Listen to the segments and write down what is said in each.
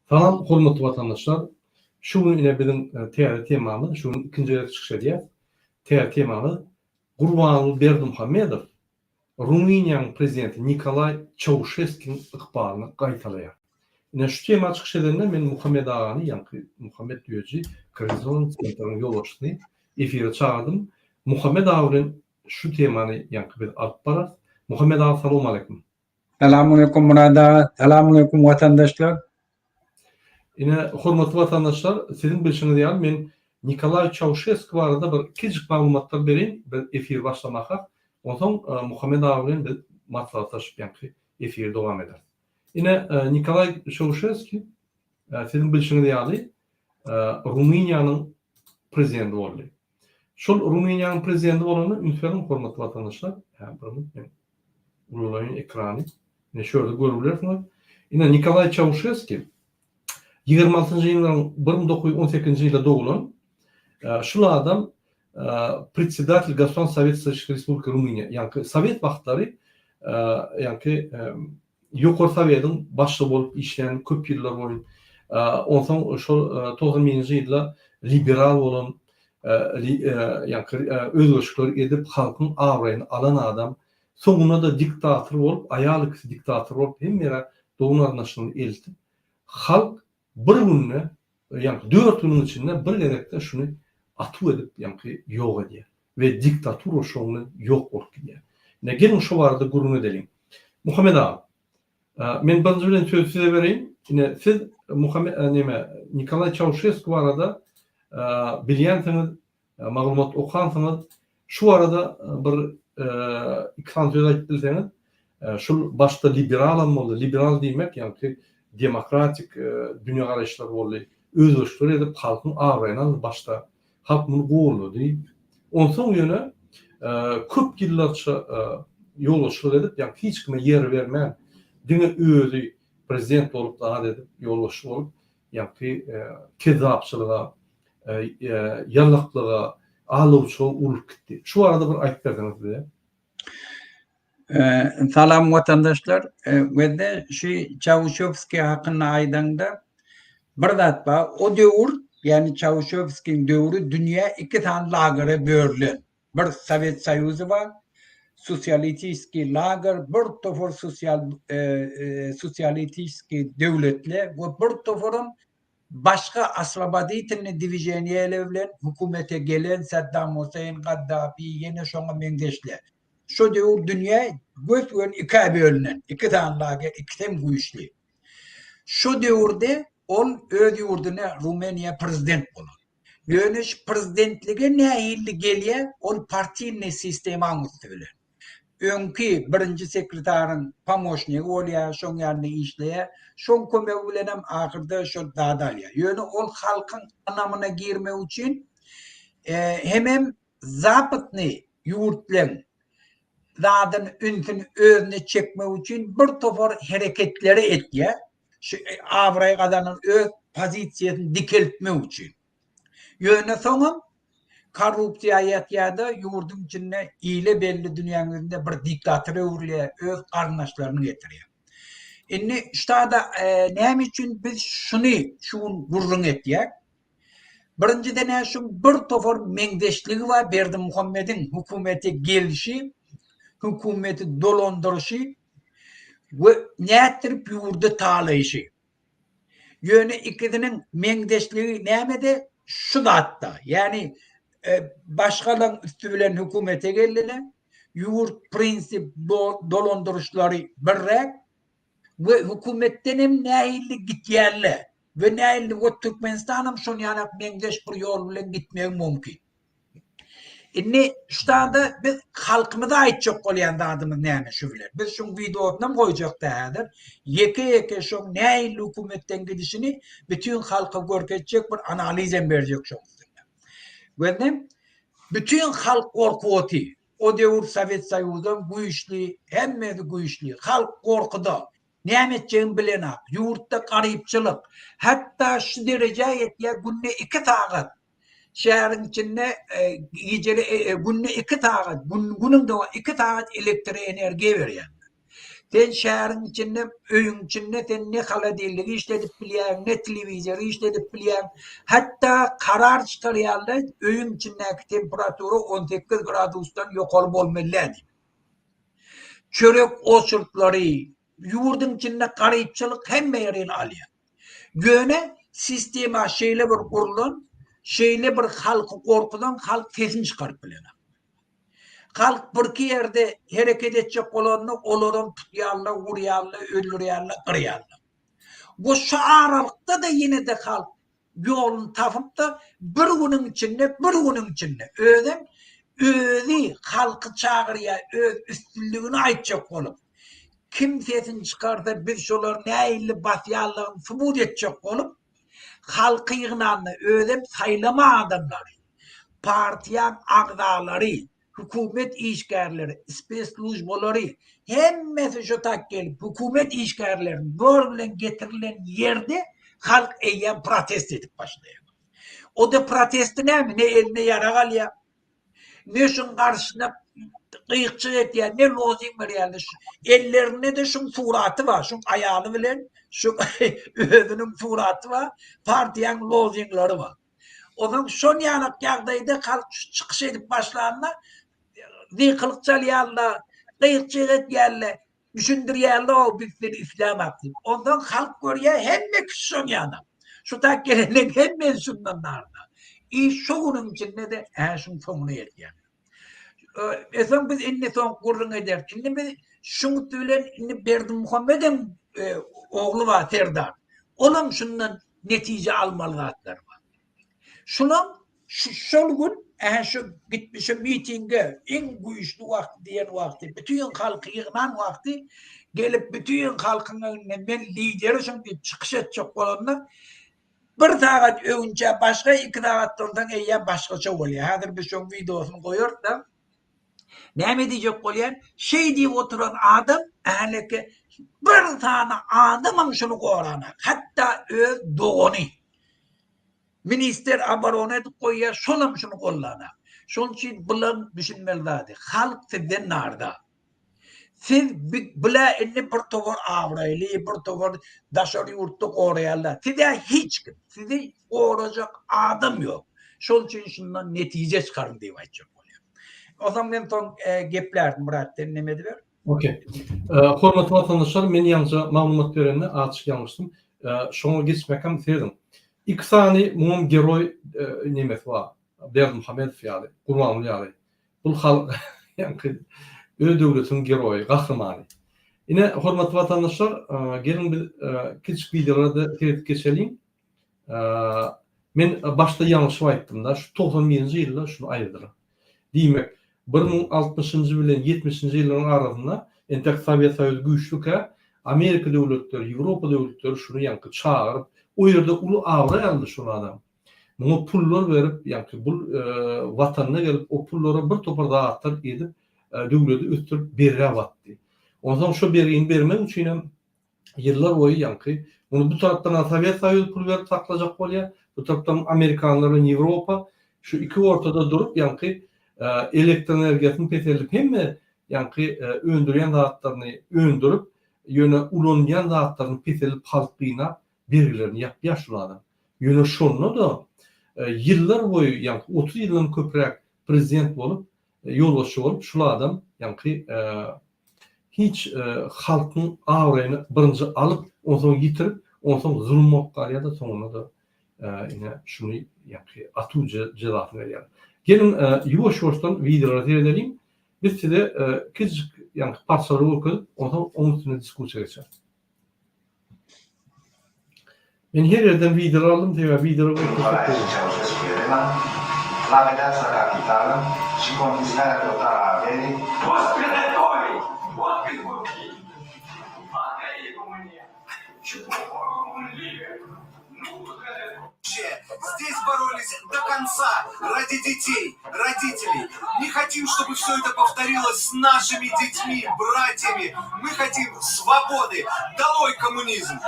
Salam hormatly vatandaşlar. Şu gün ine bizim teýär temamyz, şu ikinji ýere çykşa diýär. Teýär temamyz Gurbanuly Berdimuhammedow Rumyniýanyň prezidenti Nikolay Çawuşeskiň ykbalyny gaýtalaýar. Ine şu tema çykşa edende men Muhammed agany, ýa-ni Muhammed Düýeci, Kyrgyzstan centrynyň ýolbaşçysyny efire çağırdym. Muhammed aga bilen şu temany ýa-ni biz alyp baras. Muhammed aga, salamu aleykum. Selamun aleyküm Murada. Selamun aleyküm vatandaşlar. Yine hormatly vatandaşlar, sizin bilişiniz ýaly men Nikolay Çawuşeski barada bir kiçik maglumatlar berýin, bir efir başlamaka. Ondan Muhammed aga bilen biz maslahatlaşyp ýa-ni efir dowam eder. Yine Nikolay Çawuşeski sizin bilişiniz ýaly Rumyniýanyň prezidenti boldy. Şol Rumyniýanyň prezidenti bolany ünsüňiz hormatly vatandaşlar. Men ululaýyn ekrany. Ne şöyle görülersiniz. Yine Nikolay Çawuşeski 26-njy ýylyň 1918-nji ýylda dogulan. Şol adam председатель Государственного Совета Социалистической Республики Rumyniýa, ýa-ni Sovet wagtlary ýa-ni ýokary Sowetiň başçy bolup işleýän köp ýyllar boýun. Ondan şol 90-njy ýylda liberal bolan, ýa-ni özgörşükler edip halkyň awraýyny alan adam. Soňuna da diktator bolup, aýaly diktator bolup, hemmere Doğu Arnaşynyň eltip, halk bir günne, ýa-ni 4 günüň içinde bir gerekde şunu atyp edip, ýa-ni ýok edýär we diktator şoňly ýok bolup gidýär. Ne gelin şu barada gurun edelim. Muhammed aga, men birinji bilen söz size bereyim. Ine siz Nikolay Çawuşeski barada bilýänsiňiz, maglumat okansyňyz, şu arada bir ikram söz aýtdyňyz, şol başta liberal boldy. Liberal diýmek ýa-ni demokratik dünýä garaşlary boldy. Özgörşükler edip halkyň awraýyny başta halk muny gowurlady. Ondan ýöne köp ýyllarça ýolbaşçylyk edip, ýa-ni hiç kime ýer bermän, diňe özü prezident bolup daha edip ýolbaşçy bolup, ýa-ni kezapçylyga, ýalaklyga, alawçylyga urup gitdi. Şu arada bir aýtyp berdiňiz bize. Salam vatandaşlar. Ve de şu Çavuşevski hakkında aydanda bir zat var. O döwür, yani Çavuşevski'nin döwrü dünya iki tane lagere bölünýän. Bir Sovet Soýuzy var, sosyalistiski lager, bir tofor sosyalistiski döwletler ve bir toforun başka Aslabadiyetini divizyoniýeler bilen hükümete gelen Saddam Hüseyin, Gaddafi, yine şoňa meňdeşler. Şu döwür dünýä götüren iki bölünýän, iki tane lager, iki tem güýçli. Şu döwürde ol öz ýurduna Rumyniýa prezident bolar. Ýöneş prezidentlige nähili gelýär, ol partiyny sistemi aňytdylar. Öňki birinji sekretäriň pamoşniky bolýar, şoň ýerine işleýär, şoň kömegi bilen hem ahyrda şol dadalýar. Ýöne ol halkyň anamyna girmek üçin hem zapytny ýurtlaryň zadyn ünsüni özüne çekmek üçin bir tofor hereketleri etýär. Şu awraý gadanyň öz pozisiýasyny dikeltmek üçin. Ýöne soňam korrupsiýa ýetýärde ýurdun içinde ýyle belli dünýäňizde bir diktator öwrülýär, öz garnaşlaryny getirýär. Indi ştada näme üçin biz şunu gurrun etýär? Birinciden şu bir tofor meňdeşligi var, Berdimuhammediň hökümete gelişi, hükümeti dolandırışı ve nätirip ýurdu taýlaşy. Ýöne ikisinin meňdeşligi nämede? Şu zatda. Yani başgalaryn üstü bilen hükümete geldiler. Ýurt prinsip dolandırışlary birrek ve hükümetten hem nähili gitýärler. Ve nähili we Türkmenistanam şonu ýanyp meňdeş bir ýol bilen gitmek mümkin. Indi ştada biz halkymyza aýtjak bolýan dadymyz näme şu bilen. Biz şu videodan goýjak dädir. Ýeke şu nähili hükümetten gidişini bütün halka görkezjek bir analiz berjek şu. Gördüm. Bütün halk korkudy. O döwür Sovet Soýuzydan güýçli, hemmesi güýçli. Halk korkuda. Näme etjegini bilenok. Ýurtda garypçylyk. Hatda şu derece ýetýär günde 2 saat. Şehrin içinde günde 2 saat, günüňde 2 saat elektrik enerji berýär. Sen şehrin içinde, öyün içinde sen ne kaladilliği işledip bilen, ne televizyonu işledip bilen, hatta karar çıkarıyarlar, öyün içindeki temperatürü 18 gradustan yok olup olmalıdır. Çörek osurtları, yurdun içinde garipçilik hem yerini alıyor. Göne sistema şeyle bir kurulan, şeyle bir halkı korkudan halk kesin çıkarıp bilen. Halk bir iki yerde hareket edecek olanı olurum tutuyorlar, vuruyorlar, öldürüyorlar, kırıyorlar. Bu şu aralıkta da yine de halk yolunu tapıp da bir günün içinde öyle halkı çağırıyor, öz üstünlüğünü aytacak olup kimsesin çıkarsa bir şolar neyle batıyarlığını subut edecek olup halkı yığınanı öyle saylama adamları, partiyan ağdaları, hükümet işgərləri, speslužbaları, hemmesi şu tak gelip hükümet işgərlərini görülen getirilen yerde halk eyyem protest edip başlıyor. O da protesti ne mi? Ne eline yara alıyor, ne şun karşısına kıyıkçı ediyor, ne lozing veriyor. Ellerine de şun suratı var, şun ayağını bilen, şun özünün suratı var, partiyan lozingleri var. O zaman son yanak yağdaydı halk çıkış edip başlarına kılık çalıyarlar, kıyıkçı ediyorlar, düşündürüyorlar o bizleri İslam hakkı. Ondan halk görüyor hem kişi son yana. Şu tak gelenek hem şundanlarda. Şoğunun içinde de şunun sonunu ediyor. Esan biz inni son kurrun eder. Şimdi biz şunu söylen, inni Berdi Muhammed'in oğlu var Serdar. Onun şundan netice almalılar var. Şunun şol gün şu gitmişim mitinge en güçlü vakti diyen vakti, bütün halkı yığınan vakti gelip bütün halkın önüne ben lideri şimdi çıkış edecek olanlar bir saat önce başka 2 saat ondan eğer başkaça oluyor. Hazır bir şun videosunu koyuyor da ne mi diyecek oluyor? Şey diye oturan adam ki bir tane adamın şunu koyana hatta öz doğunu minister abarone koyuyor şolam şunu kollana. Şunun için bulan düşünmelilerdi. Halk sizden narda. Siz bile inni bir tavır avraylı, bir tavır daşarı yurtluk orayarlar. Size hiç kim, sizi uğrayacak adam yok. Şunun için şundan netice çıkarın diye açacak oluyor. O zaman ben son geplerdim Murat dinlemedi ver. Okey. Hormatly vatandaşlar, men ýalnıja maglumat berende açyk ýalňyşdym. Şoňa geçmekam istedim. 2 sany mum geroy nimet var. Berdi Muhammedow ýaly, Gurbanly ýaly. Bul halk ýa-ni öz döwletiň geroy, gahrymany. Ine hormatly vatandaşlar, gelin bir kiçik videolarda terit geçelim. Men başta ýalňyş aýtdym da, şu 91-nji ýylda şunu aýdyr. Diýmek 1060-njy bilen 70-nji ýyllaryň arasynda entek Sowet Soýuzy güýçlükä Amerika döwletleri, Ýewropa döwletleri şunu ýa-ni çağırıp o ýerde uly awra aldy şu adam. Muňa pullar berip ýa-ni bu watanyna gelip o pullara bir topar dağıtlar edip döwleti ötürüp berýär batdy. Ondan şu berýän bermek üçin hem ýyllar boýy ýa-ni bunu bu tarapdan Sowet Soýuzy pul berip saklajak bolýar, bu tarapdan Amerikanlar we Ýewropa şu iki ortada durup ýa-ni elektron energiýasyny petelip hemme ýa-ni öndürýän zatlaryny öndürüp ýöne ulanýan zatlaryny petelip halkyna bergilerini ýapýar şu adam. Ýöne şonu da ýyllar boýy ýa-ni 30 ýyldan köprek prezident bolup ýolbaşçy bolup şu adam ýa-ni hiç halkyň awraýyny birinji alyp onsoň ýitirip onsoň zulm okgarýar da soňuna da ine şunu ýa-ni atuja jawap berýär. Gelin ýuwaş-ýuwaşdan videolara edelim. Biz size küçük yani parçaları okup onun üstüne diskusya geçer. Ben her yerden video aldım diye videoları okup Здесь боролись до конца ради детей, родителей. Не хотим, чтобы все это повторилось с нашими детьми, братьями. Мы хотим свободы. Долой коммунизм!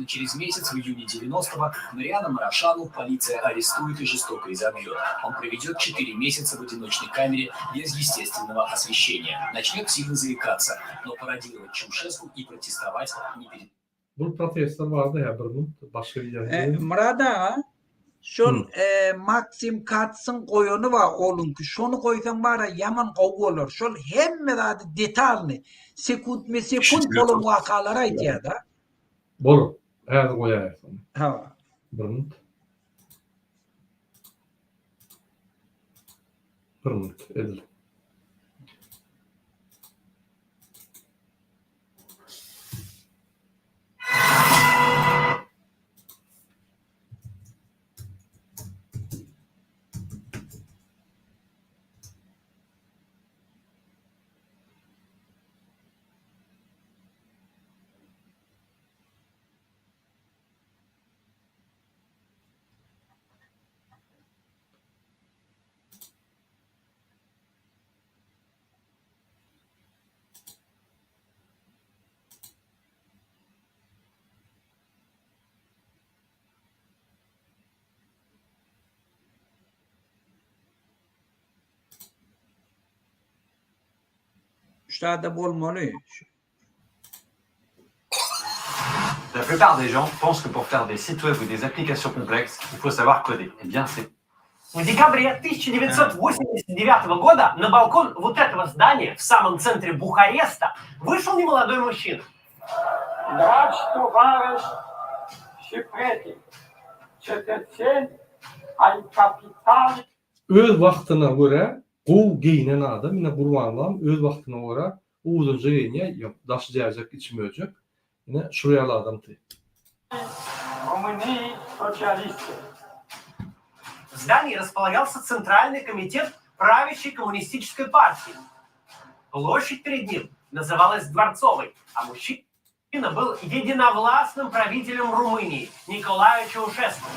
Но через месяц, в июне 90-го, Мариана Марашану полиция арестует и жестоко изобьет. Он проведет 4 месяца в одиночной камере без естественного освещения. Начнет сильно заикаться, но пародировать Чаушеску и протестовать не перед... Bu protestler vardı ya bunun başka bir yerde. Murada şol Maxim Katz'ın koyunu var oğlum ki şonu koysan var ya yaman kavga olur. Şol hemme adı detalni sekund me sekund olum vakalara ihtiyaç da. Bolu. Her koyarsın. Ha. Bunun. Bunun edil. Şurada bolmalı. La plupart des gens pensent que pour faire des sites web ou des applications complexes, il faut savoir coder. Eh bien, c'est В декабре 1989 года на балкон вот этого здания в самом центре Бухареста вышел немолодой мужчина. Драч товарищ Şifreti. Çetetsin ay kapital. Öz vaktına göre o giyinen adam yine kurbanlam öz vaktına göre uzunca giyinye taşıyacak içmeyecek. Yine şuraya adam tı. Румыны социалисты. В здании располагался Центральный комитет правящей коммунистической партии. Площадь перед ним называлась Дворцовой, а мужчина был единовластным правителем Румынии Николаю Чаушеску.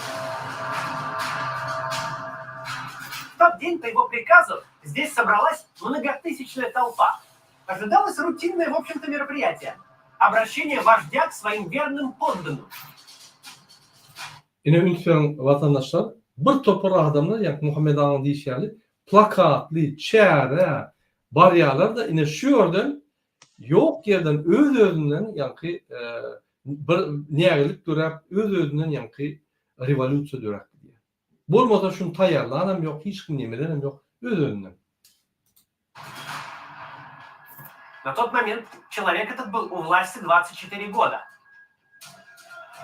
В тот день по его приказу здесь собралась многотысячная толпа. Ожидалось рутинное, в общем-то, мероприятие. Обращение вождя к своим верным подданным. Yine ülkenin vatandaşlar bir topar adamlar yani Muhammed Ağa'nın diyişeli plakatlı, çare, baryalar da yine şu yerden yok yerden öz-özünden yani bir neyilik dörep öz-özünden yani revolüsiya dörep diye. Bolmasa şunu tayarlanam yok, hiç kim yemeden yok öz-özünden. На тот момент человек этот был у власти 24 года.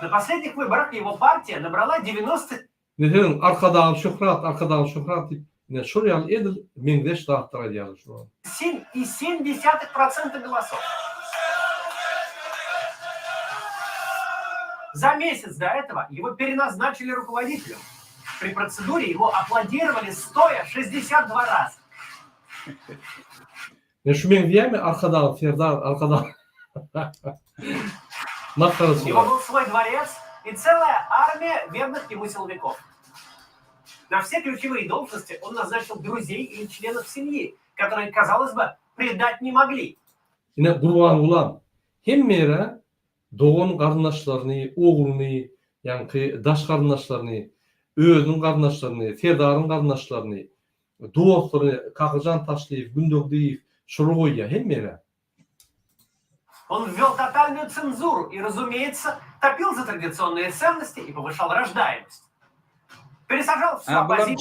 На последних выборах его партия набрала 90... Neden arkadan şöhret deyip yine şuraya edil mendeş dağıttıra diyorlar şu an. 7,7% голосов. За месяц до этого его переназначили руководителем. При процедуре его аплодировали стоя 62 раза. Ne şu men diyeyim mi? Arkadan. Makarası У него var. был свой дворец и целая армия верных ему силовиков. На все ключевые должности он назначил друзей или членов семьи, которые, казалось бы, предать не могли. Yine kurban ulan hem mere doğun kardeşlerini, oğlunu, yani daş kardeşlerini, özünün kardeşlerini, Ferdar'ın kardeşlerini, dostlarını, Kakıcan Taşlıyev, Gündökdüyev, Şurugoya hem mere. Он ввел тотальную цензуру и, разумеется, топил за традиционные ценности и повышал рождаемость. Пересажал всю Ha, bulam оппозицию.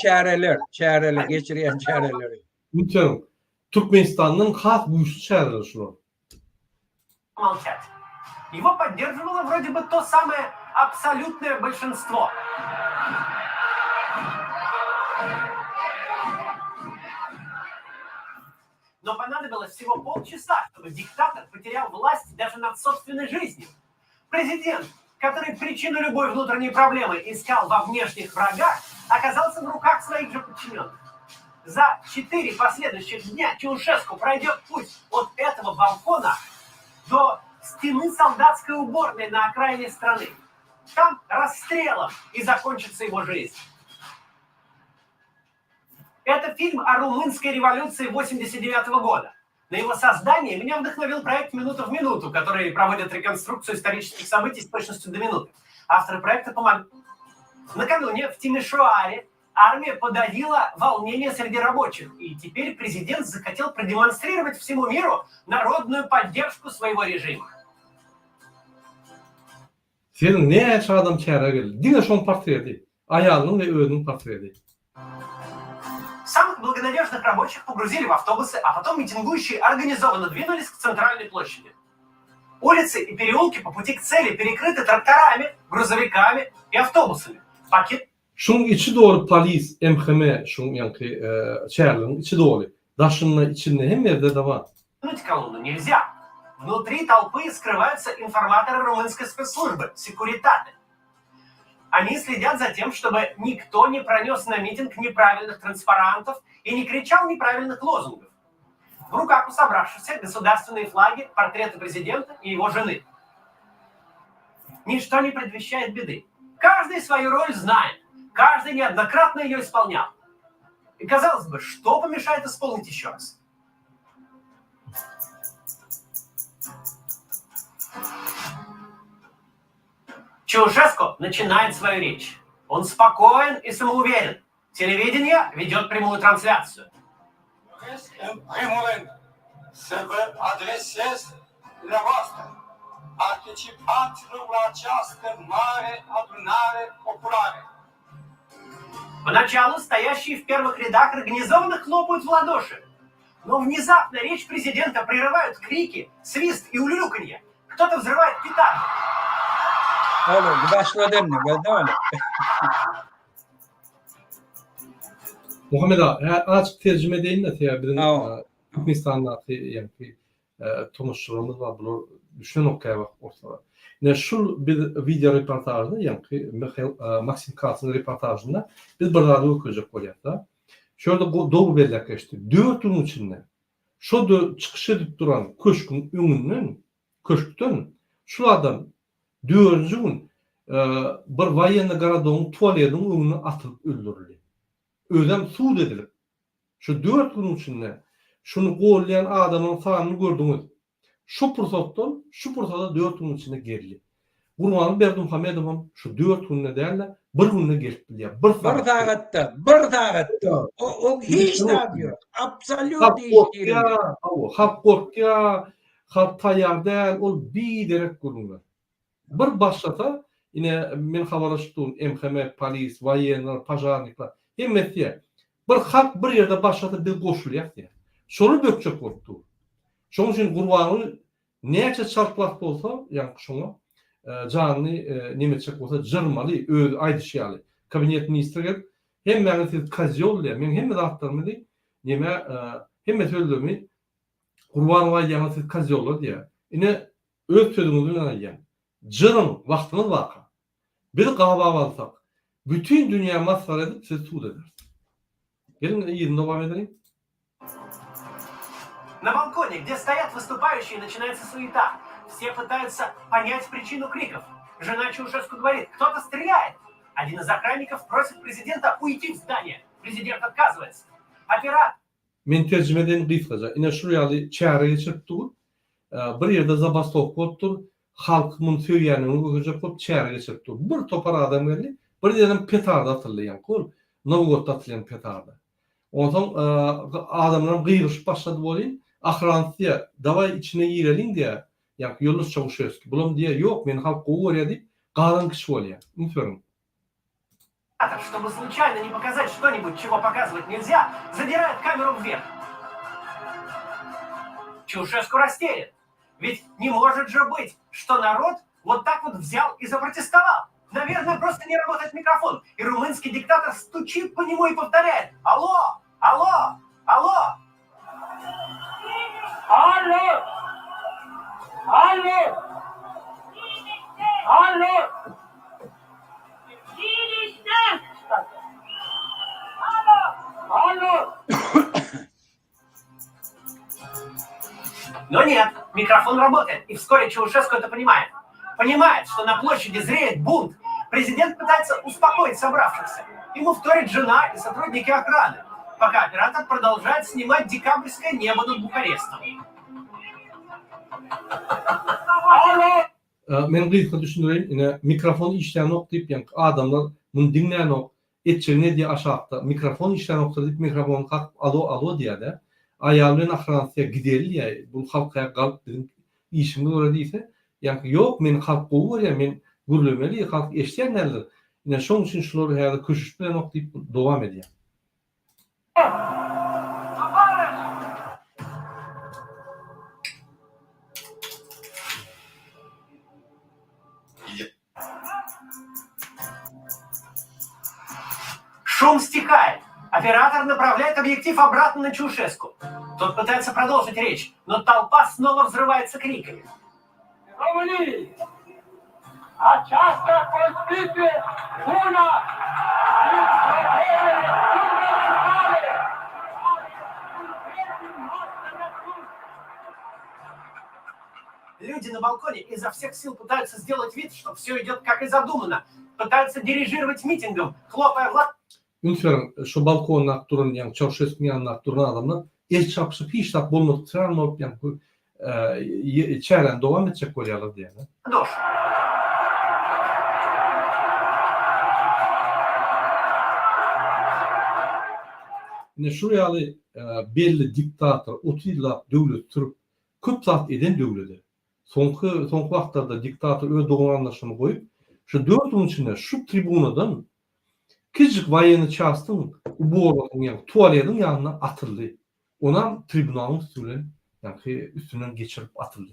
çareler, geçiren çareleri. Ülkenin Türkmenistan'ın has güçlü çağrıları şu. Молчать. Его поддерживало вроде бы то самое абсолютное большинство. Но понадобилось всего полчаса, чтобы диктатор потерял власть даже над собственной жизнью. Президент, который причину любой внутренней проблемы искал во внешних врагах, оказался в руках своих же подчиненных. За 4 последующих дня Чаушеску пройдет путь от этого балкона до стены солдатской уборной на окраине страны. Там расстрелом и закончится его жизнь. Это фильм о румынской революции 89 года. На его создание меня вдохновил проект «Минута в минуту», который проводит реконструкцию исторических событий с точностью до минуты. Авторы проекта помогли. Накануне в Тимишоаре армия подавила волнение среди рабочих, и теперь президент захотел продемонстрировать всему миру народную поддержку своего режима. Senin näçe adam çäre geldi? Diňe şoň portreti. Aýalyň we özüniň portreti. Самых благонадежных рабочих погрузили в автобусы, а потом митингующие организованно двинулись к центральной площади. Улицы и переулки по пути к цели перекрыты тракторами, грузовиками и автобусами. Пакет Şoň içi dolu polis, MHM, şoň ýanky çärliň içi dolu. Daşynyň içinde hem ýerde de bar. Тянуть колонну нельзя. Внутри толпы скрываются информаторы румынской спецслужбы, секуритаты. Они следят за тем, чтобы никто не пронес на митинг неправильных транспарантов и не кричал неправильных лозунгов. В руках у собравшихся государственные флаги, портреты президента и его жены. Ничто не предвещает беды. Каждый свою роль знает. Каждый неоднократно ее исполнял. И казалось бы, что помешает исполнить еще раз? Чаушеску начинает свою речь. Он спокоен и самоуверен. Телевидение ведет прямую трансляцию. În primul rând, să vă adresez dumneavoastră, participanților la această mare adunare populară. Поначалу стоящие в первых рядах организованно хлопают в ладоши. Но внезапно речь президента прерывают крики, свист и улюлюканье. Кто-то взрывает петарды. Oğlum başladın mı? Ben öyle. Muhammed açık tercüme edeyim de birin Tamam. Türkmenistan'da ýanky tonuşçularymız var. Bular düşünen okaya bak ortada. Ne şu bir video reportajda ýanky Maksim Kats'ın reportajında biz bir radio okuyacak bolýar. Şöyle doğu belli geçti. 4 yıl içinde şu çıkış edip duran köşkün öňünden köşkten şulardan 4 gün bir waýenny garadoň tualetyň öňüne atyp öldürildi. Özem suud edilip şu 4 gün içinde şunu gollayan adamın sanyny gördüňiz. Şu pursatda 4 gün içinde geldi. Gurban Berdimuhamedowam şu 4 günde däl bir günde gelip bilýär. Bir sagatta. O hiç ne yapıyor? Absolut hiç değil. Halk korkya, halk taýar däl, ol bir derek görünýär. Bir başlata ine men habarlaşdym MHM, polis, waýenler, pajarniklar hemmeti bir halk bir ýerde başlata bir goşulýar diýär. Şonu bökçek bolupdy. Şoň üçin gurbany näçe çarplak bolsa, ýani şoňa jany nemetçek bolsa jırmaly, öz aýdyşýaly. Kabinet ministri hemme siz kazyol diýär. Men hemme zatlarmy diýip, neme hemme söýlemi gurban waýany siz kazyol diýär. Ine öz sözüňizi aýdýar. Jırın wagtyňyz waka. Bir gaba alsak, bütün dünya masar edip siz suud edersiniz. Gelin ýerine dowam edelim. На балконе, где стоят выступающие, начинается суета. Все пытаются понять причину криков. Жена Чаушеску говорит: кто-то стреляет. Один из охранников просит президента уйти в здание. Президент отказывается. Оператор. Men terjimeden gysgaja, ine şu ýaly çäre geçipdi. Bir ýerde zabastok bolupdyr. Halk mun söýýänini göjek bolup çäre geçipdi. Bir topar adam geldi. Bir ýerden petard atylýan kol. Novgot atylýan petarda. Ondan adamlar gyýryş başlady bolýan. Ahransiya davay içine girelim diye yak Yolus Çavuşevski. Bulam diye yok men halk goýar diýip galan kişi bolýar. Unutmaryň. Чтобы случайно не показать что-нибудь, чего показывать нельзя, задирает камеру вверх. Чаушеску растерян. Ведь не может же быть, что народ вот так вот взял и запротестовал. Наверное, просто не работает микрофон. И румынский диктатор стучит по нему и повторяет: алло, алло, алло. Allo! Allo! Allo! Allo! Но нет, микрофон работает, и вскоре Чаушеску это понимает. Понимает, что на площади зреет бунт. Президент пытается успокоить собравшихся. Ему вторит жена и сотрудники охраны. пока оператор продолжает снимать декабрьское небо над Бухарестом. Men gıyıkı düşünüreyim. Yine mikrofon işleyen ok deyip yani adamlar bunu dinleyen ok etçeline diye aşağıda mikrofon işleyen ok deyip mikrofonu kalk alo diye de ayarlayan akransiya giderli ya bu halkaya kalk dedim işimde öyle değilse yani yok men halk kovu var ya men gürlemeli halk eşleyenlerdir. Yine şunun için şuları herhalde köşüş bilen ok deyip devam ediyor. Шум стихает. Оператор направляет объектив обратно на Чаушеску. Тот пытается продолжить речь, но толпа снова взрывается криками. România! Această Constituție bună! Люди на балконе изо всех сил пытаются сделать вид, что все идет как и задумано. Пытаются дирижировать митингом, хлопая в ладоши. Ünferin şu balkonda duran yani Çavuşesku'nun yanında duran adamlar el çapısı hiç tak bulmadık tren olup yani bu içeren devam edecek oluyorlar diye. Yine şuraya belli diktatör, 30 yıllık devlet türüp köp zat eden devleti. Son vaxtlarda diktatör öz doğum anlaşımı koyup şu 4 yıl içinde şu tribunadan küçük vayını çastın bu ormanın yani tuvaletinin yanına atıldı. Ona tribunalın üstünden geçirip atıldı.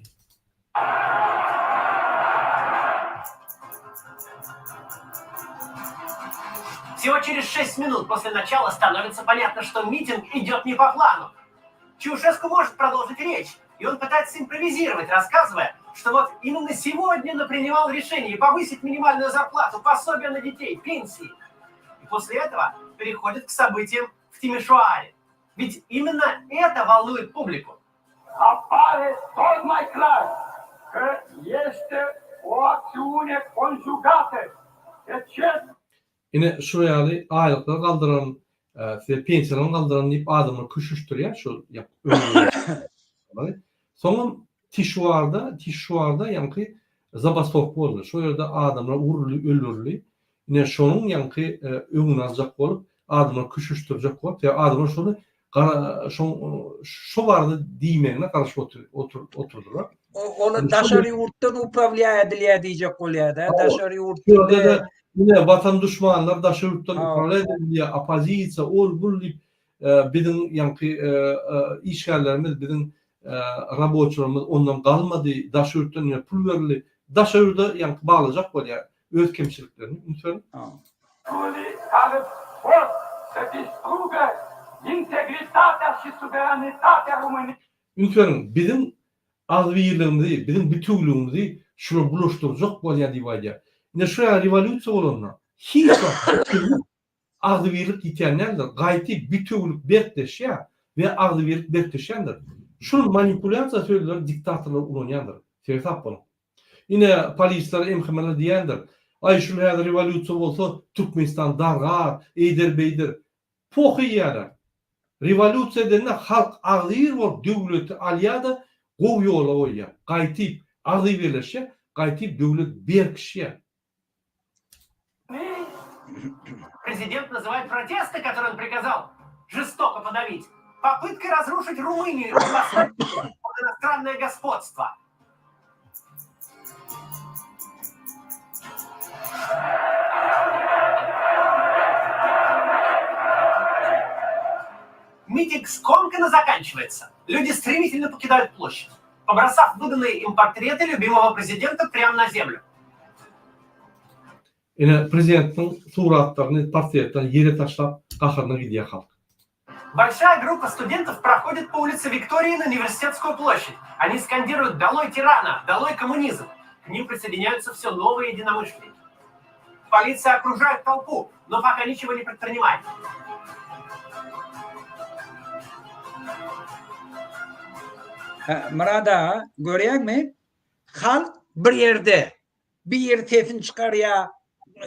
Всего через 6 минут после начала становится понятно, что митинг идет не по плану. Чаушеску может продолжить речь, и он пытается импровизировать, рассказывая, что вот именно сегодня он принимал решение повысить минимальную зарплату, пособие на детей, пенсии. И после этого переходит к событиям в Тимишоаре. Ведь именно это волнует публику. Apare tot mai clar că este o acțiune conjugată. De ce? Yine şuraya aylıkları kaldıran, pensiyalarını kaldıran deyip adamı küşüştürüyor. Şu sonra Tişuar'da yankı zabastok oldu. Şu yerde adamlar uğurlu, ölürlü. Yine şunun yankı önüne alacak olup adamı küşüştürecek olup ya adamlar şu vardı diyemeğine karşı oturdular. Onu daşarı yurttan upravliya ediliyor diyecek oluyor da. Daşarı yurttan yine vatan düşmanlar daşarı yurttan upravliya ediliyor. Apozisiya, bul deyip bizim yankı işgallerimiz, bizim raboçlarımız ondan kalmadı. Daşarı yurttan yine pul verildi. Daşarı yurda yankı bağlayacak oluyor. Öz kemşiliklerini. Lütfen. Care pot să distrugă integritatea și suveranitatea României. Lütfen bizim azviyirliğimizi, bizim bütünlüğümüzü şuna buluşturacak bolya divayda. Yine şuraya revolüsiya olanlar hiç azviyirlik itenlerdir. Gayti bütünlük berkleşiyor ve azviyirlik berkleşendir. Şunun manipülasyon söylüyorlar, diktatörler ulanyandır. Sevtap bunu. Yine polisler, emhemeler diyendir. Ay şuraya revolüsiya olsa Türkmenistan dargar, eyder. Pohu yerler. Revolüsiya edenler halk ağlayır var devleti aliyada kovuyorlar oya. Gaytip ağlayıverleşe, gaytip devlet berkşiye. Президент называет протесты, которые он приказал жестоко подавить, попыткой разрушить Румынию под иностранное господство. Митинг скомканно заканчивается. Люди стремительно покидают площадь, побросав выданные им портреты любимого президента прямо на землю. Yine prezidentin suratlarını, portretlerini yere taşlap kahırına gidiyor halk. Большая группа студентов проходит по улице Виктории на Университетскую площадь. Они скандируют «Долой тирана! Долой коммунизм!». К ним присоединяются все новые единомышленники. Полиция окружает толпу, но пока ничего не предпринимает. Murada görüyor mi? Halk bir yer tefin çıkarıyor,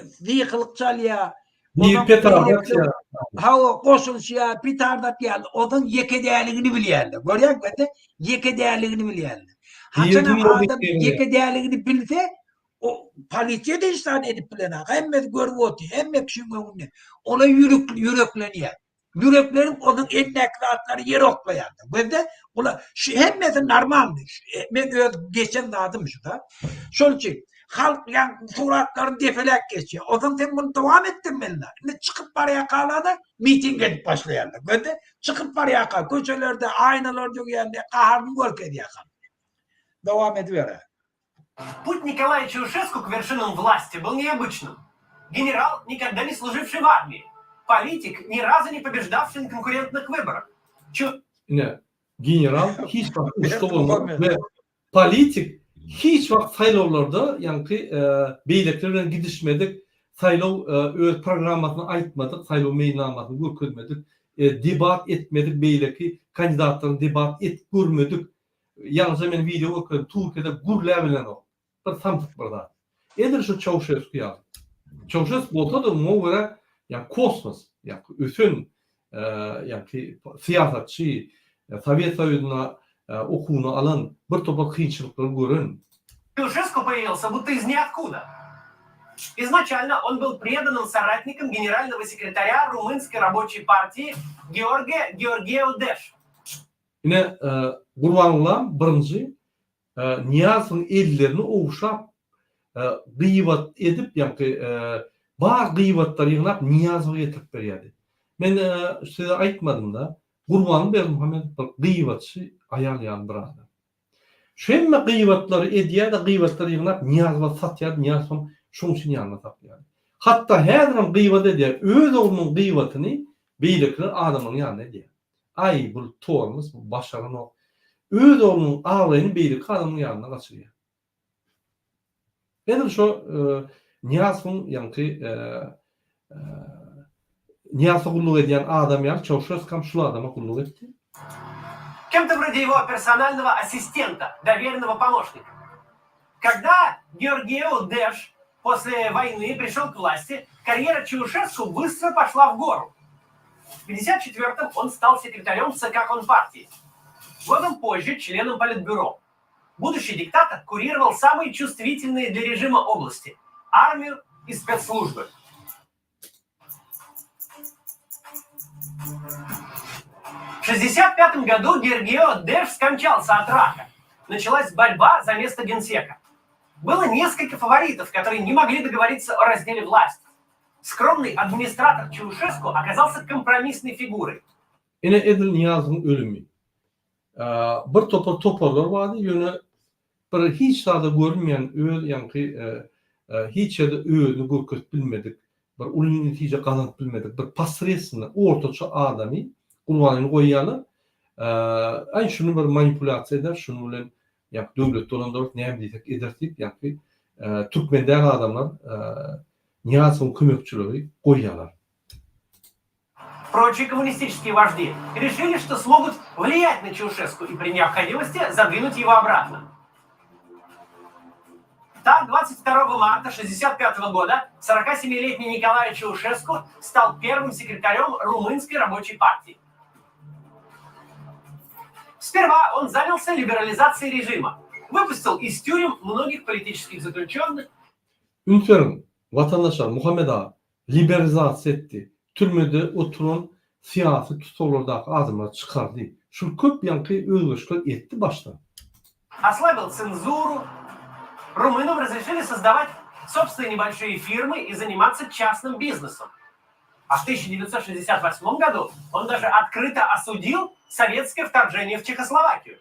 zihılık çalıyor. Bir petrol ya. ha o koşulşuya bir tardat geldi. Onun yeke değerliğini bilyerdi. Görüyor musun? Yeke değerliğini bilyerdi. Haçanam Diyetim o adam bir yeke değerliğini bilse o polisiye de iştahat edip bilene. Hem görüp otuyor. Hem kişinin önünde. Ona yürekleniyor. Yüreklerin onun eline kıraatları yer oklayandı. Böyle hem normaldi. Ben geçen dağıdım şu da. Şunun için halk yani suratların defelek geçiyor. O zaman sen bunu devam ettin benimle. Ne çıkıp paraya kaladı, miting edip başlayanlar. Böyle çıkıp paraya kal. Köşelerde, aynalarda yani kaharını görk ediyor. Devam ediyor. Путь Николая Чаушеску к вершинам власти был необычным. Генерал, никогда не служивший в армии. Политик, ни разу не побеждавший на конкурентных выборах. Yine general hiç vakit usta Evet, olmadı olmuyor. ve politik hiç vakit sayılovlarda yani beyliklerle gidişmedik, saylov öz programmasını aytmadık, saylov meydanlarını görmedik, debat etmedik, beyleki kandidatların debat görmedik. Yalnız hemen video okuyorum, Türkiye'de gurlayabilen o. Bir samtık burada. Edir şu Çavuşesku ya. Çavuşesku olsa da ona göre yani kosmos, yani ösün yani siyasetçi, Sovet Soyuzu'na okunu alan bir topa kıyınçılıkları görün. Чаушеску появился будто из ниоткуда. Изначально он был преданным соратником генерального секретаря румынской рабочей партии Георгия Георгиеу-Деш. Yine kurbanlığa birinci Niyaz'ın ellerini ovuşap gıyvat edip yani var gıyvatları yığınap Niyaz'a getirip veriyordu. Ben size aytmadım da Kurbanlı Bey Muhammed gıyvatçı ayarlayan bir adam. Şu emme gıyvatları ediyor da gıyvatları yığınap Niyaz'a satıyor, Niyaz'a şunun için yanına satıyor. Hatta her zaman gıyvat ediyor, öz oğlunun gıyvatını beylikleri adamın yanına ediyor. Ay bu torumuz, bu başarın o. Öz oğlunun ağlayını beylik adamın yanına kaçırıyor. Benim şu Niyaz'ın yani Niyaz'a kulluk ediyen adam yani Çavuşesku şu adama kulluk etti. Кем-то вроде его персонального ассистента, доверенного помощника. Когда Георгиеу-Деш после войны пришел к власти, карьера Чаушеску быстро пошла в гору. В 1954-м он стал секретарем ЦК Компартии. Годом позже членом Политбюро. Будущий диктатор курировал самые чувствительные для режима области – армию и спецслужбы. В 1965 году Георгиеу-Деш скончался от рака. Началась борьба за место генсека. Было несколько фаворитов, которые не могли договориться о разделе власти. Скромный администратор Чаушеску оказался компромиссной фигурой. Yine Edil Niyaz'ın ölümü. Bir toparlar vardı. Yine bir hiç daha da görünmeyen öl yani hiç ya da ölünü görküp bilmedik. Bir ulun netice kazanıp bilmedik. Bir pasresini ortaça adamı kullanını koyalı. Ay şunu bir manipülasyon eder. Şunu bilen yani devlet dolandırıp ne yapacak ederdik yani Türkmenler adamlar Niyaz'ın kömekçileri koyalar. Прочие коммунистические вожди решили, что смогут влиять на Чаушеску и при необходимости задвинуть его обратно. Так, 22 марта 1965 года 47-летний Николай Чаушеску стал первым секретарем румынской рабочей партии. Сперва он занялся либерализацией режима, выпустил из тюрем многих политических заключенных. Ünferin vatandaşlar Muhammed Ağa liberalizasyon etti. Türmede oturan siyasi tutuklardaki adamları çıkardı. Şu köp yankı özgürlükler etti baştan. Ослабил цензуру. Румынам разрешили создавать собственные небольшие фирмы и заниматься частным бизнесом. А в 1968 году он даже открыто осудил советское вторжение в Чехословакию.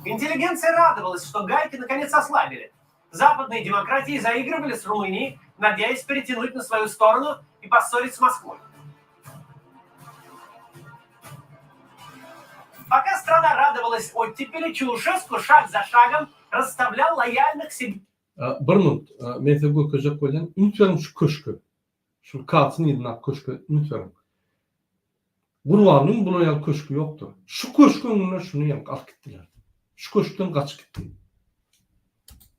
Интеллигенция радовалась, что гайки наконец ослабили. Западные демократии заигрывали с Румынией, надеясь перетянуть на свою сторону и поссорить с Москвой. Пока страна радовалась оттепели, Чаушеску шаг за шагом расставлял лояльных себе. Bir minut, ben size gökecek koyacağım. Ünferin şu köşkü. Şu katın yedinak köşkü. Ünferin. Burvanın buna köşkü yoktur. Şu köşkün önüne şunu yank alt gittiler. Şu köşkten kaç gitti.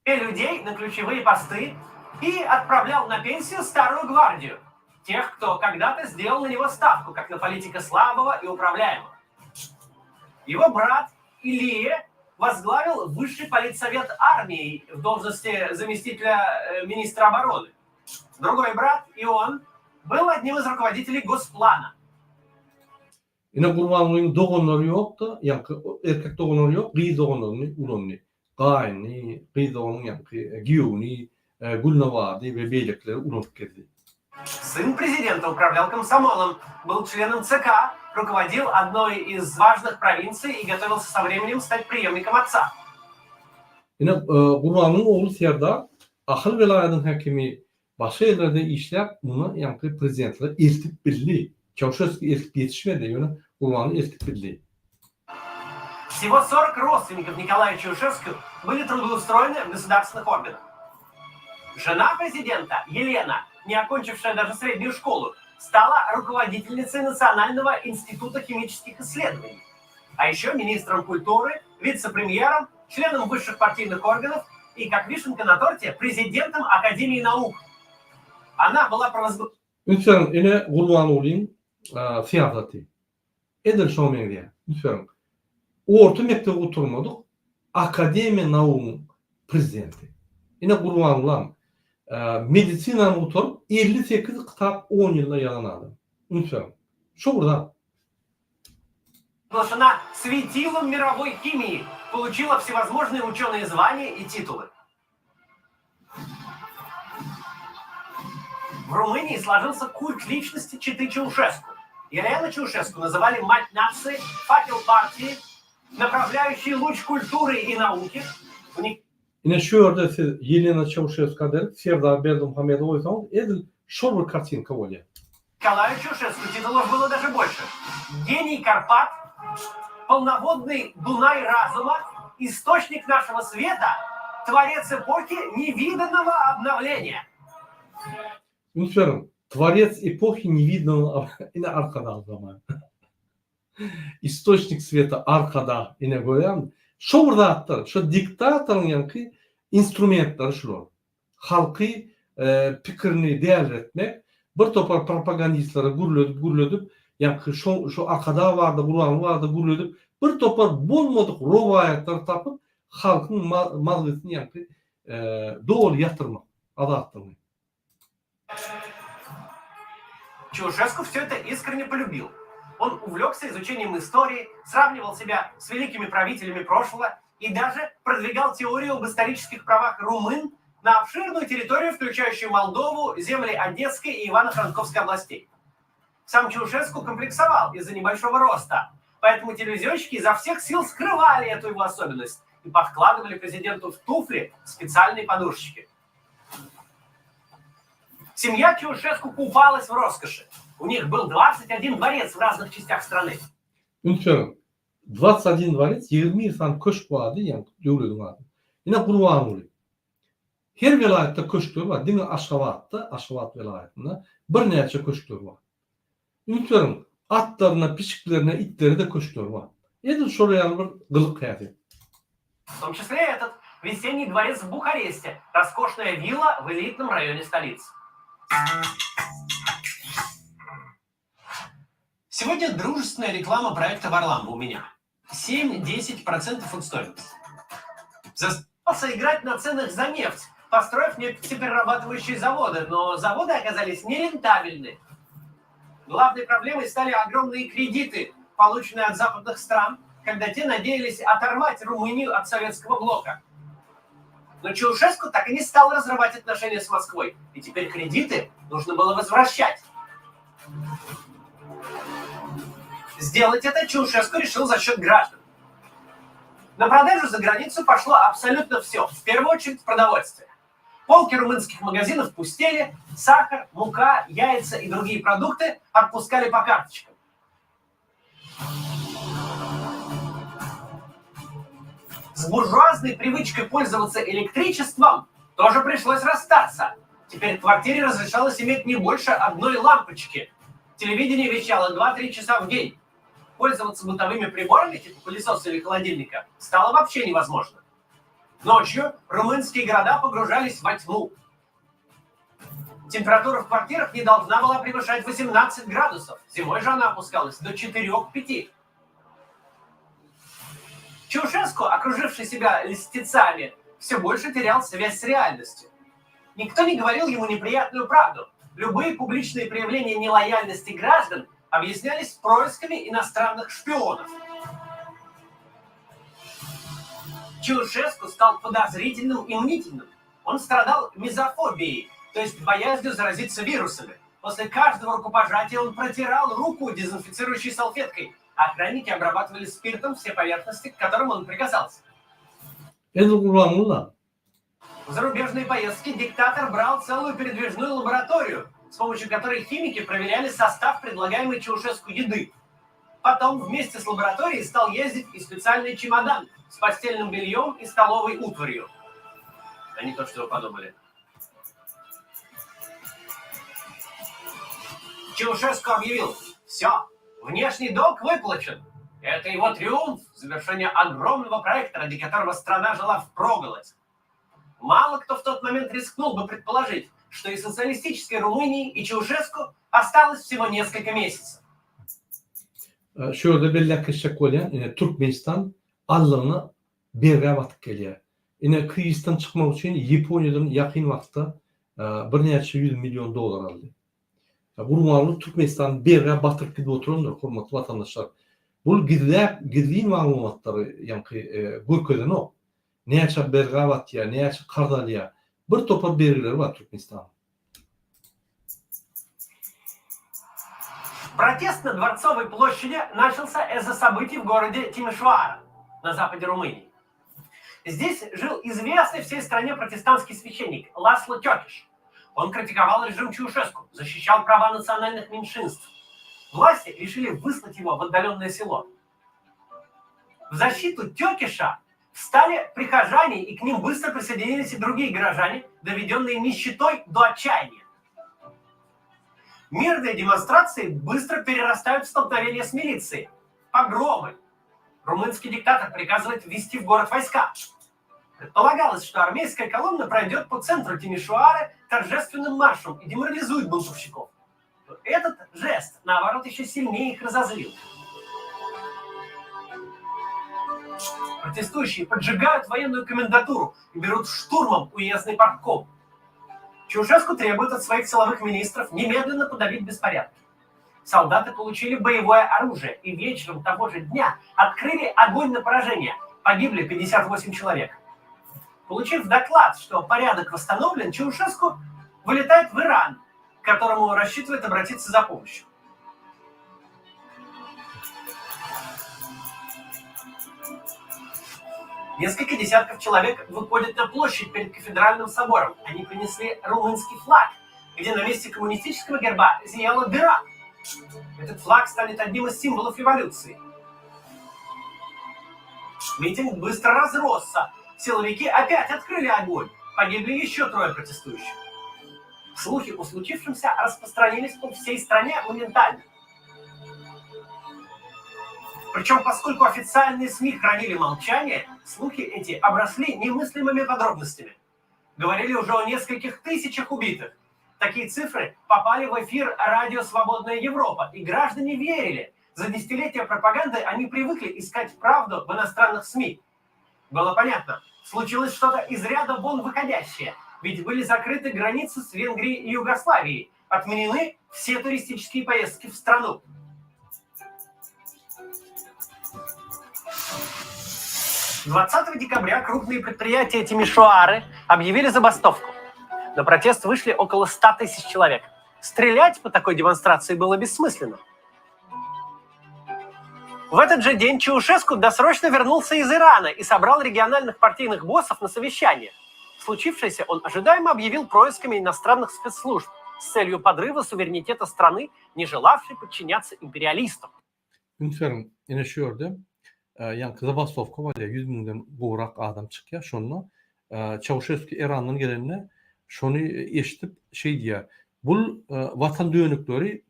Людей на ключевые посты и отправлял на пенсию старую гвардию. тех, кто когда-то сделал на него ставку, как на политика слабого и управляемого. Его брат Илья возглавил высший политсовет армии в должности заместителя министра обороны. Другой брат Ион был одним из руководителей Госплана. Yine Kurbanlı'nın doğumları yok da, yani erkek doğumları yok, kız doğumlarını, ulanını, gayni, kız doğumunu, yani giyuni, gulnavadi ve beylikleri ulanıp geldi. Сын президента управлял комсомолом, был членом ЦК, руководил одной из важных провинций и готовился со временем стать преемником отца. Yine Kurbanlı'nın oğlu Serdar, Ahıl velayetinin hakimi başka yerlerde işler, buna yani prezidentler eltip bildi. Çavuşesku eltip yetişmedi, yani Kurbanlı eltip bildi. Всего 40 родственников Николая Чаушеску были трудоустроены в государственных органах. Жена президента, Елена, не окончившая даже среднюю школу, стала руководительницей Национального института химических исследований, а еще министром культуры, вице-премьером, членом высших партийных органов и, как вишенка на торте, президентом Академии наук. Она была провозглашена... Lütfen yine Kurbanlı'nın siyaseti. Edil şomen diye. Lütfen. Orta mektebe oturmadık. Akademi Nauk'un prezidenti. Yine Kurbanlı'nın medisinanın oturup 58 kitap 10 yılda yalan aldı. Lütfen. Şu burada. Провозглашена светилом мировой химии, получила всевозможные ученые звания и титулы. В Румынии сложился культ личности четы Чаушеску. Елену Чаушеску называли мать нации, факел партии, направляющий луч культуры и науки. Yine şu yerde siz Yelena Çavuşesku der, Serdar Berdimuhamedov oysanız edil şu bir kartinka oluyor. Николаю Чаушеску титулов было даже больше. Гений Карпат, полноводный Дунай разума, источник нашего света, творец эпохи невиданного обновления. Lütfen. Tvarец эпохи невиданного, yine arkada o zaman. İstoçnik sveta arkada yine koyan. Şu burada attır. Şu diktatörün yankı instrumentleri şular. Halkı fikrini değerletmek, bir topar propagandistleri gürledip, yankı şu arkada vardı, Kur'an vardı, gürledip, bir topar bulmadık rovayetleri tapıp, halkın malgısını yankı doğru yatırmak, adı attırmak. Чаушеску все это искренне полюбил. Он увлекся изучением истории, сравнивал себя с великими правителями прошлого и даже продвигал теорию об исторических правах румын на обширную территорию, включающую Молдову, земли Одесской и Ивано-Франковской областей. Сам Чаушеску комплексовал из-за небольшого роста, поэтому телевизионщики изо всех сил скрывали эту его особенность и подкладывали президенту в туфли специальные подушечки. Семья Чаушеску купалась в роскоши. У них был 21 дворец в разных частях страны. Lütfen. 21 dvarец, 20 insan köşk vardı, yani devlet vardı. Yine Kurban oluyor. Her vilayette köşkler var. Değil mi? Aşgabat vilayetinde bir neçe köşkler var. Lütfen. Atlarına, pişiklerine, itlerine de köşkler var. Edil şuraya bir kılık kıyafet. В том числе этот весенний дворец в Бухаресте, роскошная вилла в элитном районе столицы. Сегодня дружественная реклама проекта Варламова у меня. 7-10% от стоимости. Заставался играть на ценах за нефть, построив нефтеперерабатывающие заводы, но заводы оказались нерентабельны. Главной проблемой стали огромные кредиты, полученные от западных стран, когда те надеялись оторвать Румынию от советского блока. Но Чаушеску так и не стал разрывать отношения с Москвой, и теперь кредиты нужно было возвращать. Сделать это Чаушеску решил за счет граждан. На продажу за границу пошло абсолютно все, в первую очередь продовольствие. Полки румынских магазинов пустели, сахар, мука, яйца и другие продукты отпускали по карточкам. С буржуазной привычкой пользоваться электричеством тоже пришлось расстаться. Теперь в квартире разрешалось иметь не больше одной лампочки. Телевидение вещало 2-3 часа в день. Пользоваться бытовыми приборами, типа пылесоса или холодильника, стало вообще невозможно. Ночью румынские города погружались во тьму. Температура в квартирах не должна была превышать 18 градусов. Зимой же она опускалась до 4-5. Чаушеску, окруживший себя льстецами, все больше терял связь с реальностью. Никто не говорил ему неприятную правду. Любые публичные проявления нелояльности граждан объяснялись происками иностранных шпионов. Чаушеску стал подозрительным и мнительным. Он страдал мизофобией, то есть боязнью заразиться вирусами. После каждого рукопожатия он протирал руку дезинфицирующей салфеткой. Охранники обрабатывали спиртом все поверхности, к которым он прикасался. В зарубежные поездки диктатор брал целую передвижную лабораторию, с помощью которой химики проверяли состав предлагаемой Чаушеску еды. Потом вместе с лабораторией стал ездить и специальный чемодан с постельным бельем и столовой утварью. А не то, что вы подумали. Чаушеску объявил: все, внешний долг выплачен. Это его триумф, завершение огромного проекта, ради которого страна жила впроголодь. Мало кто в тот момент рискнул бы предположить, что и социалистической Румынии, и Чаушеску осталось всего несколько месяцев. Şöyle belli kışak olan yine Türkmenistan allığına bir vaxt geliyor. Yine krizden çıkmak için Japonya'dan yakın vaxtda bir neçə 100 milyon dolar aldı. Bu Türkmenistan bir batırıp gidip oturanlar, hürmetli vatandaşlar. Bu gidiliğin malumatları yani görkeden o. Neçə Belgravatiya, neçə Kardaliya bir topar belgeleri var Türkmenistan. Протест на Дворцовой площади начался из-за событий в городе Тимишоара на западе Румынии. Здесь жил известный всей стране протестантский священник Ласло Тёкиш. Он критиковал режим Чаушеску, защищал права национальных меньшинств. Власти решили выслать его в отдаленное село. В защиту Тёкиша встали прихожане, и к ним быстро присоединились и другие горожане, доведенные нищетой до отчаяния. Мирные демонстрации быстро перерастают в столкновения с милицией. Погромы. Румынский диктатор приказывает ввести в город войска. Предполагалось, что армейская колонна пройдет по центру Тимишоары торжественным маршем и деморализует бунтовщиков. Но этот жест, наоборот, еще сильнее их разозлил. Протестующие поджигают военную комендатуру и берут штурмом уездный партком. Чаушеску требует от своих силовых министров немедленно подавить беспорядки. Солдаты получили боевое оружие и вечером того же дня открыли огонь на поражение. Погибли 58 человек. Получив доклад, что порядок восстановлен, Чаушеску вылетает в Иран, к которому рассчитывает обратиться за помощью. Несколько десятков человек выходят на площадь перед кафедральным собором. Они принесли румынский флаг, где на месте коммунистического герба зияла дыра. Этот флаг станет одним из символов революции. Митинг быстро разросся. Силовики опять открыли огонь. Погибли еще 3 протестующих. Слухи о случившемся распространились по всей стране моментально. Причем, поскольку официальные СМИ хранили молчание, слухи эти обросли немыслимыми подробностями. Говорили уже о нескольких тысячах убитых. Такие цифры попали в эфир радио «Свободная Европа», и граждане верили. За десятилетия пропаганды они привыкли искать правду в иностранных СМИ. Было понятно, случилось что-то из ряда вон выходящее, ведь были закрыты границы с Венгрией и Югославией, отменены все туристические поездки в страну. — 20 декабря крупные предприятия Тимишоары объявили забастовку. На протест вышли около 100 тысяч человек. Стрелять по такой демонстрации было бессмысленно. В этот же день Чаушеску досрочно вернулся из Ирана и собрал региональных партийных боссов на совещание. Случившееся он ожидаемо объявил происками иностранных спецслужб с целью подрыва суверенитета страны, не желавшей подчиняться империалистам. Hünkârım yine şöyle yani zabastowka var ya 100 binden gorak adam çıkıyor şonla Çavuşesku İran'dan gelenine şonu eşitip şey diye bu vatan dönükleri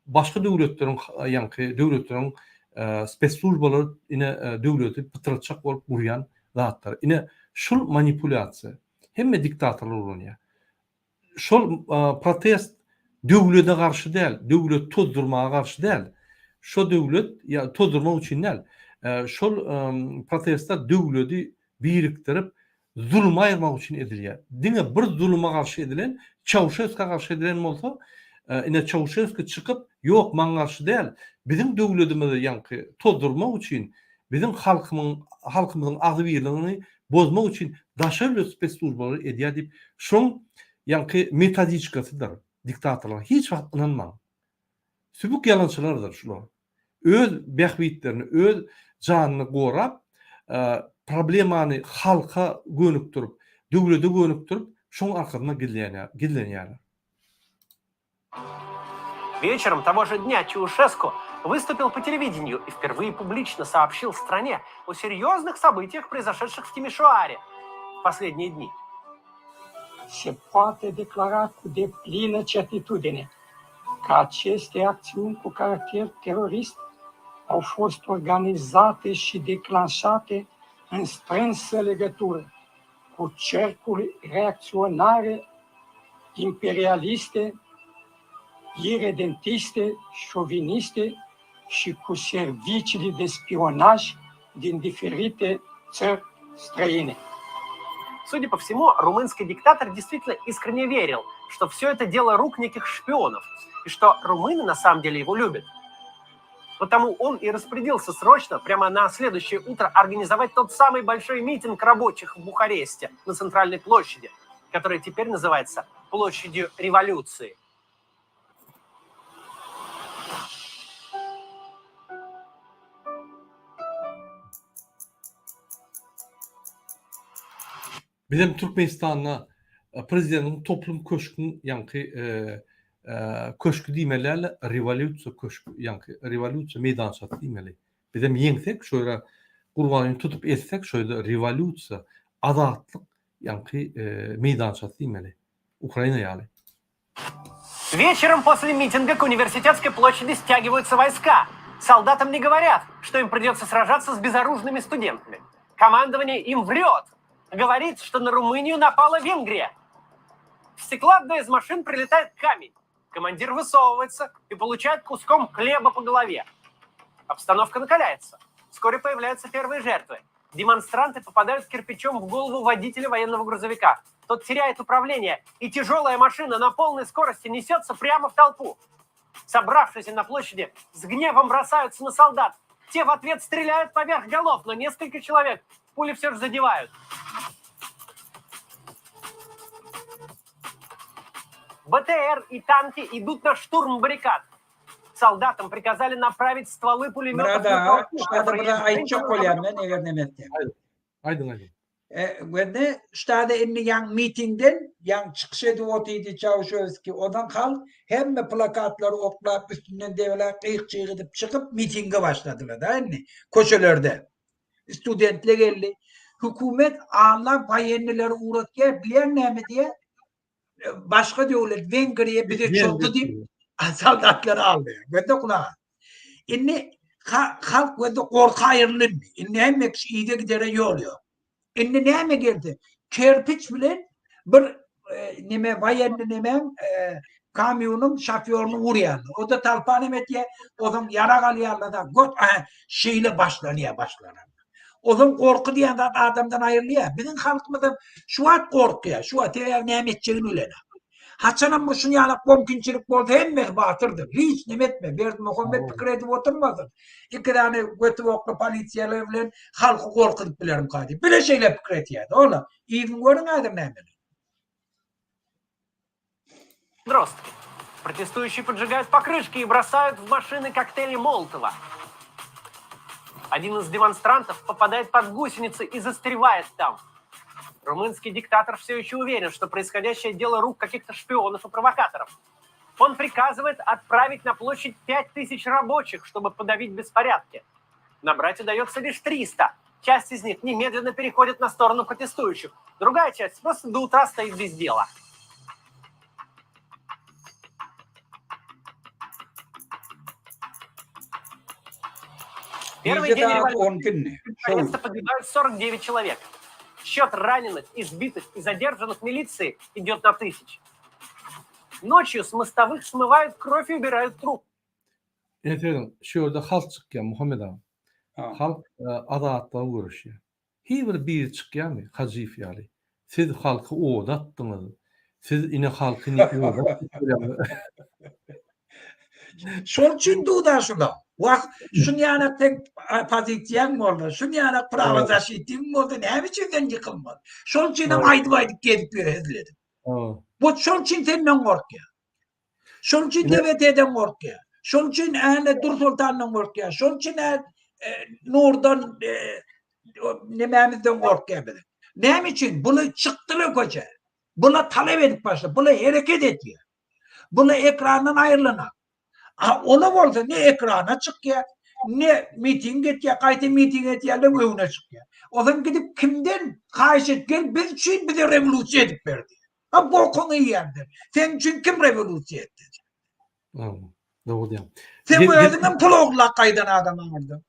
başka devletlerin yani devletlerin spetslužbalar yine devleti pıtırçak olup vuruyan zatlar. Yine şul manipülasyon hem de diktatörler oluyor. şol protest döwlete garşy däl, döwlet tozdurmaga garşy däl. Şo döwlet ya tozdurmak üçin däl. Şol protestler döwleti biriktirip zulma ayırmak üçin edilýär. Diňe bir zulma garşy edilen, Çavuşeska garşy edilen bolsa, ine Çavuşeska çykyp, "Ýok, maň garşy däl. Bizim döwletimizi ýanky tozdurmak üçin, bizim halkymyzyň agy birligini bozmak üçin daşary spesslujbalar edýär" diýip, şoň ýanky metodikasydyr. Diktatorlar hiç wagt inanmaň. Sübük yalançylardyr şular. Öz bähbitlerini, öz janyny gorap, problemany halka gönükdirip, döwlete gönükdirip, şoň arkasynda gidlenýärler. Вечером того же дня Чаушеску выступил по телевидению и впервые публично сообщил стране о серьезных событиях, произошедших в Тимишоаре в последние дни. Se poate declara cu deplină certitudine că aceste acțiuni cu caracter terorist au fost organizate și declanșate în strânsă legătură cu cercuri reacționare imperialiste, iredentiste, șoviniste și cu serviciile de spionaj din diferite țări străine. Судя по всему, румынский диктатор действительно искренне верил, что все это дело рук неких шпионов, и что румыны на самом деле его любят. Потому он и распорядился срочно, прямо на следующее утро, организовать тот самый большой митинг рабочих в Бухаресте на центральной площади, которая теперь называется Площадью революции. Bizim Türkmenistan'a prezidentin toplum köşkünün yankı köşkü diýmelerle revolýusiýa köşkü yankı revolýusiýa meydançaty diýmeli. Bizim ýeňsek şöyle gurbanyny tutup etsek şöyle revolýusiýa azatlyk yankı meydançaty diýmeli. Ukraina ýaly. Вечером после митинга к университетской площади стягиваются войска. Солдатам не говорят, что им придется сражаться с безоружными студентами. Командование им врет. Говорит, что на Румынию напала Венгрия. В стекло одной из машин прилетает камень. Командир высовывается и получает куском хлеба по голове. Обстановка накаляется. Вскоре появляются первые жертвы. Демонстранты попадают кирпичом в голову водителя военного грузовика. Тот теряет управление, и тяжелая машина на полной скорости несется прямо в толпу. Собравшиеся на площади с гневом бросаются на солдат. Те в ответ стреляют поверх голов, но несколько человек пули все же задевают. БТР и танки идут на штурм баррикад. Солдатам приказали направить стволы пулеметов на толпу, которая Ayçak kolyam ben evernемette. Aydın. Ve ştada inni yang mitingden yang çıkış ediydi Çavuşevski odan kal hem plakatları oklap üstünden devler kıyık çığırıp çıkıp mitinge başladılar da inni koşulerde. Studentler geldi. Hükümet ağlar bayenlileri uğrat gel bilen ne mi diye başka devlet Vengriye bir de çoktu deyip soldatları aldı. Ve de kulağa. İnni halk ve de korku ayrılır. İnni hem iyide gidere yol yok. İnni neyme geldi? Kerpiç bile bir neme bayenli neme kamyonun şoförünü vuruyor. O da talpan diye o zaman yara kalıyorlar da şeyle başlanıyor. O zaman korku diye adamdan ayrılıyor. Bizim halkımızda şu an korkuyor. Şu an neyme edeceğini öyle. Haçanın bu şunu yanak mümkünçilik oldu hem mi batırdı. Hiç nimetme. Verdi Muhammed bir kredi oturmadı. İki tane götü oklu polisiyalarla halkı korkutup bilirim kaydı. Böyle şeyler bir kredi yedi. Oğlum iyi gün görün aydın neymeli. Подростки. Протестующие поджигают покрышки и бросают в машины коктейли Молотова. Один из демонстрантов попадает под гусеницы и застревает там. Румынский диктатор все еще уверен, что происходящее дело рук каких-то шпионов и провокаторов. Он приказывает отправить на площадь 5000 рабочих, чтобы подавить беспорядки. Набрать удается лишь 300. Часть из них немедленно переходит на сторону протестующих. Другая часть просто до утра стоит без дела. Первый день революции наконец-то погибают 49 человек. Счет раненых, избитых и задержанных милицией идет на 1000. Ночью с мостовых смывают кровь и убирают труп. Efendim, şurada halk çıkıyor Muhammed abi. Ha. Halk adaatla uğraşıyor. Bir çıkıyor mu? Hacif yani. Siz halkı oğdattınız. Siz yine halkı oğdattınız. Şol için duda şula. Vak şun yana tek pozisiyon mu oldu? Şun yana prava zaşitim mi oldu? Ne biçimden yıkılmadı? Şol için hem aydı baydık gelip bir hezledim. Bu şol için senden korkuyor. Şol için TVT'den korkuyor. Şol için Dur Sultan'dan korkuyor. Şol için Nur'dan nememizden korkuyor. Ne için? Bunu çıktılar koca. Buna talep edip başla. Buna hareket ediyor. Buna ekrandan ayrılana. Ona olsa ne ekrana çık ya, ne miting et ya, kayıtı miting et ya, ne evine çık ya. O zaman gidip kimden karşı et gel, biz için bize revolüsyon edip verdi. Ha bu konuyu yerdir. Senin için kim revolüsyon etti? Doğru diyorum. Sen bu özünden blogla kaydan adam anladın.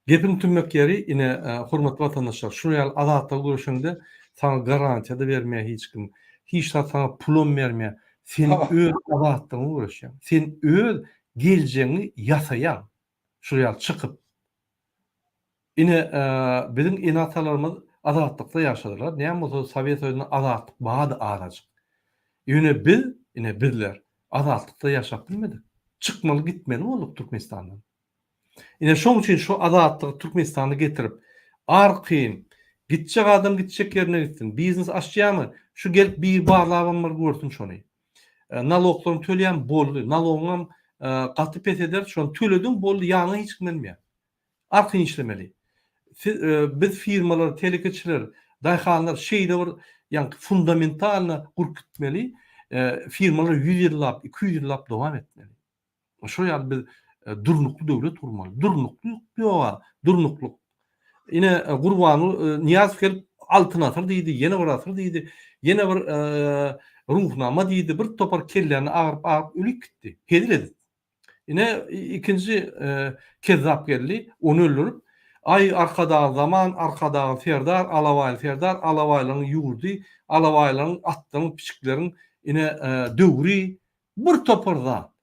Gepin tümmek yeri yine hurmatly vatandaşlar, şuraya adaatla görüşende sana garantiya da vermeye hiç kim. Hiç de sana pulon vermeye. Sen öz adaatla uğraşan. Sen öz geleceğini yasayan. Şuraya çıkıp. Yine bizim inatalarımız adaatlıkta yaşadılar. Ne bu Sovyet oyunun adaatlık bağdı aracık. Yine bizler adaatlıkta yaşap bilmedik. Çıkmalı gitmeli olduk Türkmenistan'dan. Yine şoň üçin şu adaatlygy Türkmenistan'a getirip arqyn gitjek adam gitjek yerine gitsin. Biznes açýarmy? Şu gelip bir bağlabam var görsün şonu. Naloglaryny töleýän boldy. Nalogyňam gaty pet eder, şonu töledin boldy, ýany hiç kim bilmeýär. Arqyn işlemeli. Biz firmalar, telekeçiler, daýhanlar şeýle bir ýa fundamentalna gurkutmeli. Firmalar 100 ýyllap, 200 ýyllap dowam etmeli. Şo ýaly biz durnuklu döwlet kurmaly. Durnukluk ýok, durnukluk. Ine Gurbany Niyaz gelip altına atır diýdi, ýene bir atır diýdi, ýene bir ruhnama diýdi, bir topar kellerini agyryp ölüp gitdi. Hediledi. Ine ikinji kezzap geldi, onu öldürüp ay arkada zaman, arkada Ferdar, Alawaýly Ferdar, Alawaýlaryň ýurdy, Alawaýlaryň atlaryň piçiklerin ine döwri bir toparda.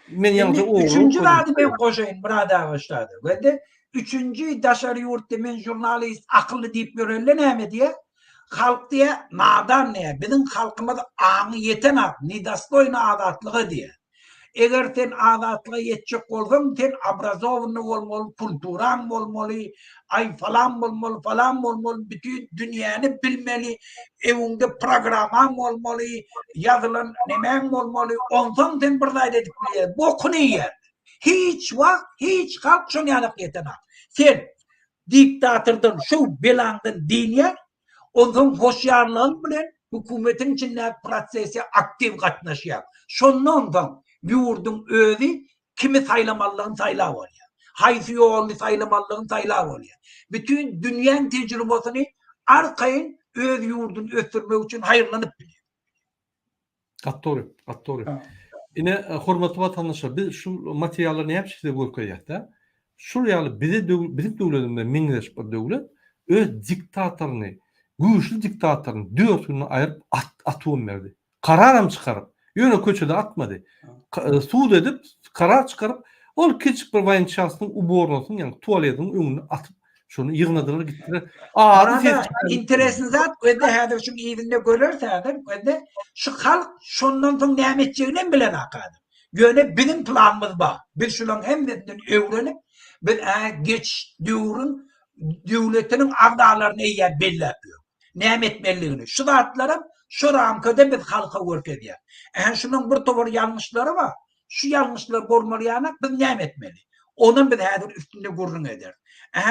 Men ýalnys üçüncü adı ben koşayım burada başladı. Ve de üçüncü daşarı yurtta men jurnalist akıllı deyip görürler ne diye halk diye nadan ne bizim halkımız anı yeten ak nidasloyna adatlığı diye. Eger sen adatlığı yetecek olsan sen abrazovunu olmalı, kulturan olmalı, ay falan olmalı, bütün dünyanı bilmeli, evinde programan olmalı, yazılan nemen olmalı, ondan sen burada dedik mi? Bu konu yer. Hiç halk şunu yanık yeten ak. Sen diktatörden şu belandın dinler, ondan hoşyarlığın bilen hükümetin içinde prosesi aktif katnaşıyor. Şundan yurdun özü kimi saylamalığın sayla var ya. Hayfiyoğlu saylamalığın sayla var ya. Bütün dünyanın tecrübesini arkayın öz yurdun östürmek için hayırlanıp biliyor. Attory. Ine hormatly vatandaşlar, biz şu materialları ne yapışyk diýip görýärdi da. Şu ýaly bizim döwletimizde meňzeş bir döwlet öz diktatoryny, güýçlü diktatoryny döwletini aýryp atwym berdi. Kararam çykaryp, ýöne köçede atmady. Suud edip, karar çykaryp, ol kiçik bir waýançasynyň ubornasyny, ýani tualetyň öňüne atyp, şonu ýygnadylar gitdiler. Arada interesini zat öde häzir şu ýerinde görersäňiz, öde şu halk şondan soň näme etjegini bilen akady. Ýöne bizim planymyz bar. Biz şulan hemden öwrenip, biz geç döwrün döwletiniň agdalaryny ýa belli etýär. Näme etmeligini. Şu zatlara şu ramkada biz halka görkezýär. Şunun bir topar ýalňyşlary bar. Şu ýalňyşlar görmelýänek biz näme etmeli? Onun bir häzir üstünde gurrun eder.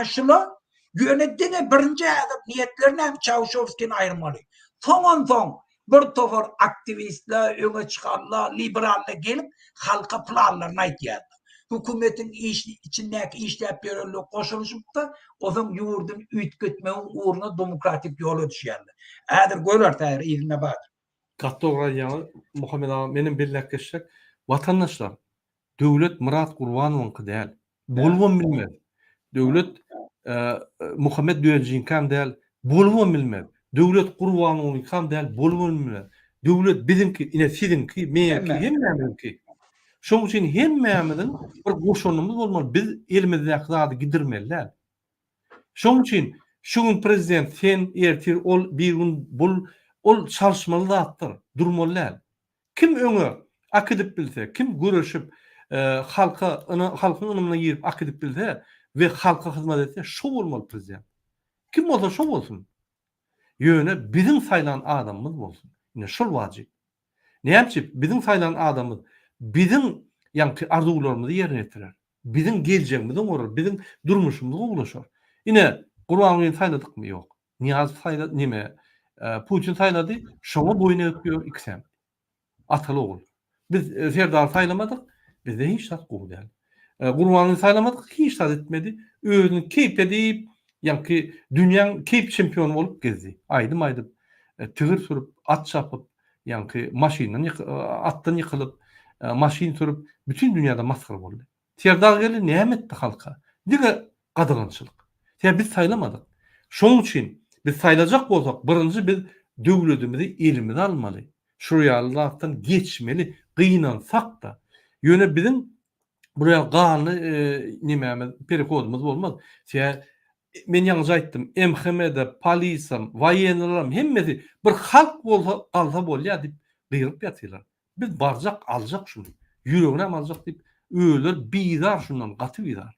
Şular yönetdiğine birinci adam niyetlerini hem Çavuşovski'ni ayırmalı. Son bir topar aktivistler, öne çıkanlar, liberaller gelip halka planlarını aytýardy. Hükümetin içindeki işlep yörelliği koşuluşup da o zaman yurdun ütkötmeğin uğruna demokratik yolu düşýärdi. Häzir görürler izine badyr. Gattoğra ýaly Muhammed ağa menin birleşik vatandaşlar, döwlet Murat Gurbanowyňky däl. Bolwam bilmez. Döwlet Muhammed Döweljiň kam däl, bolwam bilmez. Döwlet Gurbanowyň kam däl, bolwam bilmez. döwlet bizinki, ine sizinki, menki, hemmämizinki. Şoň üçin hemmämizin bir goşunymyz bolmaly. Biz elimizdäki zady gidirmeliler. Şoň üçin şu gün prezident sen ertir ol bir gün bul ol çalışmaly zatdyr, durmalylar. Kim öňe akydip bilse, kim görüşüp halkyň ynymyna girip akydip bilse we halka hyzmat etse şo bolmaly prezident. Kim bolsa şo bolsun. Ýöne bizim saýlan adamymyz bolsun. Ine şol wajyp. Näçip bizim saýlan adamymyz bizim ýa-ni arzuwlarymyzy ýerine ýetirer. Bizim geleceğimizi görür, bizim durmuşumuzy goglaşar. Ine Gurbanguly saýladykmy? Ýok. Niýaz saýlady, nime? Putin saýlady, şoňa boyun öpýär iksem. Ataly ogul. Biz Serdar saýlamadyk, bizde hiç tat gowdal. Gurbanguly saýlamadyk, hiç tat etmedi. Özüni keyip edip, ýa-ni dünýäň keyip çempionu bolup gezdi. Aýdym tigir sürüp, at çapyp, ýa-ni maşynyň atdan ýykylyp, maşyn sürüp bütün dünýäde maskara boldy. Serdar geli näme etdi halka? Dige gadagynçylyk. Biz saýlamadyk. Şoň üçin biz saýlajak bolsak, birinji biz döwletimizi elimize almaly. Şu ýalylardan geçmeli, gynansak da. Ýöne bizim buraya gany nimämiz, perikodumuz bolmaz. Men ýalňyz aýtdym, MHM'de, polisam, wayenlaram hemmesi bir halk bolsa alsa bolýar dip gyryp ýatyrlar. Biz barjak aljak şunu. Ýüregine aljak dip öler bizar şundan gaty bizar.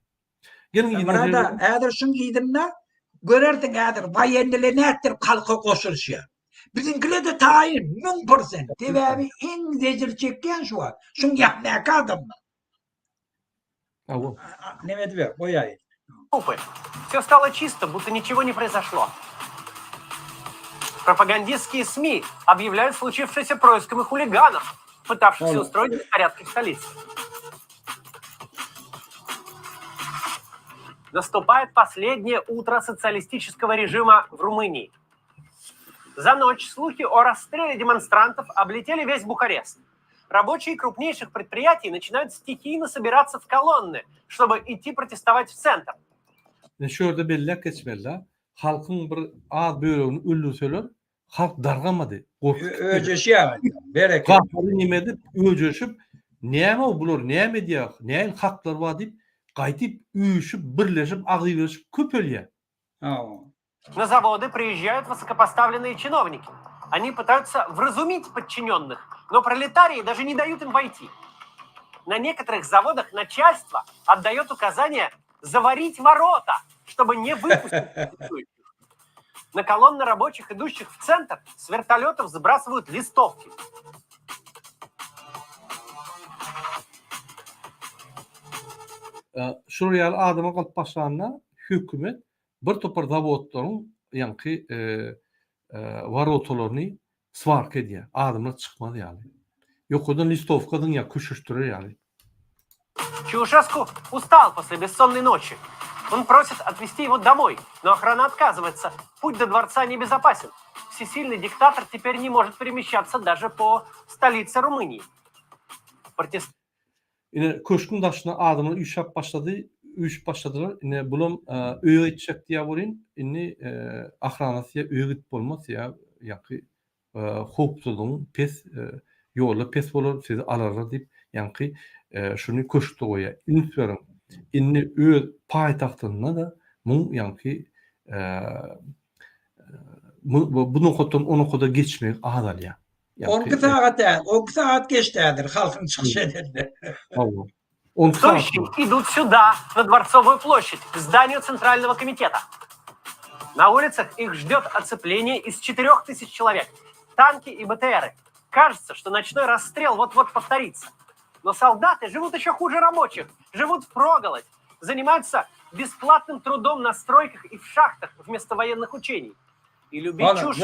Burada eğer şun giydirne görerdin eğer vayendiler ne ettir halka koşuluşya. Bizimkiler de tayin 1000%. Tebebi en zecir çekken şu var. Şun yapmaya kaldım mı? Ne medve boyayı. Все стало чисто, будто ничего не произошло. Пропагандистские СМИ объявляют случившееся происками хулиганов, пытавшихся устроить беспорядки в столице. Наступает последнее утро социалистического режима в Румынии. За ночь слухи о расстреле демонстрантов облетели весь Бухарест. Рабочие крупнейших предприятий начинают стихийно собираться в колонны, чтобы идти протестовать в центр. Şöyle belli geçmeliler. Halkın bir az bölümünü öldürseler, halk dargamady. Öjeşýär. Bereket. Gahtary nimedi, öjeşip, näme bular, näme diýär, näme haklar bar diýip, gaýtyp, üýüşip, birleşip, agdyberişip köpelýär. На заводы приезжают высокопоставленные чиновники. Они пытаются вразумить подчиненных, но пролетарии даже не дают им войти. На некоторых заводах начальство отдает указание заварить ворота, чтобы не выпустить. На колонны рабочих, идущих в центр, с вертолетов сбрасывают листовки. Şuraya adama kalıp başlanına hükümet bir topar zavodların yankı varotolarını svark ediyor. Adamlar çıkmadı yani. Yok odan listovkadan ya kuşuşturur yani. Чаушеску устал после бессонной ночи. Он просит отвезти его домой, но охрана отказывается. Путь до дворца небезопасен. Всесильный диктатор теперь не может перемещаться даже по столице Румынии. Yine köşkün daşına adamlar üyüş başladılar. Yine bulam öğe etçek diye vurayım. Yine ahranasıya öğe gitip olmaz ya. Yankı hopsuzun pes yolu pes olur sizi alırlar deyip yankı şunu köşkte koya. İntiyorum. Yine öğe payitahtında da bunun yankı bunun koddan onun kodda geçmek ağdal ya. 10 saat geçtidir halkın çıkış ederdi. Тощие идут сюда, на Дворцовую площадь, к зданию Центрального комитета. На улицах их ждет оцепление из 4000 человек, танки и БТРы. Кажется, что ночной расстрел вот-вот повторится. Но солдаты живут еще хуже рабочих, живут впроголодь, занимаются бесплатным трудом на стройках и в шахтах вместо военных учений. И любить чушь...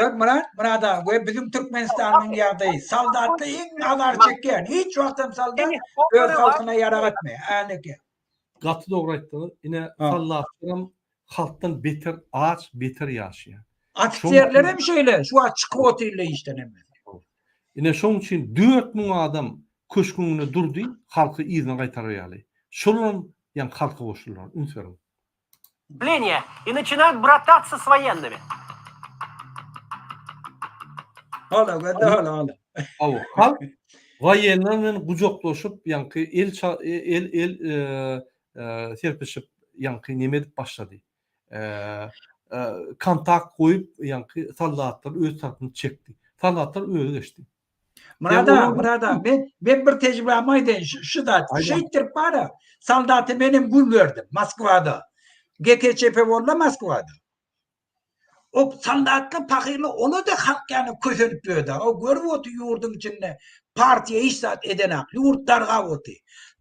Burada ve bizim Türkmenistan'ın yardayı. Saldatı en alar çeken. Hiç vaktim saldat öz halkına yarar etmiyor. Katı doğru ettiler. Yine sallatlarım halktan beter ağaç, beter yaşıyor. Aksiyerlere mi şöyle? Şu açık otiyle işlenemez. Yine şunun için 4000 adam köşkününe durdu, halkı izine kaytarıyor. Şunun yani halkı koşullar. Ünserim. И начинают брататься с военными. Hala. Aw halk wayenlerden gucaklaşıp yankı el serpişip yankı neme edip başladı. Kontak koyup yankı sallatlar öz tarafını çekti. Sallatlar öyle geçti. Murada, ben bir tecrübe amaydım. Şu da, Aynen. şeydir para. Saldatı benim gül verdim Moskva'da. GKÇP varla Moskva'da. O saldatlı pakirli onu da halk yani köşenip böyle. O görüp otu yurdun içinde partiye iştahat edenak, yurtlarga otu.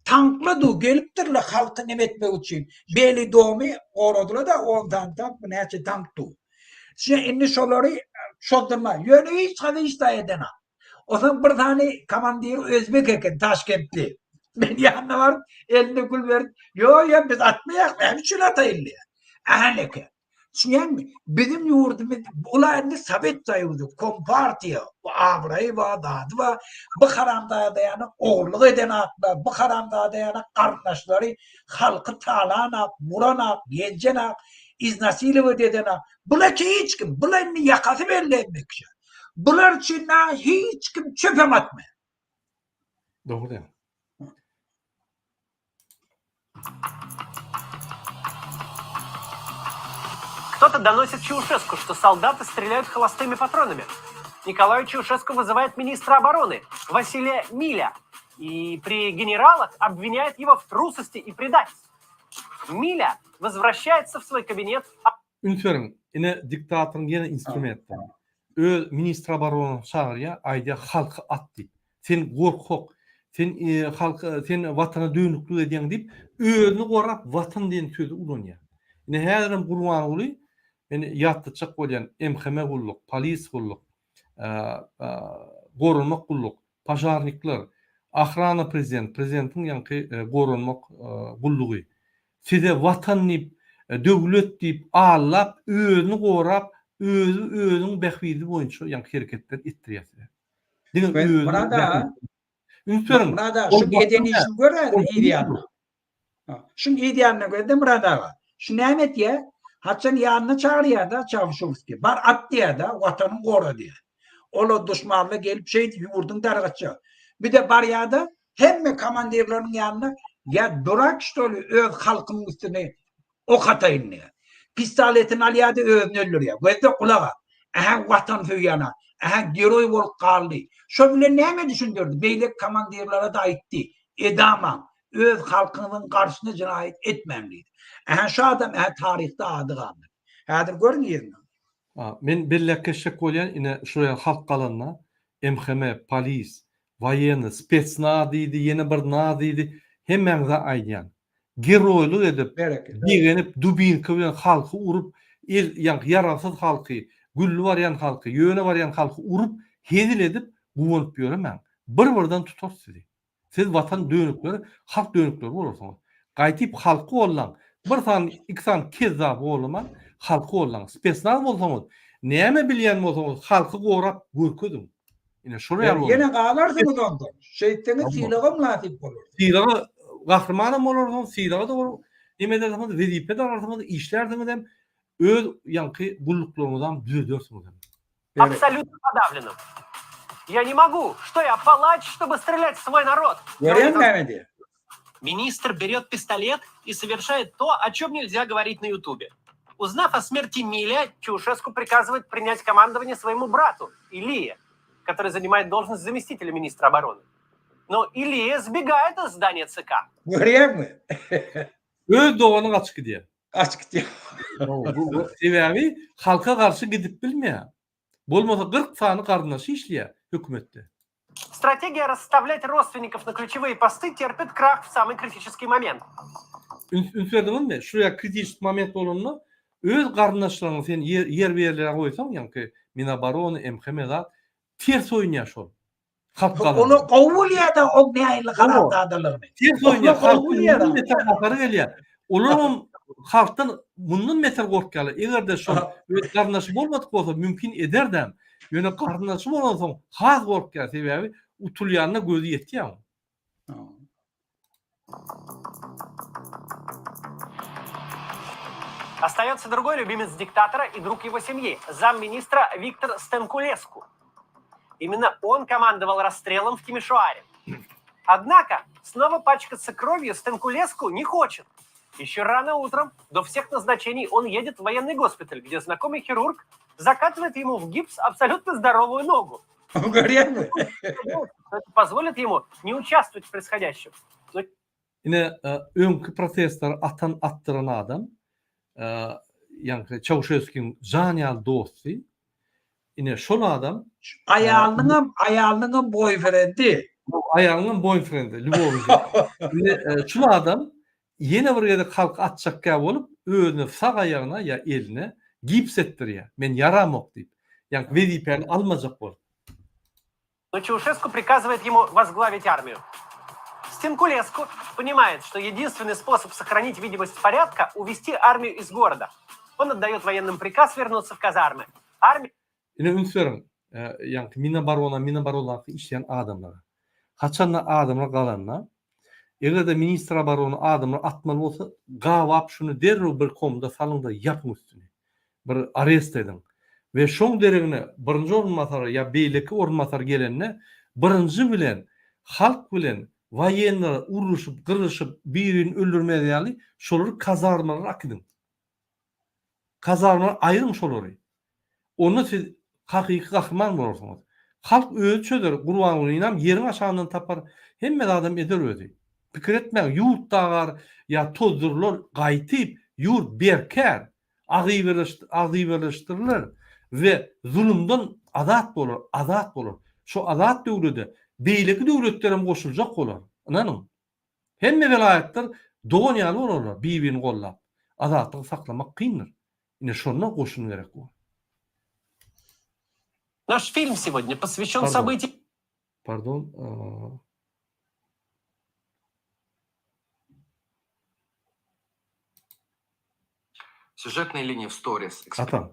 Tanklı da geliptirle halkı nemetmek için. Beli doğumu oradılar da ondan tank mı neyse tanktu. Şimdi inni şoları şoldurma. Yönü hiç kadar iştahat edenak. O zaman bir tane komandir Özbek eken Taşkentli. Ben yanına var elinde gül verdim. Yo ya biz atmayak. Ben şunu atayım diye. Ahaneke. Yani bizim yurdumuz ularını sabit sayıldı. Kompartiya. Bu abrayı var, dadı var. Bu karamda dayanık oğurluk eden aklar. Bu karamda dayanık kardeşleri halkı talanak, buranak, yencenak, iznasiyle ödedenak. Bula ki hiç kim. Bularını yakası belirlenmek için. Bunlar için hiç kim çöpem atmıyor. Doğru değil. Кто-то доносит Чаушеску, что солдаты стреляют холостыми патронами. Николай Чаушеску вызывает министра обороны Василия Миля и при генералах обвиняет его в трусости и предательстве. Миля возвращается в свой кабинет. Ünferin, yine diktatörün yine instrumentti. Ministra baronu çağırya, ayda halkı attı. Sen korkok, sen halkı, sen vatana dönüklü ediyen deyip, özünü korap vatan diyen sözü ulanıya. Yine her kurban oluyor, yani yattıçak olan MHM kulluk, polis kulluk, korunmak kulluk, pajarnikler, ahrana prezidentin yankı korunmak kulluğu. Size vatan deyip, dövlet deyip, ağlap, özünü korap, özünün behvidi boyunca yankı hareketler ettiriyesi. Burada şu edeni işin göre iyi diyanına. Şu iyi diyanına göre de burada var. Şu Mehmet ya, Haçan yanına çağırıyor da Çavuşovski. Bar at diye de vatanın koru diye. Ola düşmanla gelip yurdun dargaçı. Bir de bar ya da hem komandirlerin yanına ya durak işte öz halkın üstüne ok atayın diye. Pistoletin aliyade özünü öldürüyor. Böyle de kulağa. Aha vatan füyana. Aha geroy ol kaldı. Şöyle ne düşündürdü? Beylik komandirlere da aitti. Edamam. Öz halkının karşısında cinayet etmemliydi. Aha şu adam tarihte adı kaldı. Hadır görün yerine. Men bellekeşek olan yine şuraya halk kalanına MHM, polis, vayeni, spetsnazıydı, yeni bir nazıydı. Hemen de ayyan. Geroyluk edip, direnip, dubinka bilen halkı urup, yararsız halkı, güllü varyan halkı, yöne varyan halkı urup, hedil edip, guvanıp diyorum ben. Bir-birden tutar sizi. Siz vatan dönükleri, halk dönükleri olursunuz. Gaytip halkı olan, bir tane, iki tane kezzabı olman, halkı olan, spesnaz olsanız, neyme bilyen olsanız, halkı korap, görküdün. Yine şuraya olur. Yine ağlarsınız ondan. Şeytanın silahı münasip olur. Silahı, kahramanım olursunuz, silahı da olur. Neme dersiniz, vezipe de ararsınız, işlersiniz hem, öz yankı bulluklarınızdan düzüyorsunuz. Абсолютно подавленным. Я не могу. Что я, палач, чтобы стрелять в свой народ? Görüyor musun Mehmet'i? Министр берет пистолет и совершает то, о чем нельзя говорить на Ютубе. Узнав о смерти Миля, Чаушеску приказывает принять командование своему брату, Илие, который занимает должность заместителя министра обороны. Но Илия сбегает из здания ЦК. Görüyor musun? Öz doğanın açık gidiyor. Açık diyor. Bu sebebi halka karşı gidip bilmiyor. Bolmasa 40 tane kardeşi işliyor hükümette. Стратегия расставлять родственников на ключевые посты терпит крах в самый критический момент. Ünserdin mi? Şuraya kritik moment olunlu öz kardeşlerini sen yer verirlere koysan yani Minobороны, MHM'da ters oynayaş ol. Onu kovul ya da o ne aylı kararda adalarını. Ters oynayaş. Halkın metal bakarı geliyor. Onun halktan bunun metal korkalı. Eğer de şu kardeşi olmadık olsa mümkün ederdim. Yöne kardeşi olmadan haz korkalı sebebi utulyanına gözü yetti ya. Остается другой любимец диктатора и друг его семьи, замминистра Виктор Стенкулеску. Именно он командовал расстрелом в Тимишоаре. Однако снова пачкаться кровью Стенкулеску не хочет. Еще рано утром, до всех назначений, он едет в военный госпиталь, где знакомый хирург закатывает ему в гипс абсолютно здоровую ногу. Это позволит ему не участвовать в происходящем. Но Yine önkü protestler attıran adam, yani Çavuşevski'nin caniyal dostu. Yine şol adam Ayağının boyfriend'i. ayağının boyfriend'i, Lvov'cu. Yine şol adam yine bir yerde kalk atacak olup özüne sağ ayağına ya eline gips ettiriyor. Men yaramok deyip. Yani vazifeni almayacak olur. Но Чаушеску приказывает ему возглавить армию. Стенкулеску понимает, что единственный способ сохранить видимость порядка – увести армию из города. Он отдает военным приказ вернуться в казармы. Армия... Yine ünsörün, yani Mina işleyen adamlara. Kaçanla adamlar kalanla. Eğer de ministra baronu adamlar atmalı olsa gavap şunu derru bir komda salında yapın üstüne. Bir arrest edin. Ve şon derine birinci orunmatar ya beyleki orunmatar gelenine birinci bilen, halk bilen vayenler uruşup, kırışıp, birini öldürmeye yani şolları kazarmalar akıdın. Kazarmalar ayrılmış olur. Onu siz hakiki kahraman olursunuz. Halk ölçödür, kurbanını inam, yerin aşağından tapar. Hem adam eder ödü. Fikir etmeyin, yurt dağar, ya tozdurlar, gaytip, yurt berker, ağıyverleştirilir ve zulümden adat olur. Şu adat devleti, beyleki devletlerin koşulacak olur. Anladın? Hem velayetler doğanyalı olurlar, birbirini kollap. Adatlığı saklamak kıyındır. Yine şundan koşun gerek var. Наш фильм сегодня посвящен событиям... Pardon. Сюжетные линии в сторис. Atam.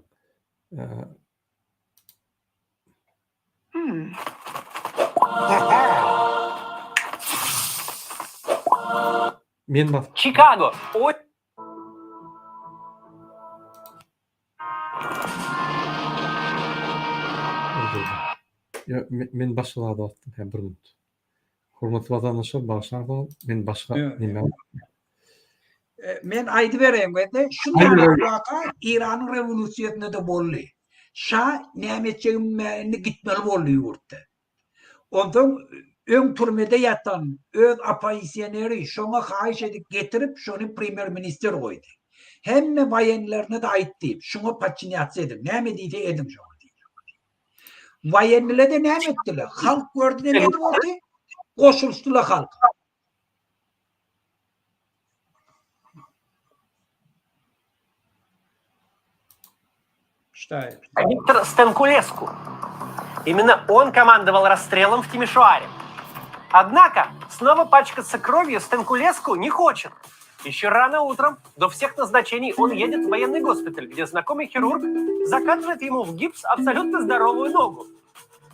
Men bas. Чикаго. Ya men başladı attım hem bir minut. Hurmatly vatandaşlar bağışlardan men başka Evet. nime. Men aydı vereyim de şundan vaka İran'ın revolüsyonunda da bollu. Şah nimetçiğimini gitmeli bollu yurtta. Ondan ön türmede yatan öz apayisyoneri şona hayiş edip getirip şonu premier minister koydu. Hem vayenlerine de ait deyip şuna paçinyatsı edip ne mediyse edim şuna. Vayenlere de ne ettiler? Halk gördü de ne oldu? Koşulstular halk. İşte. Виктор Стенкулеску. Именно он командовал расстрелом в Тимишоаре. Однако снова пачкаться кровью Стенкулеску не хочет. Еще рано утром, до всех назначений, он едет в военный госпиталь, где знакомый хирург закатывает ему в гипс абсолютно здоровую ногу.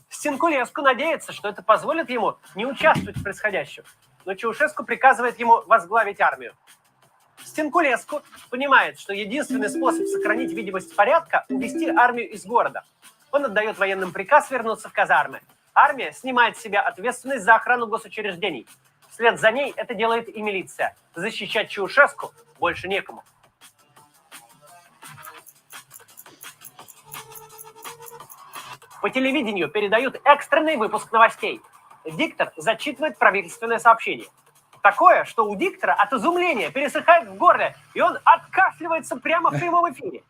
Стенкулеску надеется, что это позволит ему не участвовать в происходящем. Но Чаушеску приказывает ему возглавить армию. Стенкулеску понимает, что единственный способ сохранить видимость порядка – увести армию из города. Он отдает военным приказ вернуться в казармы. Армия снимает с себя ответственность за охрану госучреждений. Вслед за ней это делает и милиция. Защищать Чаушеску больше некому. По телевидению передают экстренный выпуск новостей. Диктор зачитывает правительственное сообщение. Такое, что у диктора от изумления пересыхает в горле, и он откашливается прямо в прямом эфире.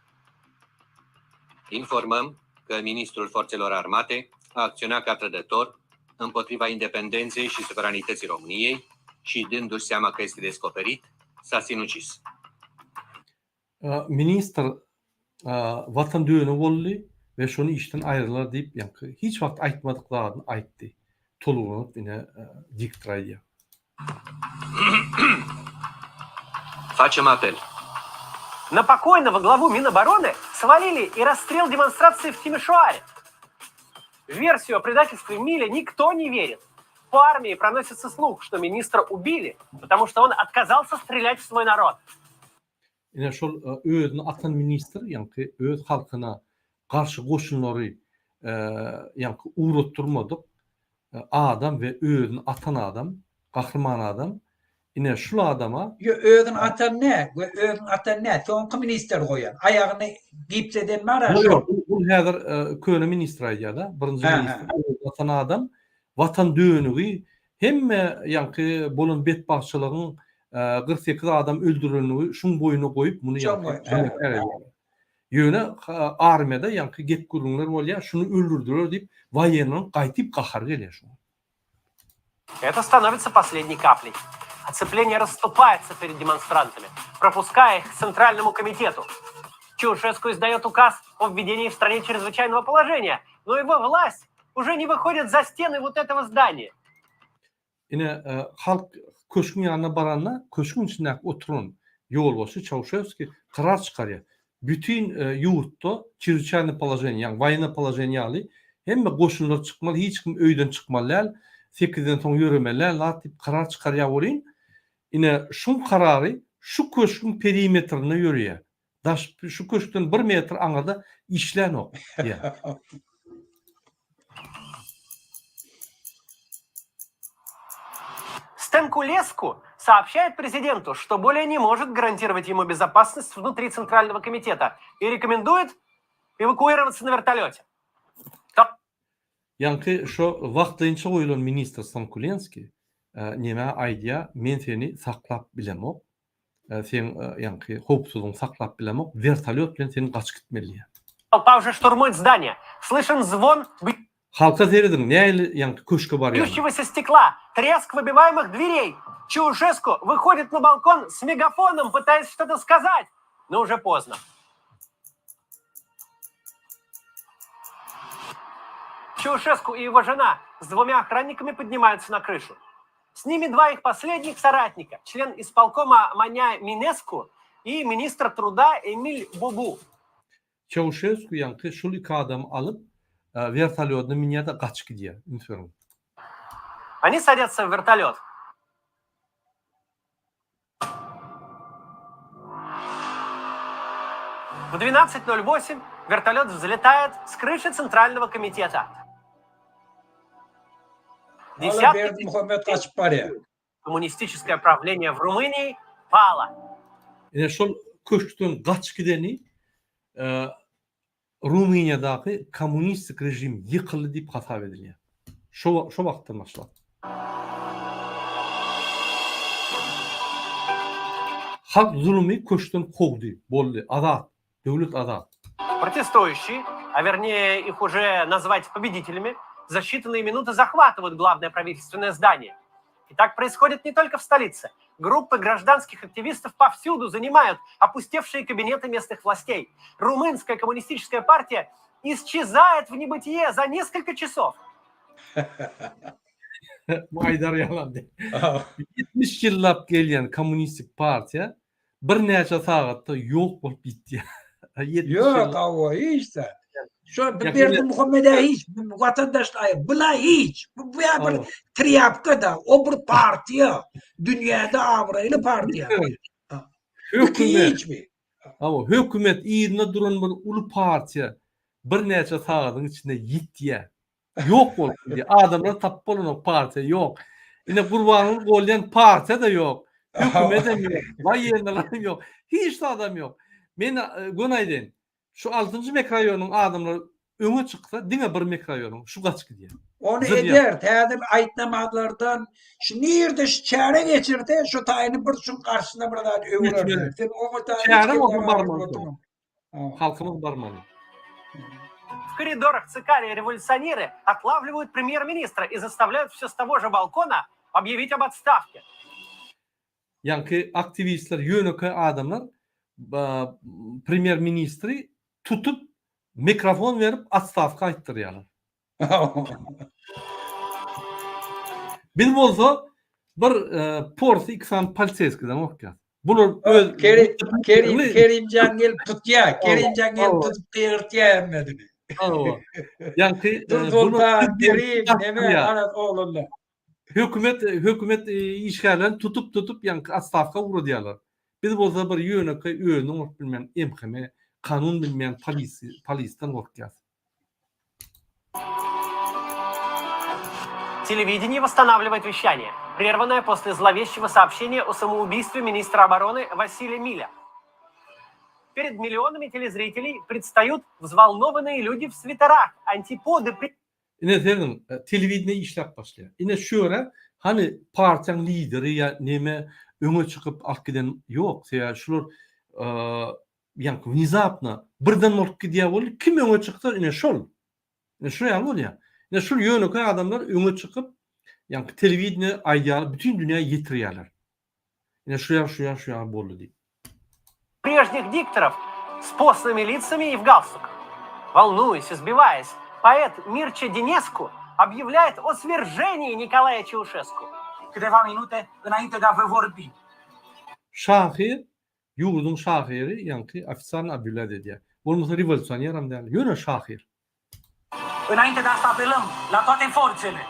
Informăm că ministrul Forțelor Armate a acționat ca trădător împotriva independenței și suveranității României și, dându-și seama că este descoperit, s-a sinucis. Minister vatan düğünü oldu ve şunu işten ayrılar deyip yankı. Hiç vakit aytmadıklarını ayttı. Toluğunup yine diktraya. Facem apel. На покойного главу Минобороны свалили и расстрел демонстрации в Тимишоаре. В версию о предательстве Миля никто не верит. По армии проносится слух, что министра убили, потому что он отказался стрелять в свой народ. Yine şol özünü atan minister yankı öz halkına karşı koşunları yani uğratdırmadyk. Adam ve özüni atan adam, kahraman adam. Ine şu adama Öğün atan ne? Öğün atan ne? Son minister koyan. Ayağını gipseden mi ara? yok, bu häzir köne ministr aýdýar-da. Birinji Ha, ministr atan adam watan döönügi hemme ýanky bolan betbaşçylygyň 48 adam öldürilýänigi şuň boýuna goýup muny Şoň ýanky ýöne armiýada ýanky gep gurulňlar bolýar, şuny öldürdiler diýip waýenliň gaýtyp gahar gelýär şu. Это становится последней каплей. Оцепление расступается перед демонстрантами, пропуская их к Центральному комитету. Чаушеску издает указ о введении в стране чрезвычайного положения, но его власть уже не выходит за стены вот этого здания. Ine halk köşkün ýanyna baranlar, köşkün içinde oturun ýolbaşy Çavuşevski karar çykarýar. Bütün ýurtda çirçany poложение, ýani waýna poложение aly, hemme goşunlar çykmaly, hiç kim öýden çykmaly, 8-den soň ýöremeler, latip karar çykarýar bolýan. Ine şuň karary şu köşkün perimetrine ýörýär. Daş şu köşkden 1 metr aňada işlän ok. diýär. Стенкулеску сообщает президенту, что более не может гарантировать ему безопасность внутри Центрального комитета и рекомендует эвакуироваться на вертолете. Ýanky şu wagtynça goýulan ministr Stankulenski näme aýdýar, men seni saklap bilemok. Sen ýanky howpsuzlygyny saklap bilemok, vertolyot bilen seni gaçyp gitmeliýär. Толпа уже штурмует здание. Слышен звон Halka seredin, näýeli ýanky köşke bar ýa. бьющегося стекла, треск выбиваемых дверей. Чаушеску выходит на балкон с мегафоном, пытаясь что-то сказать, но уже поздно. Чаушеску и его жена с 2 охранниками поднимаются на крышу. С ними 2 их последних соратника, член исполкома Маня Минеску и министр труда Эмиль Бубу. Çavuşevski ýanky şol iki adam alyp vertolyotna minýär-de gaçyp gidýär. Inferno. Они садятся в вертолет. В 12:08 вертолет взлетает с крыши Центрального комитета. Hala Berdi Muhammed kaçıp barýar. Коммунистическое правление в Румынии пало. Ine şol köşkden gaçyp gideni Rumyniýadaky kommunistik rejim ýykyldy diýip hatap edilýär. Şo wagtdan başlap. Halk zulmi köşkden kowdy, boldy, azat, döwlet azat. Протестующие, а вернее их уже назвать победителями, за считанные минуты захватывают главное правительственное здание. И так происходит не только в столице. Группы гражданских активистов повсюду занимают опустевшие кабинеты местных властей. Румынская коммунистическая партия исчезает в небытие за несколько часов. Maydar yalandı. 70 yıllap gelýän kommunistik partiýa bir näçe sagatda ýok bolup bitdi. Yok ama hiç de. Şu Berdi Muhammed'e hiç, bu vatandaşlar, bula hiç. Bu bir triyapka da, o bir partiye, dünyada Avraylı partiye. Hiç mi? Ama hökümet ýerine duran bir uly partiýa bir näçe sagatyň içinde ýitdi. Yok bolup diye. Adamlar tap bolan o partiýa yok. Ine gurbanyny bolýan partiýa da yok. Hökümet de yok. Waýenler yok. Hiç de adam yok. Men gonaýdyn. Şu 6-njy mikroraýonyň adamlar öňe çyksa, diňe bir mikroraýonyň şu gaçyp gidýär. Onu eder. Täze aýtnamalardan şu nirde şu çäre geçirdi, şu taýyny bir şun karşysına bir zat öwürdi. Sen o Çäre o barman. Halkymyz barman. В коридорах ЦК революционеры отлавливают премьер-министра и заставляют все с того же балкона объявить об отставке. Ýanky aktivistler, ýönöke adamlar premier-ministri tutup mikrofon verip atstavka aýtdyrýarlar. Bir bolsa bir Porsche X-an politseyskiden okýar. Bular Kerimcan gel tutya, Kerimcan gel tutup kıyırtya emmedini. Ýanky Sultan Kerim neme arat oğlunla. Hökümet işgärlerini tutup ýanky atstavka urýarlar. Biz bolsa bir ýönöke öňüň bilmem emheme, kanun bilmeýän polisden gorkýar. Телевидение восстанавливает вещание, прерванное после зловещего сообщения о самоубийстве министра обороны Василия Миля. Перед миллионами телезрителей предстают взволнованные люди в свитерах, антиподы. Yine dedim televizyonda işlep başlıyor. Yine şöyle hani partiyanın lideri ya neme öne çıkıp akiden yok ya şular yani nizapna birden olup gidiyor ol kim öne çıktı yine şol. Yine şuraya ol ya. Yine şu yönü koyan adamlar öne çıkıp yani televizyonu ayyalı bütün dünyaya getiriyorlar. Yine şuraya bollu değil. Прежних дикторов с постными лицами и в галстуках. Волнуясь и сбиваясь, поэт Мирча Динесcu объявляет о свержении Николая Чаушесcu. Câteva minute înainte de a vă vorbi. Şahir, yurdun şahiri yankı Afsan Abdullah dedi. Olmasa revolüsyoner am değil. Yine şahir. Înainte de asta apelăm la toate forțele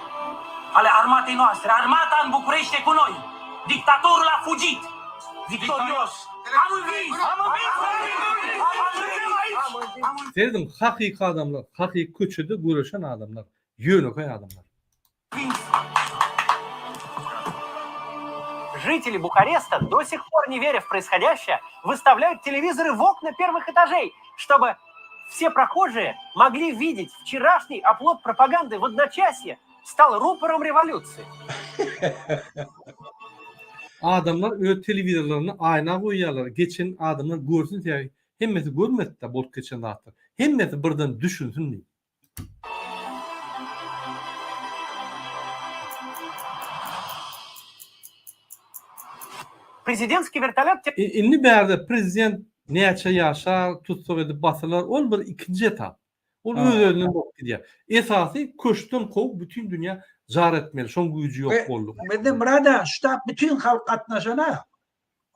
ale armatei noastre. Armata în București e cu noi. Dictatorul a fugit. Victorios. Am învins! Dedim hakiki adamlar, hakiki köçüde görüşen adamlar, yönü koyan adamlar. Жители Бухареста, до сих пор не веря в происходящее, выставляют телевизоры в окна первых этажей, чтобы все прохожие могли видеть вчерашний оплот пропаганды в одночасье стал рупором революции. Adamlar öyle televizyonlarına ayna koyuyorlar. Geçen adamlar görsün diye. Hemmeti görmedi de bot geçen dağıtır. Hemmeti buradan düşünsün diye. Президентский вертолет... İnni berde prezident neçe yaşar, tutsak edip basırlar. Ol bir ikinci etap. Ol öz-özünden bok gidiyor. Esası köşkten kov bütün dünya zar etmeli. Şon gücü yok oldu. Benim burada ştab bütün halk katnaşana.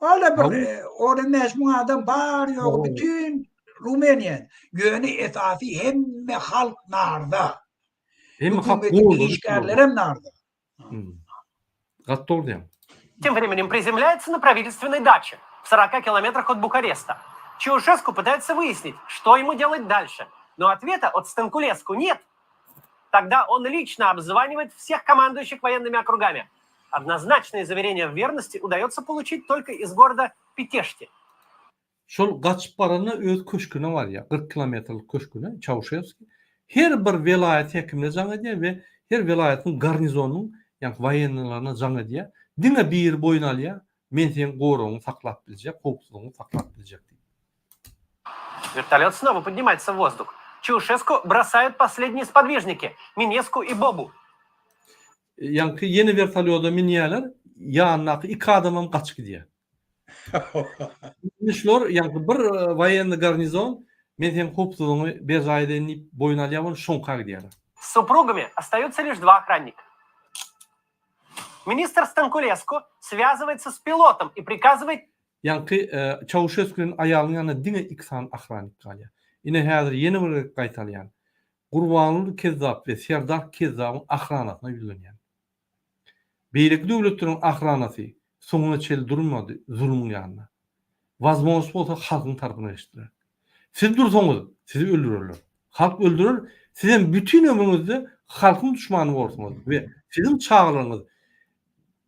Öyle bir orada mecmu adam bağırıyor. Bütün Rumeniyen yönü esası hem halk narda. Hem halk Hükümetin işgalleri hem narda. Gattı orada. Тем временем приземляется на правительственной даче в 40 километрах от Бухареста. Чаушеску пытается выяснить, что ему делать дальше. Но ответа от Станкулеску нет. Тогда он лично обзванивает всех командующих военными округами. Однозначное заверение в верности удается получить только из города Петешти. Şol kaçıp barana öz köşküne var ya, 40 kilometrelik köşküne, Çavuşevski. Her bir velayet hekimine zan ediyor ve her velayetin garnizonunun, yani vayenlilerine zan ediyor. Dine bir boyun alıyor, men sen koruğunu saklap bilecek, korkusuzluğunu saklap bilecek. Вертолет снова поднимается в воздух. Чаушеску бросают последние сподвижники – Минеску и Бобу. Yankı yeni vertolyoda miniyalar, yanına iki adamım kaç gidiyor. Nişlor yankı bir vayenli garnizon, men sen korkusuzluğunu bez ayda boyun alıyor, şonka gidiyorlar. С супругами остаются лишь два охранника. Министр Станкулеску связывается с пилотом и приказывает... Yankı Çavuşesku'nun ayağının yanına dine iksan ahranik kalıyor. Yine hazır yeni bir kayıtalayan. Kurbanlı Kezzap ve Serdar Kezzap'ın ahranatına yüzleniyor. Beylik devletlerin ahranatı sonuna çel durmadı zulmün yanına. Vazmos olsa halkın tarafına geçtiler. Siz dursanız sizi öldürürler. Halk öldürür. Sizin bütün ömrünüzde halkın düşmanı olursunuz ve sizin çağlarınız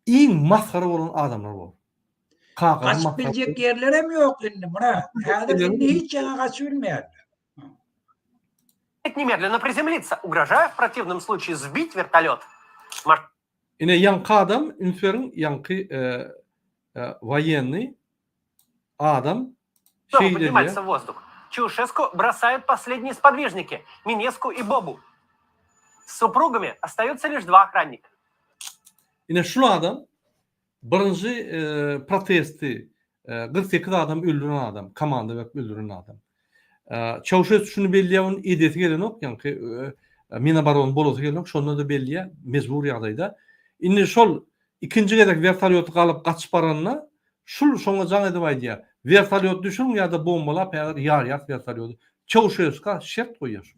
en maskara olan adamlar var. Kaç bilecek yerlere mi yok şimdi buna? Yani şimdi hiç yana kaç bilmeyen. Немедленно приземлиться, угрожая в противном случае сбить вертолет. Yine yankı adam, ünferin yankı военный adam Снова поднимается в воздух. Чаушеску бросают последние сподвижники – Минеску и Бобу. С супругами остаются лишь два охранника. Yine şu adam birinci protesti 48 adam öldüren adam, komanda ve öldüren adam. Çavuşesku şunu belliyen edeti gelen ok, yankı mina baron bolosu gelen ok, şonda da belliye mecbur yağdayda. Yine şol ikinci gedek vertolyotu kalıp kaçıp baranına şul şonga can edip aydiya. Vertolyot düşürün ya da bombalap yar vertolyotu. Çavuşesku şert koyuyor.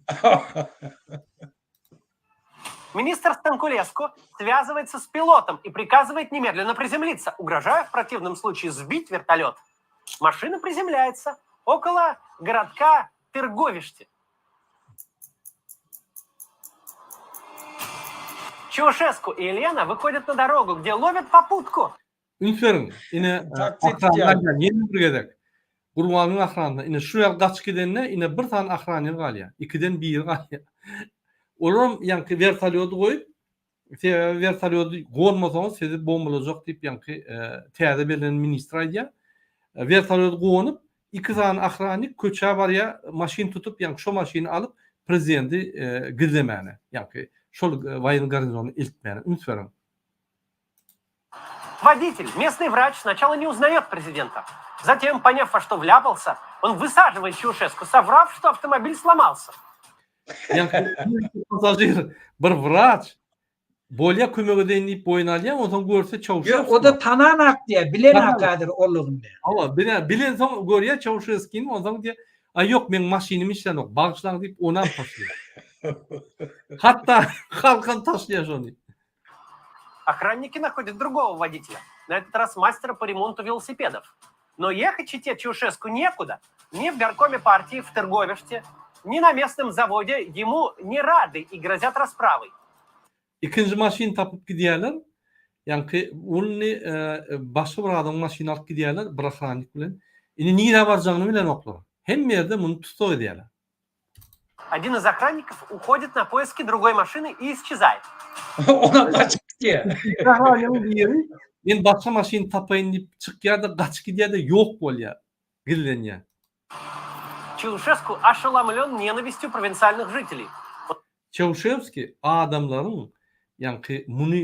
Министр Станкулеску связывается с пилотом и приказывает немедленно приземлиться, угрожая в противном случае сбить вертолет. Машина приземляется около городка Тырговишти. Чаушеску и Елена выходят на дорогу, где ловят попутку. Ünferin, ine Taksit akranlar ediyorum. yeni bir gedek. Gurbanın akranlar, ine şu yal kaç gidenine, ine bir tane akranı galya. İkiden bir galya. Olam yankı vertalyodu koyup, vertalyodu koymasanız sizi bombalacak deyip yankı teyade verilen ministra diye. Vertalyodu koyup, iki tane akranı köçe var ya, maşin tutup, yankı şu maşini alıp, prezidenti gizlemeyene. Yankı, şu vayın garnizonu iltmeyene. Ünferin. Водитель, местный врач, сначала не узнает президента. Затем, поняв, во что вляпался, он высаживает Чаушеску, соврав, что автомобиль сломался. Yankı, bir pasajir, bir vraç, bolya kömöge deyip boyun alyan, ondan görse Çavuşevski. O da tananak diye bilen Tanan. hakadır oğlum diye. Ama bilen son görüyor Çavuşevski'nin, ondan diye, ay yok men maşinim işlen yok, bağışlan deyip ondan taşıyor. Hatta kalkan taşıyor onu. Охранники находят другого водителя, на этот раз мастера по ремонту велосипедов. Но ехать чете Чаушеску некуда. Ни в горкоме партии в Терговиште, ни на местном заводе ему не рады и грозят расправой. İkinci maşin tapıp gidiyorlar. Yani onu başka bir adam maşin alıp gidiyorlar, bırakılanlık bilen. Yine niye varacağını bilen oklar. Hem yerde bunu tutuyor diyorlar. Один из охранников уходит на поиски другой машины и исчезает. Ona kaçık diye. Ben başka maşin tapayın deyip çıkıyor da kaç gidiyor da yok bol ya. Gidilen ya. Чаушеску ошеломлен ненавистью провинциальных жителей. Çavuşevski adamların yani bunu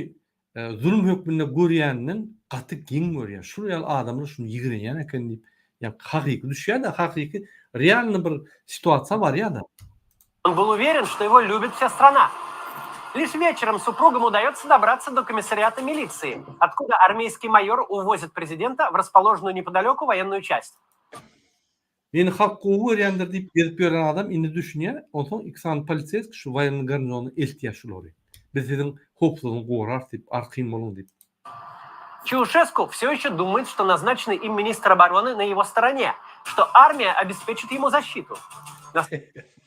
zulüm hükmünde görüyeninin katı gen görüyor. Şuraya adamlar şunu yigren yani kendi yani hakiki düşüyor da hakiki реально bir situasyon var ya da. Он был уверен, что его любит вся страна. Лишь вечером супругам удается добраться до комиссариата милиции, откуда армейский майор увозит президента в расположенную неподалеку военную часть. Beni halk kovu öğrendir deyip gelip gören adam indi düşünüyor. Ondan iki tane polis şu vayanın garnizonu ihtiyaçlı oluyor. Biz sizin hopsuzun kovar deyip arkayım olun deyip. Чаушеску все еще думает, что назначенный им министр обороны на его стороне, что армия обеспечит ему защиту.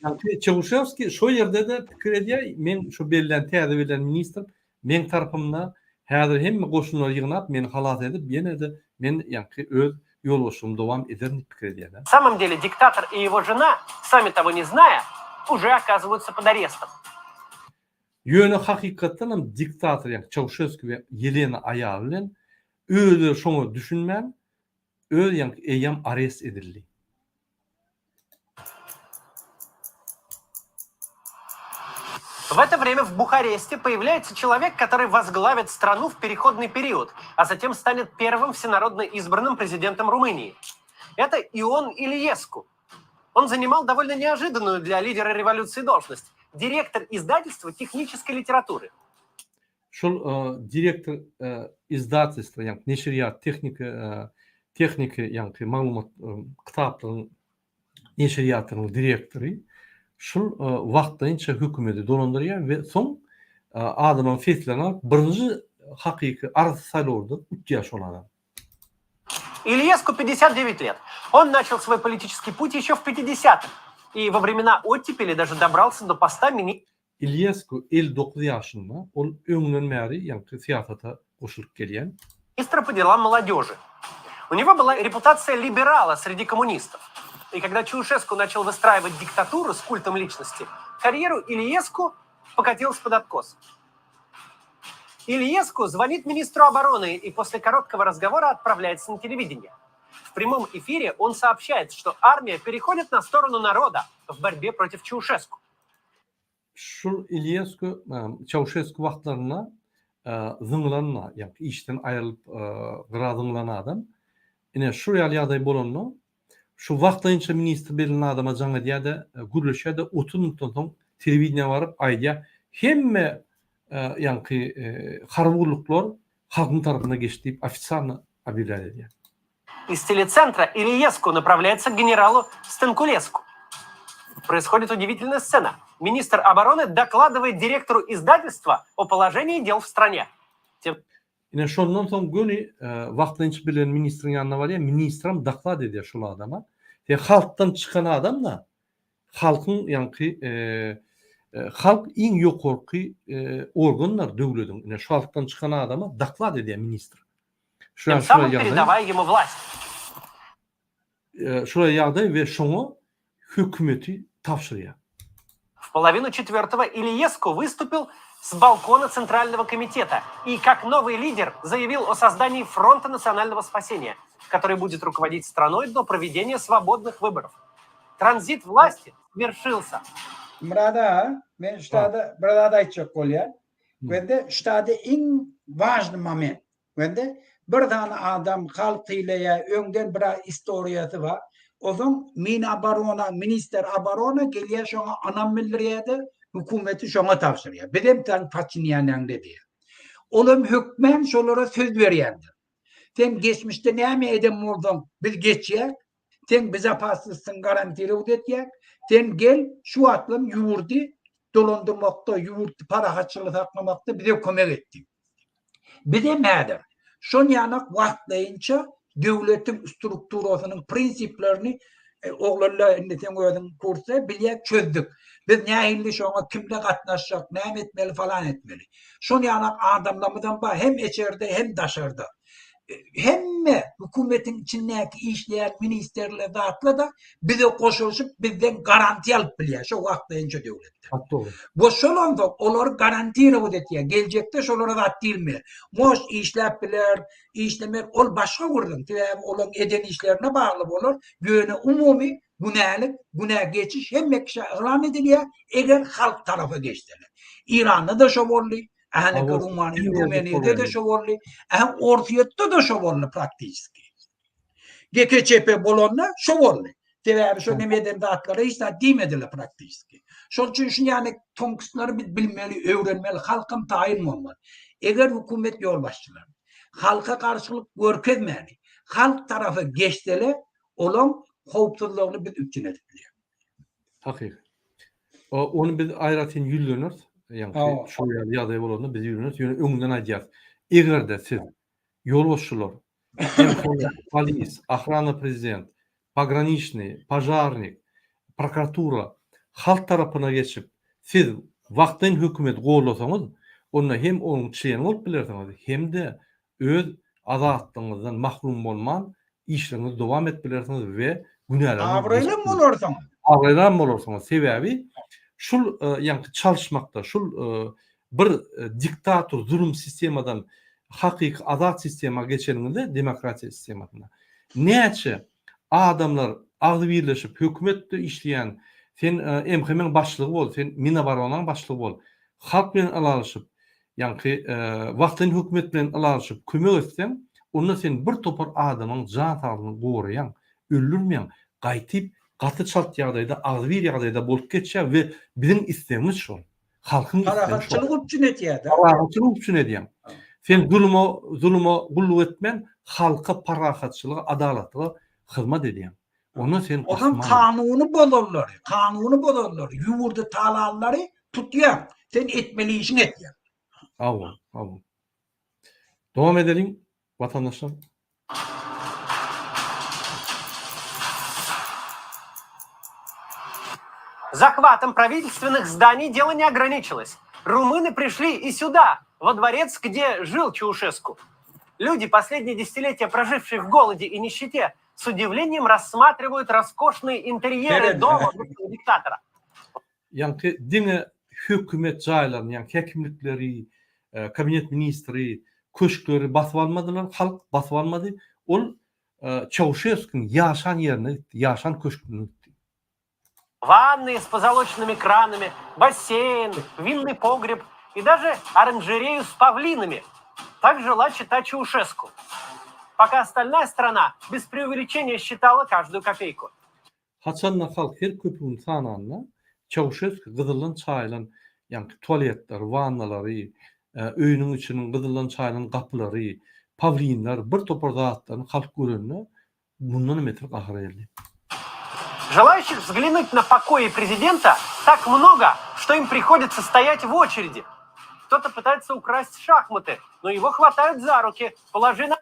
Yani Çavuşevski şu yerde de fikir ediyor. Men şu belirlen teyade verilen minister men tarafımda hazır hem koşunlar yığınap meni halat edip yine de men yani öz yoluşum devam eder deyip fikir ediyor. На самом деле диктатор и его жена, сами того не зная, уже оказываются под арестом. Yönü hakikaten hem diktatör yani Çavuşevski ve Yelena ayarlayan öyle şunu düşünmem öyle yani eyyam arest edildi. В это время в Бухаресте появляется человек, который возглавит страну в переходный период, а затем станет первым всенародно избранным президентом Румынии. Это Ион Ильеску. Он занимал довольно неожиданную для лидера революции должность – директор издательства технической литературы. Şol direktör izdательства yani neşriyat teknik yani malumat kitapların neşriyatının direktörü şol vaqtınca hükümeti dolandırıyor ve son adamın fetlenen birinci hakiki arz oldu 3 yaş olan adam. Ильеску 59 лет. Он начал свой политический путь еще в 50-х. И во времена оттепели даже добрался до поста министра. İlyesku 59 yaşında ol öňden bäri ýa-ni siyasata goşulyp gelýän. Министра по делам молодежи. У него была репутация либерала среди коммунистов. И когда Чаушеску начал выстраивать диктатуру с культом личности, карьеру Ильеску покатилась под откос. Ильеску звонит министру обороны и после короткого разговора отправляется на телевидение. В прямом эфире он сообщает, что армия переходит на сторону народа в борьбе против Чаушеску. Şu İlyesku Çavuşesku wagtlaryna zınglanma, yani işten ayrılıp gırazınglan adam. Ine şu ýaly bolanno, şu wagtlaýynça ministr berilen adama jaňa diýede gürleşede 30 minutdan soň telewizionyna baryp aýdýa hemme yani harwurluklar halkyň tarapyna geçdi diýip ofitsialny haberler edýär. Из телецентра Ильеску направляется к генералу Стенкулеску. Происходит удивительная сцена. Министр обороны докладывает директору издательства о положении дел в стране. Ine şondan soň göni wagtynça bilen ministrin ýanyna barýar, ministram daklad edýär şol adama. Halkdan çykan adam da halkyň ýa-ni halk iň ýokarky organlar döwletiň ine şu halkdan çykan adama doklad edýär ministr. Тем самым передавая ему власть. Şuraya ýagdaý we şoňa hökümeti tapşyrýar. В половину четвертого Ильеску выступил с балкона Центрального комитета и как новый лидер заявил о создании фронта национального спасения, который будет руководить страной до проведения свободных выборов. Транзит власти свершился. Burada ben ştada burada da çok oluyor. Ve de ştada en важный moment. Ve de bir tane adam halkıyla önden bir istoriyası var. O zaman minister Abarona geliyor şuna anam bildiriydi. Hükümeti şuna tavsırıyor. Benim tan Paçinyan'dan dedi. Oğlum hükmen şolara söz veriyordu. Sen geçmişte ne mi edem oradan biz geçecek. Sen bize paslısın garantili ödetecek. Sen gel şu atlım yurdu dolandırmakta, yurdu para haçlığı saklamakta bize kömek etti. Bir de nedir? Şun yanak vaktlayınca devletin strukturasının prinsiplerini oğlanla sen öğrenin kursa biliyek çözdük. Biz ne hilli şuna kimle katlaşacak, ne etmeli falan etmeli. Şun yanak adamlarımızdan var hem içeride hem dışarıda. Hem hükümetin içindeki işleyen ministerler zatla da bize koşuluşup bizden garanti alıp biliyor. Şu vaktlayınca devlette. Bu şolanda onlar garantiyle ödetiyor. Gelecekte şolara zat değil mi? Moş işlep bilir, işlemek ol başka vurun. Olan eden işlerine bağlı olur. Yönü umumi günah geçiş hem mekşe ilan ediliyor eğer halk tarafı geçtiler. İran'da da şovorlu. Rumaniye'de de şovorlu. Orfiyette de şovorlu praktiski. GKÇP bolonla şovorlu. Tevabi şu nemeden dağıtları hiç daha demediler praktiski. Şol için yani tonksları bilmeli, öğrenmeli, halkın tayin olmalı. Eğer hükümet yol başçıları halka karşılık görkezmeli, halk tarafı geçtiler, olan kovsuzluğunu biz üçün ediliyor. Hakik. Onu biz ayratin yüllönür. Yani şu ýagdaý bolanda biz ýürünüz, ýöne öňünden aýdýar. Egerde siz ýolbaşçylar, polis, ahrana prezident, pograniçny, pajarnik, prokuratura halk tarapyna geçip siz wagtyn hökümet gowlasaňyz, onda hem onuň çyýany bolup bilersiňiz, hem de öz azatlygyňyzdan mahrum bolman işlerinizi dowam etdirlersiňiz we günälerinizi Agrylan bolursaňyz. Sebäbi şul ýa-ni çalışmakda, şul bir diktator, zulüm sistemadan hakyky azat sistema geçeninde demokratiya sistemasyna. Näçe adamlar agdy birleşip hökümetde işleýän, sen MHM'ň başlygy bol, sen Mina Baronanyň başlygy bol. Halk bilen alaşyp, ýa-ni wagtyn hökümet bilen alaşyp kömek etsen, onda sen bir topar adamyň jan sağlygyny goraýan, öldürmeýän, gaýtyp gaty çalt ýagdaýda, agdy bir ýagdaýda bolup geçýär we biziň istegimiz şol. Halkyň parahatçylyk üçin etýär. Parahatçylyk üçin edýär. Sen zuluma gulluk etmen, halka parahatçylyga, adalatlyga hyzmat edýär. Onu sen kanuny bozarlar. Ýurdy talalary tutýar. Sen etmeli işin etýär. Awa. Dowam edelim vatandaşlar. Захватом правительственных зданий дело не ограничилось. Румыны пришли и сюда, во дворец, где жил Чаушеску. Люди, последние десятилетия прожившие в голоде и нищете, с удивлением рассматривают роскошные интерьеры дома диктатора. Yani dine hükümet jaýlaryny, yani hekimlikleri, kabinet ministri, köşkleri basıp almadylar, halk basıp almady. Ol Çauşesku'nun yaşan yerine, yaşan köşküne gitti. Ванны с позолоченными кранами, бассейн, винный погреб и даже оранжерею с павлинами. Так жила чета Чаушеску. Пока остальная страна без преувеличения считала каждую копейку. Haçanla halk her köpüğün sananla Çauşesku gıdırlan çaylan, yani tualetler, vannalary, öýünün içinin gıdırlan çaylan kapıları, pavlinler, bir topar zatlaryny halk görenle bundan emetir gahrayly. Желающих взглянуть на покои президента так много, что им приходится стоять в очереди. Кто-то пытается украсть шахматы, но его хватают за руки. Положи на...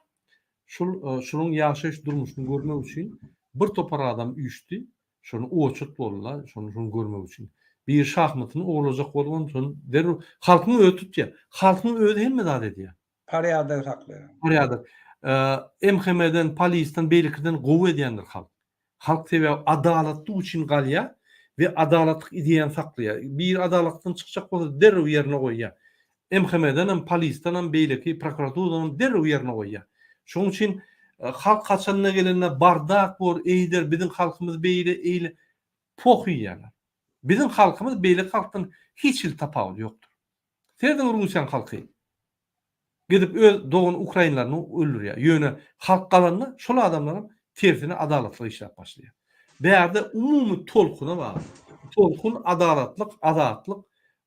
Şunun yaşayış durmuşunu görmek için bir topar adam üçti. Şunu oçut bollar, şunu görmek için. bir şahmatını oğulacak bolgan son derru halkyň öýü tutýar. Halkyň öýü hemme zat edýär. Paryadır haklı. Barýadyr. MHM'den, polisden, beýlikden gowy edýändir halk. Halk sebäp adalatly üçin galýa we adalatlyk ideýany saklaýar. Bir adalatdan çykjak bolsa derrew ýerine goýýar. MHM'den hem polisden hem beýleki, prokuraturadan derrew ýerine goýýar. Şoň üçin halk kaçanına gelene bardak bor, eýder bizim halkymız beýle eýle pohyýarlar. Bizim halkymız beýle halkdan hiç il tapawul ýokdur. Serden Russiýan halky gidip öz doğun Ukraynalarını öldürýär. Ýöne halk galanna şol adamlaryň tersine adalatly işläp başlaýar. Bäýerde umumy tolkuna bar. Tolkun adalatlyk, azatlyk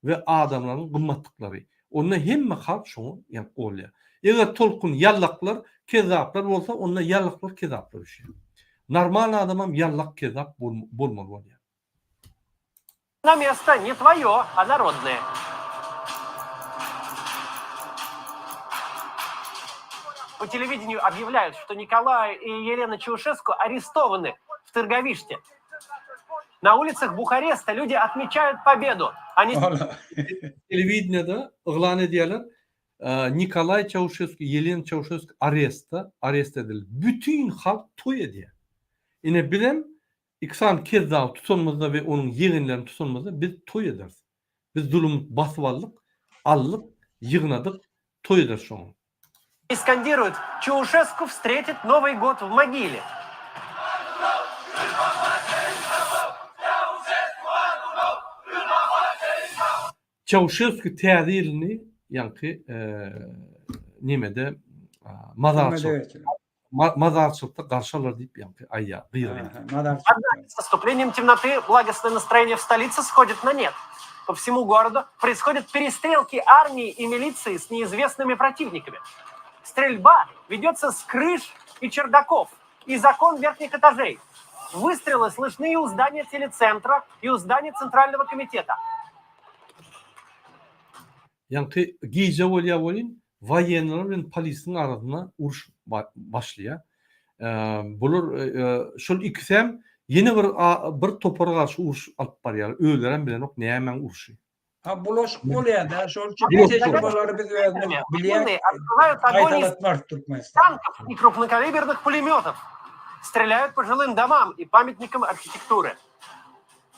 we adamlaryň gymmatlyklary. Onda hemme halk şoňu ýa bolýar. Eger tolkun yallaklar, kezaplar bolsa, onda yallaklar, kezaplar düşýär. Normal adamam yallak, kezap bolmaly bolýar. На место не твое, а народное. По телевидению объявляют, что Николай и Елена Чаушеску арестованы в Тырговиште. На улицах Бухареста люди отмечают победу. Они Televizyonda ıglan edýärler. Nikolay Çavuşesku, Yelena Çavuşesku arest edildi. Bütün halk toy edýär. Ine bilem iksan Kezzal tutanmazda ve onun yeğenlerini tutanmazda biz toy ederiz. Biz zulüm basıp allık, yığınadık, toy ederiz şoňa. И скандируют: Чаушеску встретит Новый год в могиле. Çavuşesku täzilini ýanky nimede mazarçylykda garşalar diýip ýanky aýýar, gyýryň. С наступлением темноты благостное настроение в столице сходит на нет. По всему городу происходят перестрелки армии и милиции с неизвестными противниками. Стрельба ведется с крыш и чердаков, из окон верхних этажей. Выстрелы слышны и у здания телецентра, и у здания Центрального комитета. Ýanky giýje bolýar bolýan, waýenler bilen polisiň arasyna uruş başlaýar. Bular şol ikisem ýene bir topara garşy uruş alyp barýar. Öýleren bilen ok nämen uruşy. Ha bulaşık bolýar da, şol üçin tecrübeleri biz özümiz bilýär. Открывают огонь из Aýdalatmar Türkmenistan. танков и крупнокалиберных пулеметов. Стреляют по жилым домам и памятникам архитектуры.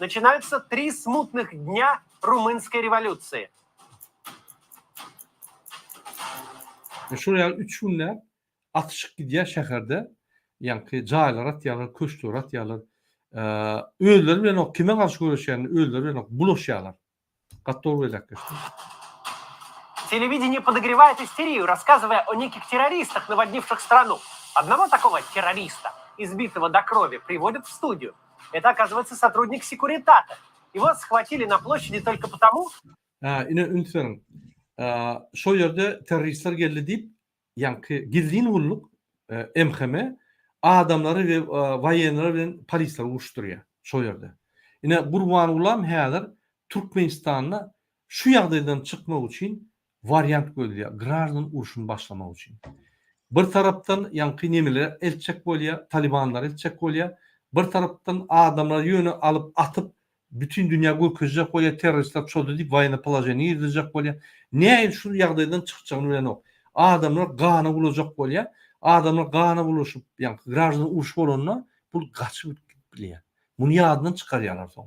Начинаются 3 смутных дня румынской революции. Şuraya 3 günler atışık gidýär şäherde. Ýanky jaýlar atýarlar, köşkler atýarlar. Öýler bilen ok kime garşy görüşýärni öýler bilen ok bulaşýarlar. Готовы электр. Телевидение подогревает истерию, рассказывая о неких террористах, наводнивших страну. Одного такого террориста, избитого до крови, приводят в студию. Это, оказывается, сотрудник секуритата. Его схватили на площади только потому... Ine ünsörüm. Şo ýerde terroristler geldi diýip, ýanky gizlin ulluk MHM adamlary we waýenler bilen polisler uruşdurýar şo ýerde. Ine Gurban Ulam häzir Türkmenistanda şu ýagdaýdan çykmak üçin variant görýär. Grażdan uruşun başlamak üçin. Bir tarapdan ýanky nemeler elçek bolýar, Talibanlar elçek bolýar. Bir tarapdan adamlar ýöne alyp atyp bütün dünya gököjek bolýar, terroristler çoldy diýip waýna polojeny ýerdirjek bolýar. Näme şu ýagdaýdan çykjagyny bilen ok. Adamlar gana bulajak bolýar. Adamlar gana bulaşyp ýanky grażdan uruş bolanda bu gaçyp bilýär. Muny ýadydan çykarýarlar soň.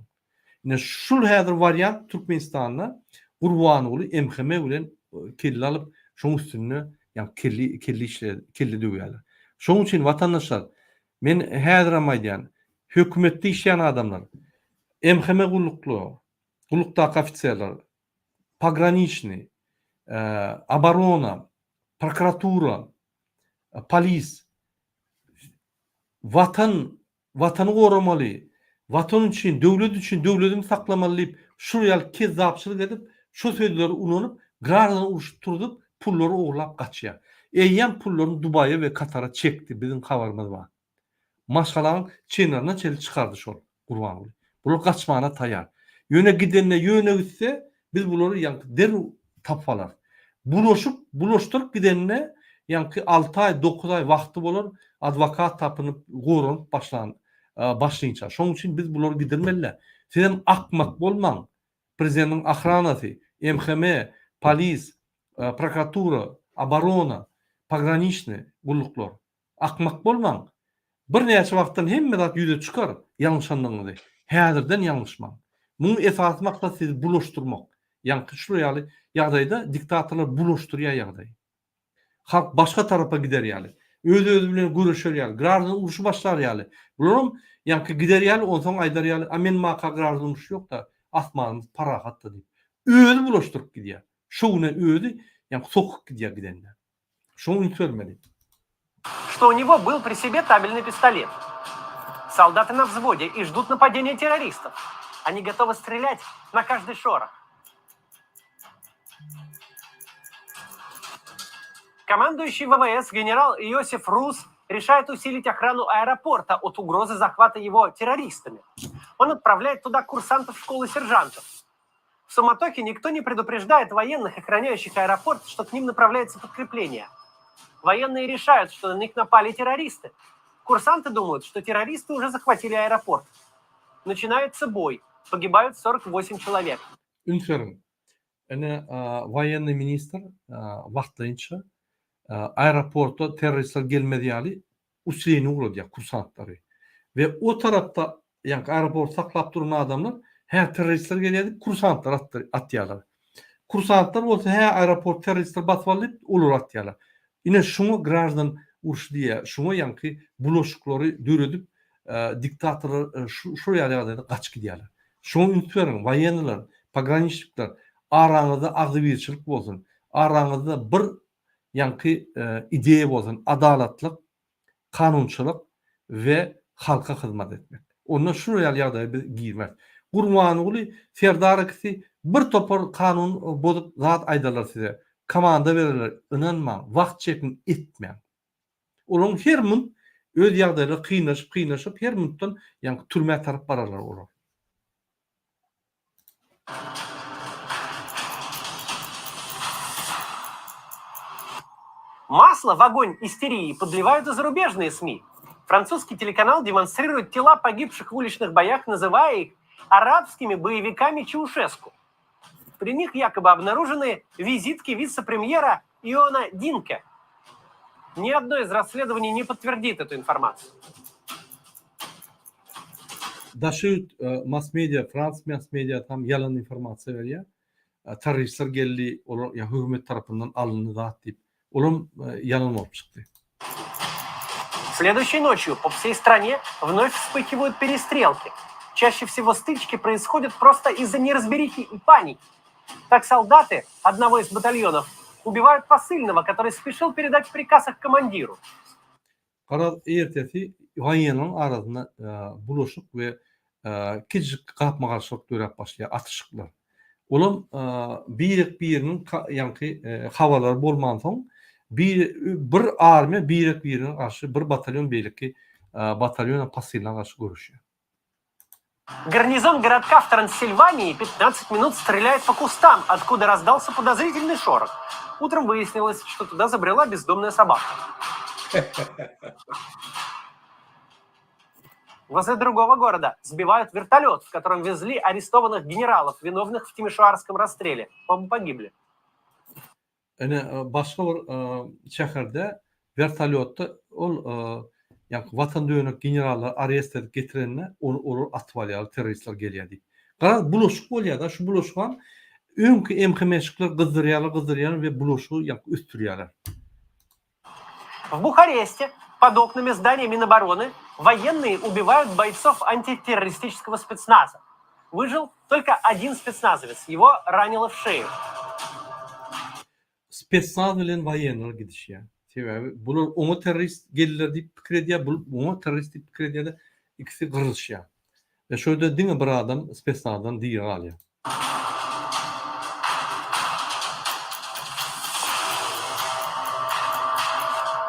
Ine şul häzir variant Türkmenistanda Gurban uly MHM bilen kelle alyp şoň üstüne ýa kelli işler, kelli döwýärler. Şoň üçin watandaşlar, men häzir amaýdan hökümetde işleyen adamlar, MHM gullukdaky ofisiýerler, pograniçny, oborona, prokuratura, polis, watany goramaly, watan üçin, döwlet üçin döwletini saklamaly diýip şu ýal kezzapçylyk edip, şu sözleri ulanyp, grażdan uruşturdup, pullary oglap gaçýar. Eýýän pullaryny Dubaýa we Katara çekdi, bizim habarymyz bar. Maşgalaň çenlerine çeli çykardy şol Gurban uly. Bular gaçmana taýýar. Ýöne gidenne ýöne gitse, biz bulary ýanky derw tapsalar. Bulaşdyryp gidenne ýanky 6 ay, 9 ay wagty bolar, adwokat tapynyp, goranyp başlaýança. Şoň üçin biz bulary gidirmeliler. Sen akmak bolmaň. Prezidentin ahranası, MHM, polis, prokuratura, oborona, pogranichniy gulluklar. Akmak bolmaň. Bir näçe wagtdan hemme zat ýüze çykar, ýalňyş anlaňyzy. Häzirden ýalňyşmaň. Muň esasy maksat sizi bulaşdyrmak. Ýa-ni şu ýaly ýagdaýda diktatorlar bulaşdyrýar ýagdaý. Halk başga tarafa gider ýaly. Öz bilen görüşer ýaly. Grardan uruşy başlar ýaly. Bular ýa-ni gider ýaly, onsoň aýdar ýaly, "A men maka grardan uruş ýok da, asmanymyz parahatdy" diýip. Özü bulaşdyryp gidýär. Şoňa özü ýa-ni sokup gidýär gidenler. Şoňa görmeli. Что у него был при себе табельный пистолет. Солдаты на взводе и ждут нападения террористов. Они готовы стрелять на каждый шорох. Командующий ВВС генерал Иосиф Рус решает усилить охрану аэропорта от угрозы захвата его террористами. Он отправляет туда курсантов школы сержантов. В суматохе никто не предупреждает военных, охраняющих аэропорт, что к ним направляется подкрепление. Военные решают, что на них напали террористы. Курсанты думают, что террористы уже захватили аэропорт. Начинается бой. Погибают 48 человек. Ünferin. Военный minister wagtynça aeroporta teröristler gelmedi ýaly usyny ugrady kursantları. Ve o tarafta ýa-ni aeroport saklap duran adamlar her teröristler gelýär, kursantlar atýarlar. Kursantlar bolsa her aeroport teröristler basyp alyp ular atýarlar. Ine şunu grajdan uruş diye, şunu ýa-ni bulaşıklary döredip diktatorlar şu ýaly gaç gidýärler. Şunu ünferin, wayenler, pogranichnikler araňyzda agzybirçilik bolsun. Araňyzda bir ýa-ni ideýa bolsun, adalatlyk, kanunçylyk we halka hyzmat etmek. Onda şu ýaly girmek. Gurmanyny Serdar bir topar kanun bozup zat aýdarlar size. Komanda verirler, inanmaň, wagt çekin etmeň. Olaň her mün öz ýagdaýda kıynaşyp her mündan ýa-ni türme tarap bararlar olar. Масло в огонь истерии подливают и зарубежные СМИ. Французский телеканал демонстрирует тела погибших в уличных боях, называя их арабскими боевиками Чаушеску. При них якобы обнаружены визитки вице-премьера Иона Динке. Ни одно из расследований не подтвердит эту информацию. Daşyt mass-media, Frans mass-media tam yalan informasiýa berýär. Teröristler geldi, olar ýa hökümet tarapyndan alındy zat diýip. Olam yalan bolup çykdy. Следующей ночью по всей стране вновь вспыхивают перестрелки. Чаще всего стычки происходят просто из-за неразберихи и паники. Так солдаты одного из батальонов убивают посыльного, который спешил передать приказ их командиру. Karar ertesi waýanyň arasynda bulaşyk we kiçik gapmagarçylyk dörep başlaýar, atışyklar. Olam birinin ýa-ni hawalar bolman soň bir armiýa birine garşy bir batalyon beýleki batalyona pasylna garşy görüşýär. Гарнизон городка в Трансильвании 15 минут стреляет по кустам, откуда раздался подозрительный шорох. Утром выяснилось, что туда забрела бездомная собака. Возле другого города сбивают вертолет, в котором везли арестованных генералов, виновных в Тимишоарском расстреле. Оба погибли. Başka bir şäherde vertolyotda ýa watan dönek generallar arrest edip getirenler onu atyp alýar, teröristler gelýär diýip. Gara bulaşyk bolýar da, şu bulaşygan öňkü MHM'şikler gyzdyrýarlar we bulaşygy ýa üstürýärler. В Бухаресте под окнами здания Минобороны военные убивают бойцов антитеррористического спецназа. Выжил только один спецназовец. Его ранило в шею. Spetsnaz bilen waýenler gidişýär. Sebäbi bular oňa terörist geldiler diýip pikir edýär, oňa terörist diýip pikir edýär, ikisi gyrylşýar. Ve şöyle diňe bir adam spetsnazdan diýer alýar.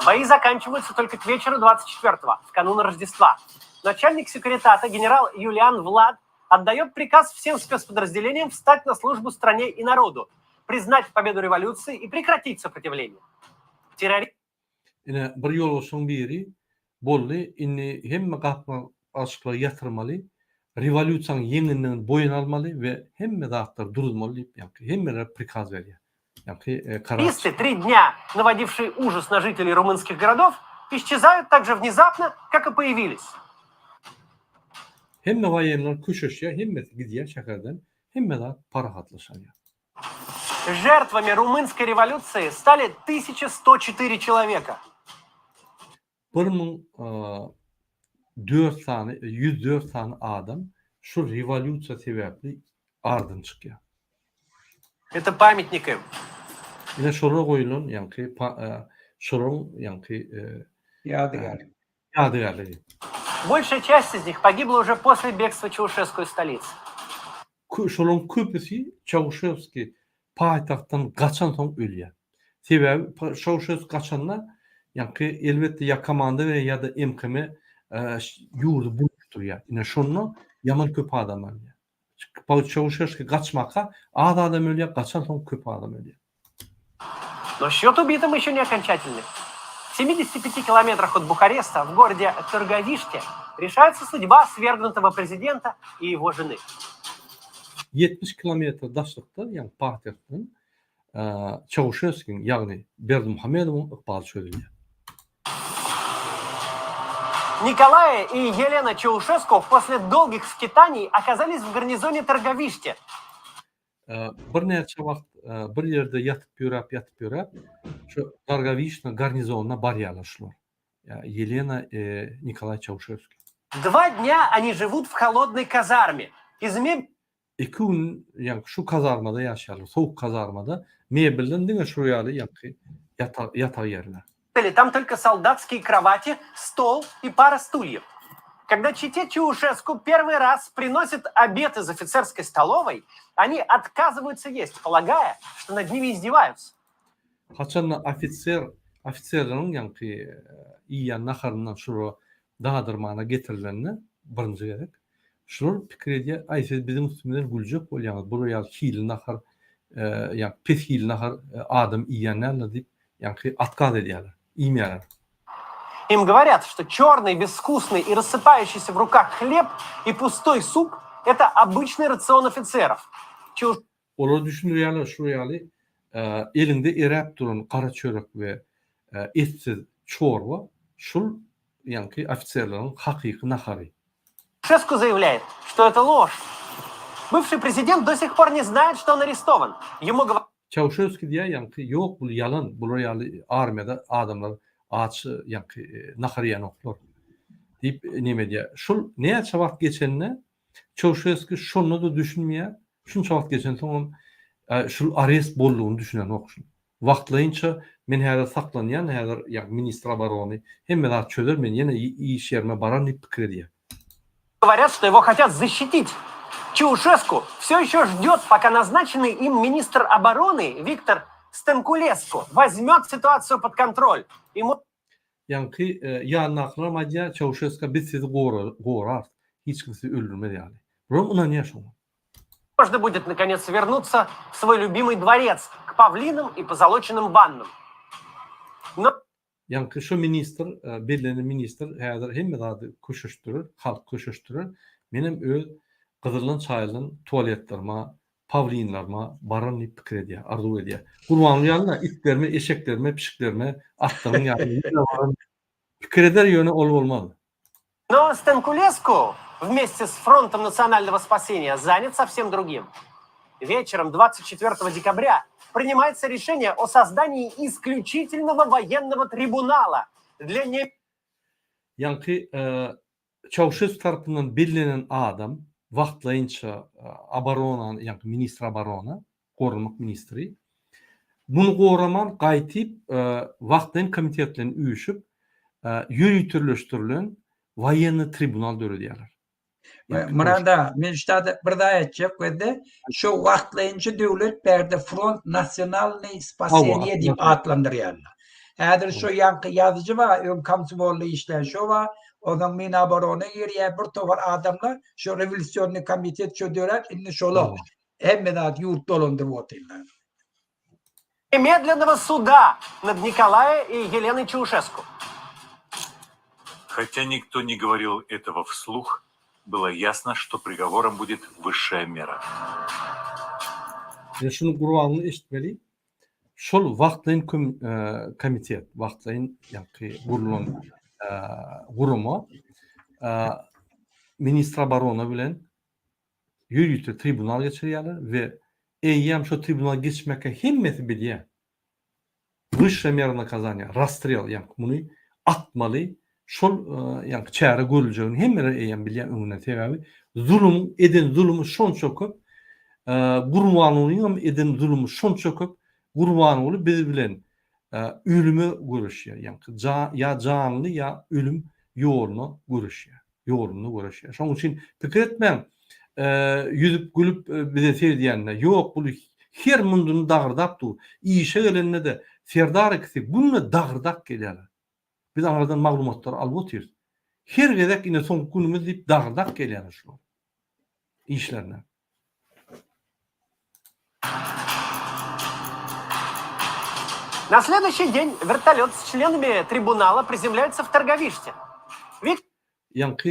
Бои заканчиваются только к вечеру 24-го, в канун Рождества. Начальник секретата генерал Юлиан Влад отдает приказ всем спецподразделениям встать на службу стране и народу, признать победу революции и прекратить сопротивление. Ine bir ýoluşyň biri boldy, inni hemme gapma aşykla ýatyrmaly, revolütsiyanın yeňinden boyun almaly ve hemme dağıtlar durulmaly diýip ýa-ni hemmeler prikaz berýär. Ýa-ni karar. Туристы, 3 дня наводившие ужас на жителей румынских городов, исчезают так же внезапно, как и появились. Hemme waýenler köşeşýär, hemme gidýär şäherden, hemme de para hatlaşanýar. Жертвами румынской революции стали 1104 человека. 104 tane adam şu revolütsiya sebäpli ardan çykýar. Это памятник им. Ine şolara goýulan ýa-ni şoraň ýa-ni Yadigar. ýadygarlygy. Большая часть из них погибла уже после бегства Чаушеску из столицы. Şoların köpüsi Çavuşevski paýtagtdan gaçan soň ölýär. Sebäbi Çavuşevski gaçanlar ýa-ni elbetde ýa komanda we ýa-da MKM ýurdu buluşturýar. Ine şonu ýaman köp adam ölýär. Çavuşevski gaçmaka az adam ölýär, gaçan soň köp adam ölýär. Но счет убитым еще не окончательный. В 75 километрах от Бухареста, в городе Тырговиште, решается судьба свергнутого президента и его жены. 70 kilometre daşlykda, ýa-ni paýtagtdan Çavuşevskiň, ýagny Berdimuhamedowyň ykbaly çözülýär. Николай и Елена Чаушеску после долгих скитаний оказались в гарнизоне Тырговиште. Bir näçe wagt bir ýerde ýatyp şu Targovishna garnizonuna barýarlaşdylar. Елена и Николай Чаушевский. 2 дня они живут в холодной казарме. Из мебели 2 gün ýa şu kazarmada ýaşarlar, soğuk kazarmada mebelden diňe şu ýaly ýa-ni ýatag ýerler. там только солдатские кровати, стол и пара стульев. Когда чете Чаушеску первый раз приносят обед из офицерской столовой, они отказываются есть, полагая, что над ними издеваются. Haçan ofitserleriň ýa-ni iýen naharyndan şuru dağdırmana getirilenine birinji gerek. Şular pikir edýär, "Ay siz bizim üstümizden güljek bolýaňyz. Bu ýa hili nahar, ýa pes hili nahar adam iýenler" diýip ýa-ni atkaz edýärler, iýmeýärler. Им говорят, что черный, безвкусный и рассыпающийся в руках хлеб и пустой суп – это обычный рацион офицеров. Olar düşünýärler şu ýaly elinde eräp duran kara çörek we etsiz çorba şul ýa-ni ofitserleriň hakyky nahary. Чаушеску заявляет, что это ложь. Бывший президент до сих пор не знает, что он арестован. Ему говорят, Çavuşevski diýär, ýa-ni ýok bu yalan, bu ýaly armiýada adamlar aç ýa-ni nahar ýanoklar diýip neme diýär. Şul näçe wagt geçenine Çavuşevski şonu da düşünmeýär. Şunça wagt geçen soň şul arest boldugyny düşünen okşun. Wagtlaýynça men häzir saklanýan, häzir ýa ministr obarony hemmeler çözer, men ýene iş ýerime baran diýip pikir edýär. Говорят, что его хотят защитить. Чаушеску все еще ждет, пока назначенный им министр обороны Виктор Стенкулеску возьмет ситуацию под контроль. Ему Ýa-ni ýanaklar madya Çavuşevski biz sizi gorar, hiç kimse öldürmedi ýaly. Biroq ona näşe? можно будет наконец вернуться в свой любимый дворец, к павлинам и позолоченным ваннам. Но Ýa-ni şu ministr, belli ministr häzir hemme köşeşdirir, halk köşeşdirir. Menem öz gyzylan çaýlyň tualetlerime, pavlinlarıma baran diýip pikir edýär, arzu edýär. Gurbanyň ýalyna itlerime, eşeklerime, pişiklerime, atlaryň ýalyna pikir eder ýöne olmaz. Но Стенкулеску вместе с Фронтом национального спасения занят совсем другим. Вечером 24 декабря принимается решение о создании исключительного военного трибунала для не... Ýa-ni Çavuşevski tarapyndan belirlenen adam wagtlaýynça obarona, ýa-ni ministr obarona, gorunmak ministri bunu goraman gaýtyp wagtlaýyn komitetlerini üýüşüp ýürütürleşdirilen военный tribunal döredýärler. Murada, men ştada bir daha etjek wede şu wagtlaýynça döwlet berde Front Nasionalny Spasienie diýip adlandyrýarlar. Häzir şu ýanky ýazyjy bar, ön komsomolly işler şu bar, onuň men obarona ýerýär bir towar adamlar şu revolýusiony komitet şu döret, indi şolar hemme dat ýurt dolandyryp oturýarlar. Немедленного суда над Николая и Еленой Чаушеску. Хотя никто не говорил этого вслух, было ясно, что приговором будет высшая мера. Şunu Kur'an'ı eşitmeli. Şol vaqtlayın komitet, vaqtlayın yani kurulan kuruma ministra barona bilen yürütü tribunal geçiriyorlar ve eyyam şu tribunal geçmeke himmeti biliyor. Vışra merana kazanıyor. Rastrel yani bunu atmalı. Şol yani çare görüleceğini hemmere eyyam biliyor önüne tevavi. Zulüm eden zulümü şon çokup Gurbanlı'nın eden zulümü şon çokup Gurbanlı bilen ölümü görüşüyor. Yani ya canlı ya ölüm yolunu görüşüyor. Yolunu görüşüyor. Şunun için fikir etmem yüzüp gülüp bize diyenler yok bu her mundunu dağırdak du. İşe gelenine de serdar eksik. Bunu dağırdak geliyorlar. Biz aradan maglumatlar alıp oturuyoruz. Her gedek yine son günümüz deyip dağırdak geliyorlar şu işlerine. На следующий день вертолет с членами трибунала приземляется в Торговиште. Yankı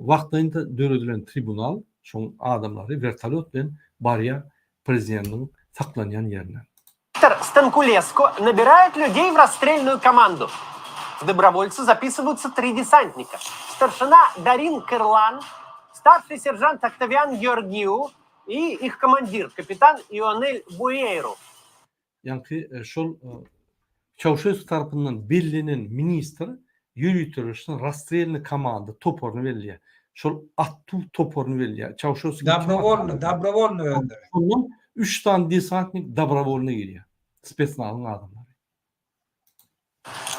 vaktinde dönüdülen tribunal şun adamları vertolyotla barya президенттің saklanan yerine. Виктор Станкулеско набирает людей в расстрельную команду. В добровольцы записываются 3 десантника. Старшина Дарин Кырлан, старший сержант Октавиан Георгиу и их командир, капитан Ионель Буэйру. Yankı şol Çavuşesku tarafından belirlenen minister yürütülüşün rastrelini komandı toporunu veriyor. Şol attı toporunu veriyor. Çavuşesku Добровольно öldü. Ondan 3 tane desantnik добровольно geliyor. Spetsnaz'ın adamları.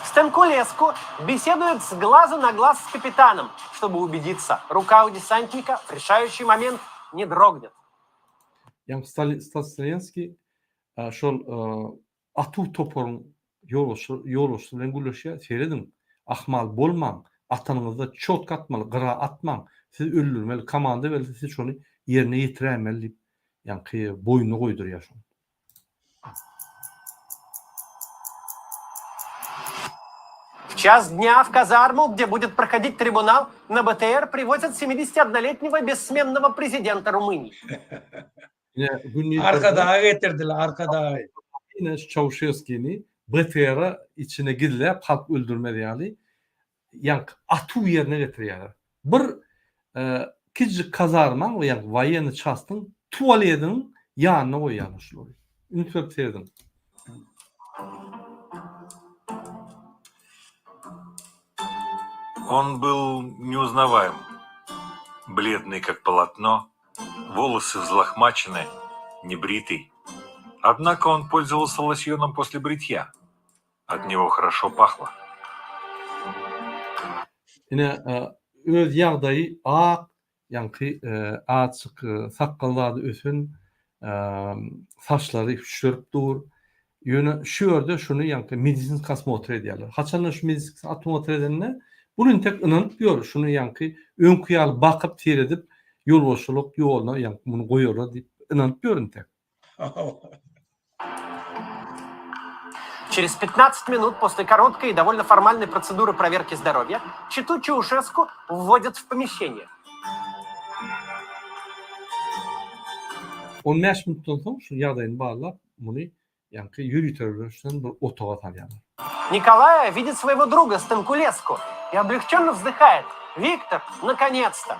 Станкулеску беседует с глазу на глаз с капитаном, чтобы убедиться, рука у десантника в решающий момент не дрогнет. Yani Stalinski şol atı toporun yoluşu bilen gülüşe seyredin. Ahmal bolman, atanınızda çot katmalı, gıra atman, siz öldürmeli, komanda verilse siz şunu yerine yitiremeli. Yani boynunu koyduruyor şunu. В час дня в казарму, где будет проходить трибунал, на БТР привозят 71-летнего бессменного президента Румынии. Arka dağı getirdiler, arka dağı. Yine Çavuşesku'ni BTR'a içine gidiler, halk öldürmedi yani. Yani atı yerine getiriyorlar. Bir küçük kazarman ve yani vayeni çastın tuvaletin yanına koyuyorlar şunu. Ünitörtedin. Он был неузнаваем, бледный как полотно, волосы взлохмачены, небритый. Однако он пользовался лосьоном после бритья. От него хорошо пахло. Yine öz yağdayı ağ, yani açık sakalları ösün, saçları şörp dur. Yönü şöyle şunu yani medisin kasmotre ediyorlar. Haçanlar şu medisin atomotre edenler bunun tek inanıp diyor. Şunu yani ön kıyal bakıp seyredip yol boşluk yoluna yani bunu koyuyorlar deyip inanıp diyorum tek. Через 15 минут после короткой и довольно формальной процедуры проверки здоровья читу Чаушеску вводят в помещение. 15 minuttan sonra şu yağdayını bağlar bunu yani yürütürlerden bir otoğa tanıyorlar. Николай видит своего друга Станкулеску и облегченно вздыхает. Виктор, наконец-то!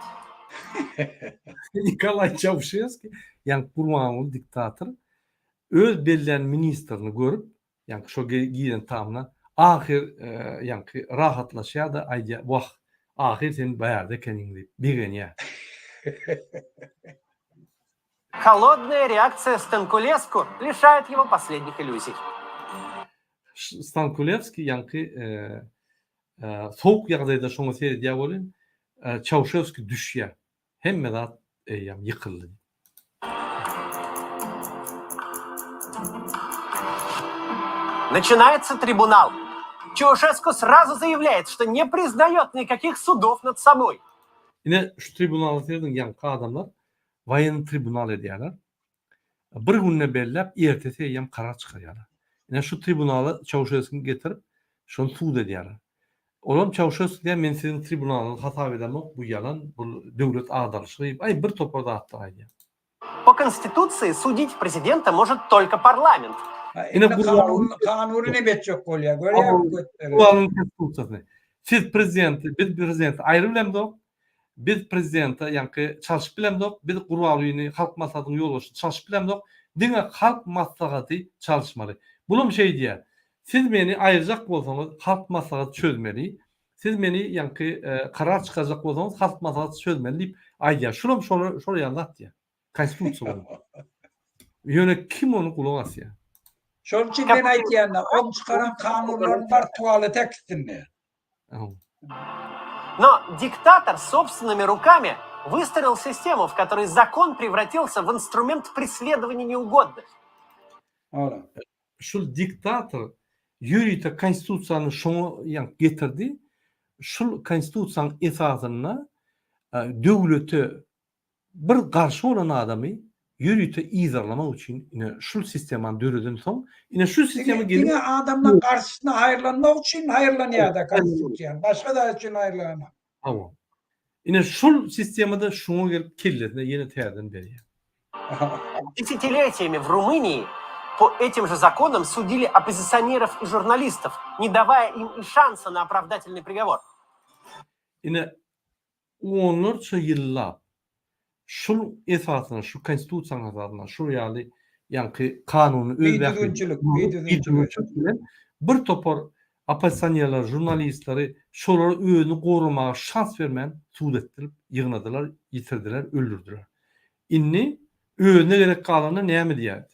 Nikolay Çavuşesku yani Kurmanlı diktatör öz belirlen ministerini görüp yani şu giden tamına ahir yani rahatlaşıyor da ayda vah ahir sen bayarda kendin deyip bir ya. Холодная реакция Станкулеску лишает его последних иллюзий. Stankulevski yani soğuk yağdayda şunu seyrediyor olun Çavuşesku düşüyor. Hem de yani yıkıldı. Начинается трибунал. Чаушеску сразу заявляет, что не признает никаких судов над собой. Yine şu tribunal seyredin yani adamlar vayen tribunal ediyorlar. Bir günne bellep ertesi yem karar çıkarıyorlar. Yine şu tribunalı Çavuşesku'nu getirip şunu suud ediyorlar. Olam Çavuşesku diye men sizin tribunalını hata edemok, bu yalan, bu devlet ağdalışı. Ay bir toparda attı aydı. По Конституции судить президента может только парламент. Yine kanunu ne betçok oluyor? Kuralın Konstitusiyasını. Siz prezidenti, biz prezidenti ayrı bilemdok. Biz prezidenti yani çalışıp bilemdok. Biz kuralını halk maslahatının yolu olsun çalışıp bilemdok. Dine halk maslahatı çalışmalı. Bunun şey diye. Siz beni ayıracak olsanız halk maslahatı çözmeli. Siz beni yani karar çıkacak olsanız halk maslahatı çözmeli deyip ay diye. Şuraya anlat diye. Konstitusyon. Yöne kim onu kullanası ya? Şunun için ben aytyanlar, on çıkaran kanunların var tuvalet tekstinde. Но диктатор собственными руками выстроил систему, в которой закон превратился в инструмент преследования неугодных. Şu diktatör yürüyte konstitusyonu şunu yani getirdi. Şu konstitusyon esasına devlete bir karşı olan adamı yürüyte izarlamak için yine şu sistemin dörüdün son yine şu sisteme gelip yine adamla karşısına hayırlanmak için hayırlanıyor da konstitusyon. Başka da için hayırlanıyor. Tamam. Yine şu sistemi de şunu gelip kirletine yeni terden beri. Десятилетиями в Румынии по этим же законам судили оппозиционеров и журналистов, не давая им и шанса на оправдательный приговор. Yine onlarca yıllar şu esasına, şu konstitusyon esasına, şu yani kanunu özellikle bir topar opozisyonerler, jurnalistleri şoları özünü korumaya şans vermen suud ettirip yığnadılar, yitirdiler, öldürdüler. İnni özüne gerek kalanı neymi diye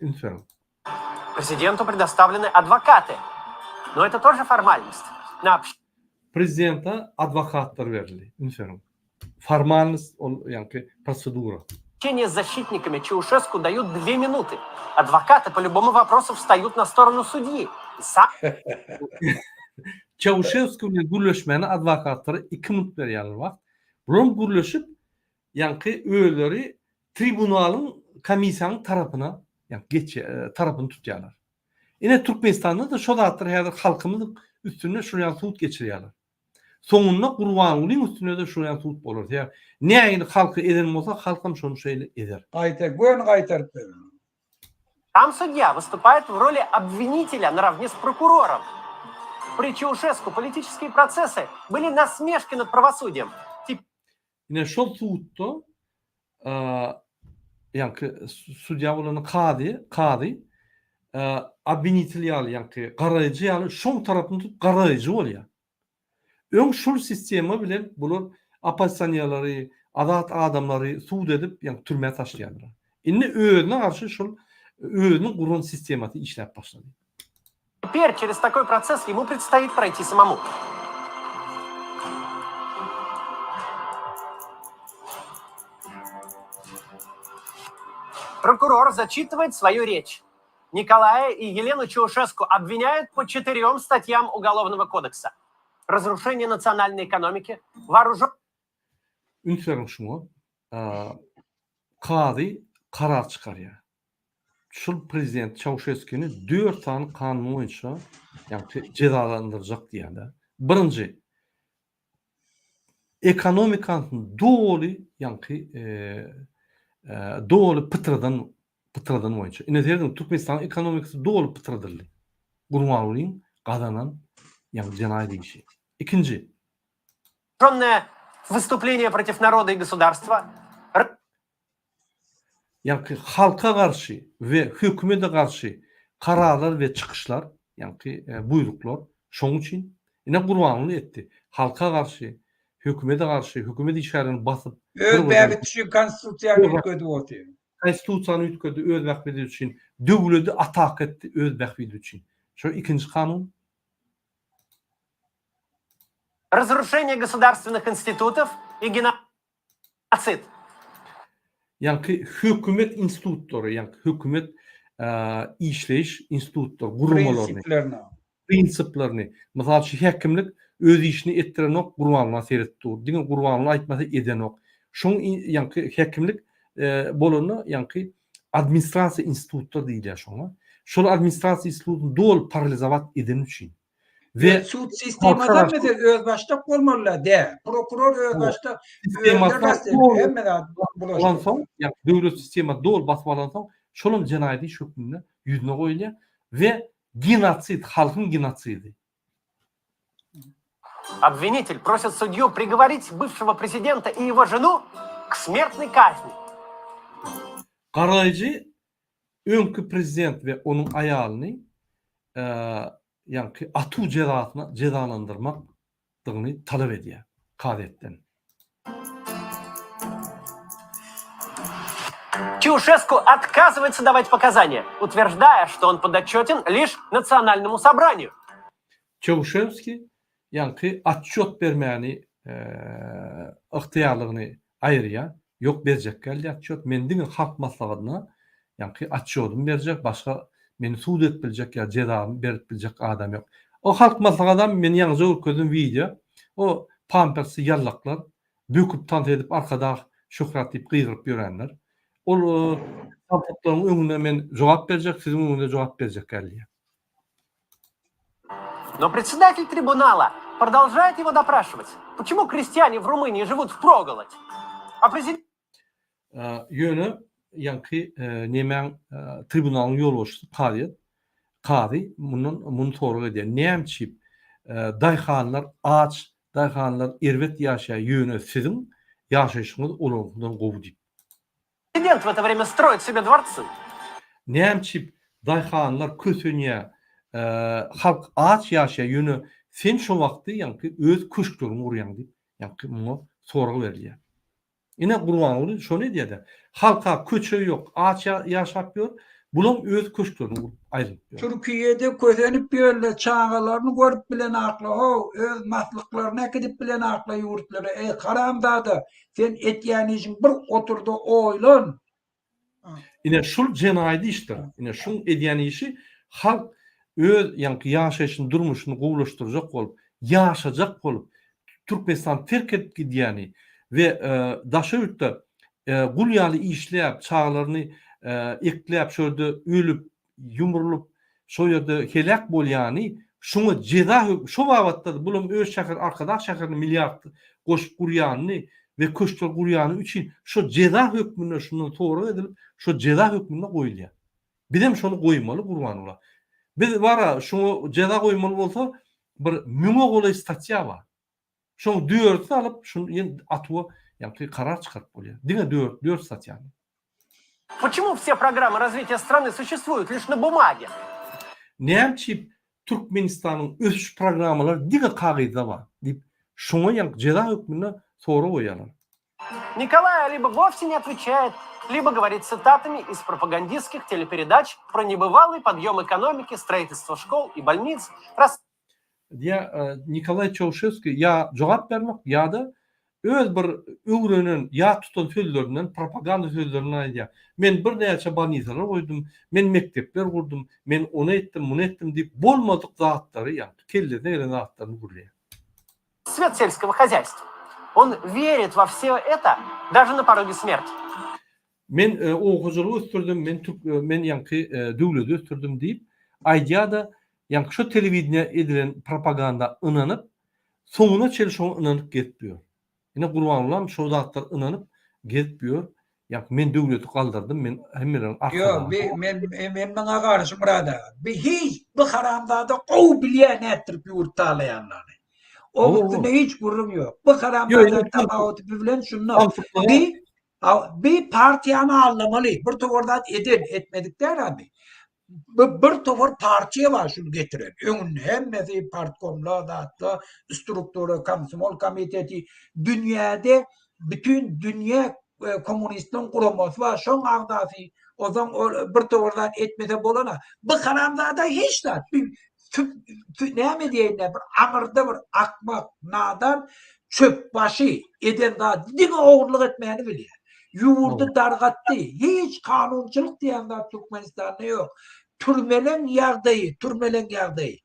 insan. Президенту предоставлены адвокаты, но это тоже формальность. Prezidenta advokatlar verildi, insan. Formalность, yani процедура. Общение с защитниками Чаушеску дают 2 минуты. Адвокаты по любому вопросу встают на сторону судьи. Çavuşesku'nun gürleşmeni advokatları 2 minut veriyorlar vakt. Bunun gürleşip yani öğeleri tribunalın komisyanın tarafına yani tarafını tutuyorlar. Yine Türkmenistan'da da şu dağıtır her halkımızın üstüne şuraya suud geçiriyorlar. Sonunda Kurbanlı'nın üstüne de şuraya suud olur. Yani ne aynı halkı eden olsa halkım şunu şeyle eder. Kaytar. Там судья выступает в роли обвинителя наравне с прокурором. При Чаушеску политические процессы были насмешкой над правосудием. Yine şu suudda yani судья olan kadı обвинитель yani qarayıcı yani şon tarafını tut qarayıcı oluyor. Ön şu sistemi bilen bulur opozisyonerleri, adat adamları suud edip yani türmeye taşıyanlar. İnne öğüne karşı şu öğünün kurun sistematı işlep başladı. Теперь через такой процесс ему предстоит пройти самому. Прокурор зачитывает свою речь. Николая и Елену Чаушеску обвиняют по 4 статьям Уголовного кодекса. Разрушение национальной экономики, вооруженное... Ünferin şunu, kadı karar çıkarıyor. Şu prezident Çavuşesku'nu 4 tane kanun boyunca yani cezalandıracak diye de. Birinci, ekonomikanın doğru yani doğru pıtradan boyunca. İnanıyorum Türkmenistan ekonomikası doğru pıtradırlı. Gurmalıyım kadanan yani cenayet işi. İkinci. Выступление против народа и государства. Yani halka karşı ve hükümete karşı kararlar ve çıkışlar yani buyruklar şunun için yine kurbanlığı etti. Halka karşı, hükümete karşı, hükümet işlerini basıp konstitusiyonu yutködü, öz vakfedi için devleti atak etti, öz vakfedi için. Şu ikinci kanun. Разрушение государственных институтов и геноцид. Yani hükümet institutları, yani hükümet işleyiş institutları, kurumlarını, prinsiplerini, mesela hekimlik öz işini ettiren ok, kurbanlığa seyrettiği, dine kurbanlığa aytması eden ok. Şun yani hekimlik bolunu yani administrasiya institutları değil ya şuna. Şol administrasiya institutunu doğal paralizavat eden için. ve sud sistemada halka mesela öz başta olmalılar de. Prokuror öz O başta sistemata bulaştı. olan soň, ýa döwlet sistema dol basıp alan soň, şolun jenaýaty şökmünde ýüzüne goýulýar ve genotsid, halkın genotsidi. Обвинитель просит судью приговорить бывшего президента и его жену к смертной казни. Garaýjy öňkü prezident we onuň aýalyny ýa-ni atu cezalandyrmakdygyny talap edýär kadetden. Чаушеску отказывается давать показания, утверждая, что он подотчетен лишь национальному собранию. Çavuşevski ýa-ni atçot bermäni ıhtiýarlygyny aýyrýar. Ýok berjek geldi atçot. Men diňe halk maslahatyna ýa-ni atçotum berjek, başga meni suud etbiljek ýa cezamy berip biljek adam ýok. O halk maslahatydan men ýalňyz görkezdim video. O pampersy ýallaklar böküp tant edip arkada şöhret diýip gıyryp ýörenler. Ol tapatlaryň öňünde men jogap berjek, siziň öňünde jogap berjek geldi. Но председатель трибунала продолжает его допрашивать. Почему крестьяне в Румынии живут впроголодь? А президент... Ýöne ýa-ni nemen tribunalyň ýolbaşçysy kady muny sorag edýär. Näçip daýhanlar aç, daýhanlar erwet ýaşaýar ýöne siziň ýaşaýyşyňyz olurdan gowy diýip. Президент в это время строит себе дворцы. Näçip daýhanlar kösünýär, halk aç ýaşaýar ýöne sen şo wagtda ýa-ni öz köşklerini urýan diýip ýa-ni muny sorag berýär. Ine gurban olup şonu diýdi. Halka köçe ýok, aç ýaşap ýör. Bulam öz köşklerini aýryp ýör. Türkiýede közenip ýörler çağalaryny görüp bilen akly, öz maslyklaryna gidip bilen akly ýurtlary. Karamdada sen etýän işiň bir oturdy oýlan. Ine şul jenaýdy işdir. Ine şun edýän işi halk öz ýaşaýyşyny durmuşyny gowlaşdyrjak bolup, ýaşajak bolup, Türkmenistan terk edip gidýäni ve daşa ýurtda gulýaly işläp, çağlaryny ekläp, şöyle ölüp, yumrulyp, şo ýerde helak bolýany, şuňa jeza şo wagtda bulam öz şäher arkadaş şäherni milliard goşup gurýanyny ve köşkler gurýany üçin şo jeza hökmüne şunu toğra edilip, şo jeza hökmüne goýulýar. Bidem şonu goýmaly gurban ola. Biz bara şunu jeza goýmaly bolsa, bir 1000 goly statýa bar. Şoň döwürtü alyp, şunu ýen atyp, ýa-ni karar çykaryp bolýar. Diňe 4 statýa. Почему все программы развития страны существуют лишь на бумаге? Näçip Türkmenistanyň ösüş programmalary diňe kagyda bar diýip şoňa ýa jeza hökmüne soru goýarlar. Николай либо вовсе не отвечает, либо говорит цитатами из пропагандистских телепередач про небывалый подъем экономики, строительство школ и больниц. Nikolay Çavuşevski ya jogap bermek ya da öz bir öwrenen ya tutan sözlerinden propaganda sözlerini aýdýar. Men bir näçe banýysalar goýdum, men mektepler gurdum, men onu etdim, bunu etdim diýip bolmadyk zatlary ýa-ni kellerine gelen zatlaryny gurýar. Свет сельского хозяйства. Он верит во все это даже на пороге смерти. Men okujulyk östürdüm, men ýa-ni döwleti östürdüm diýip aýdýar-da ýa-ni şu telewizionda edilen propaganda ynanyp soňuna çel şoň ynanyp getdiýär. Ine gurban bolam şo zatlar ynanyp getdiýär. Ýa-ni men döwleti galdyrdym, men hemmelerini Yok, men bana karşı burada. Hiç bu haramdada qow bilýän etdirip ýurtalayanlar. O hiç gurum yok. Bu haramdada tabawut bilen şunu. Bir partiyany anlamaly. Bir towardan etmedikler abi. Bir towar partiýa bar şunu getiren. Öňün hemmesi partkomlar da struktury, komsomol komiteti dünýäde bütün dünýä komünistliň guramasy bar. Şoň agdasy ozan bir towardan etmede bolana. Bu haramdada hiç zat näme diýenler bir aňyrda bir akmak nadan çöp başı eden da diňe oğurluk etmeyeni bilýär. Ýurdy dargatdy. Hiç kanunçylyk diýende Türkmenistanda ýok. Türmelen ýagdaýy.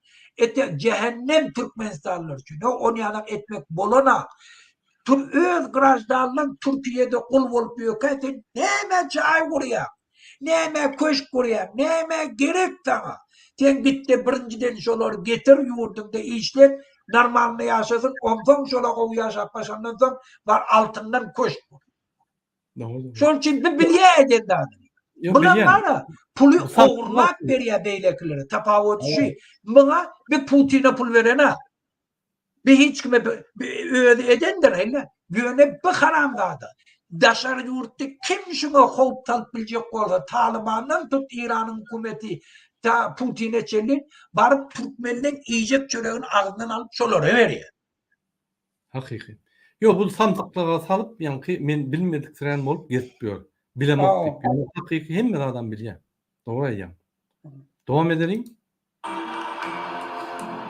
Cehennem Türkmenistanlylar üçin. Onu ýanak etmek bolana. Öz grajdanlyk Türkiýede kul bolup ýöketi näme çay gurýar, näme köşk gurýar, näme gerek taňa. Sen gitti birinciden şolar getir yurdunda işlet, normalde yaşasın, ondan şola o yaşap başandan sonra var altından koş. Doğru. Şol için de bilye edildi adam. Yok, Buna bilyen. var ya, pulu Bu satın oğurlak aldı. veriyor beylekleri, tafavut şey. Buna bir Putin'e pul verene, bir hiç kime öyle edendir hele. Böyle bir haramdadı. Dışarı yurtta kim şuna hop talp bilecek olsa Taliban'dan tut İran'ın hükümeti ta Putin'e çelin barıp Türkmen'den yiyecek çöreğin ağzından alıp şolara veriyor. Hakiki. Yo, bu sandıklara salıp yankı men bilmediklerim olup getiriyor. Bilemok Aa. deyip. Yani hakiki hem bir adam biliyor. Doğru ya. Devam edelim.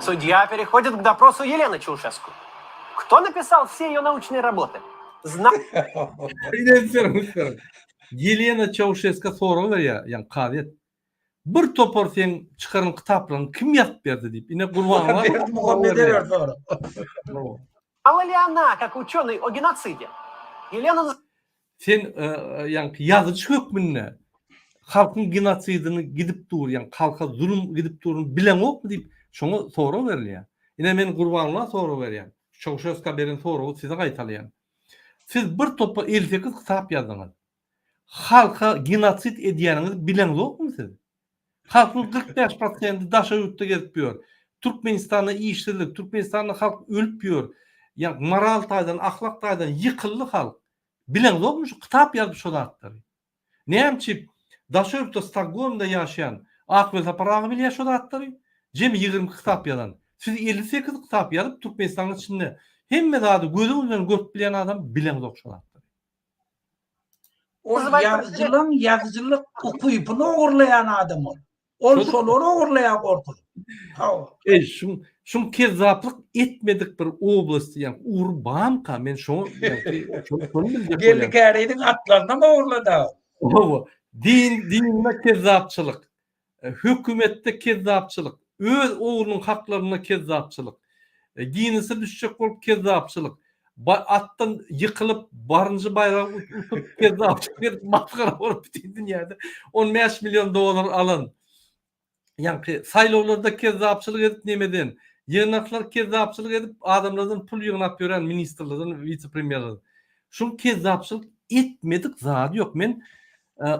Судья переходит к допросу Елены Чаушеску. Кто написал все ее научные работы? İnanıyorum. Yelena Çavuşeska soru ver ya, yani kadet. Bir topor sen çıkarın kitaplarını kim yazıp verdi deyip. Yine kurbanlar. Verdi Muhammed'e ver sonra. Мало ли она, как ученый, о геноциде? Елена Sen yani yazıcı hükmünne halkın genosidini gidip dur, yani halka zulüm gidip durun bilen yok mu deyip şunu soru veriliyor. Yine men kurbanlar soru veriyorum. Çavuşeska berin soru size kaytalıyan. Siz bir topa 58 kitap yazdınız. Halka genosid ediyeniniz bilen yok mu siz? Halkın 45% daşa yurtta gelip Türkmenistan'a işçilik, Türkmenistan'da halk ölüp yiyor. Yani moral taydan, ahlak taydan yıkıldı halk. Bilen yok mu? Şu kitap yazmış o da atları. Neyemçi daşa yurtta Stockholm'da yaşayan Akvel Taparağı bile yaşadı atları. Cem 20 kitap yazan. Siz 58 kitap yazıp Türkmenistan'ın içinde hem medadı gözümüzden görüp bilen adam bilen yok şu atları. O yazıcılık okuyup uğurlayan adam ol. Ol şoları uğurlayan korkun. Şun kezzaplık etmedik bir oblasti, yani Urbanka, men şunu Geldik ereydin atlarına mı uğurladı? Dinine kezzapçılık, hükümette kezzapçılık, öz oğlunun haklarına kezzapçılık, giyinisi düşecek olup kezzapçılık, attan yıkılıp barıncı bayrağı utup kezzapçılık, maskara olup bütün dünyada 15 milyon dolar alın. Yani saylovlarda kezzapçılık edip nemeden, yığınaklar kezzapçılık edip adamlardan pul yığınap gören ministerlerden, vice-premierlerden. Şun kezzapçılık etmedik zadı yok. Men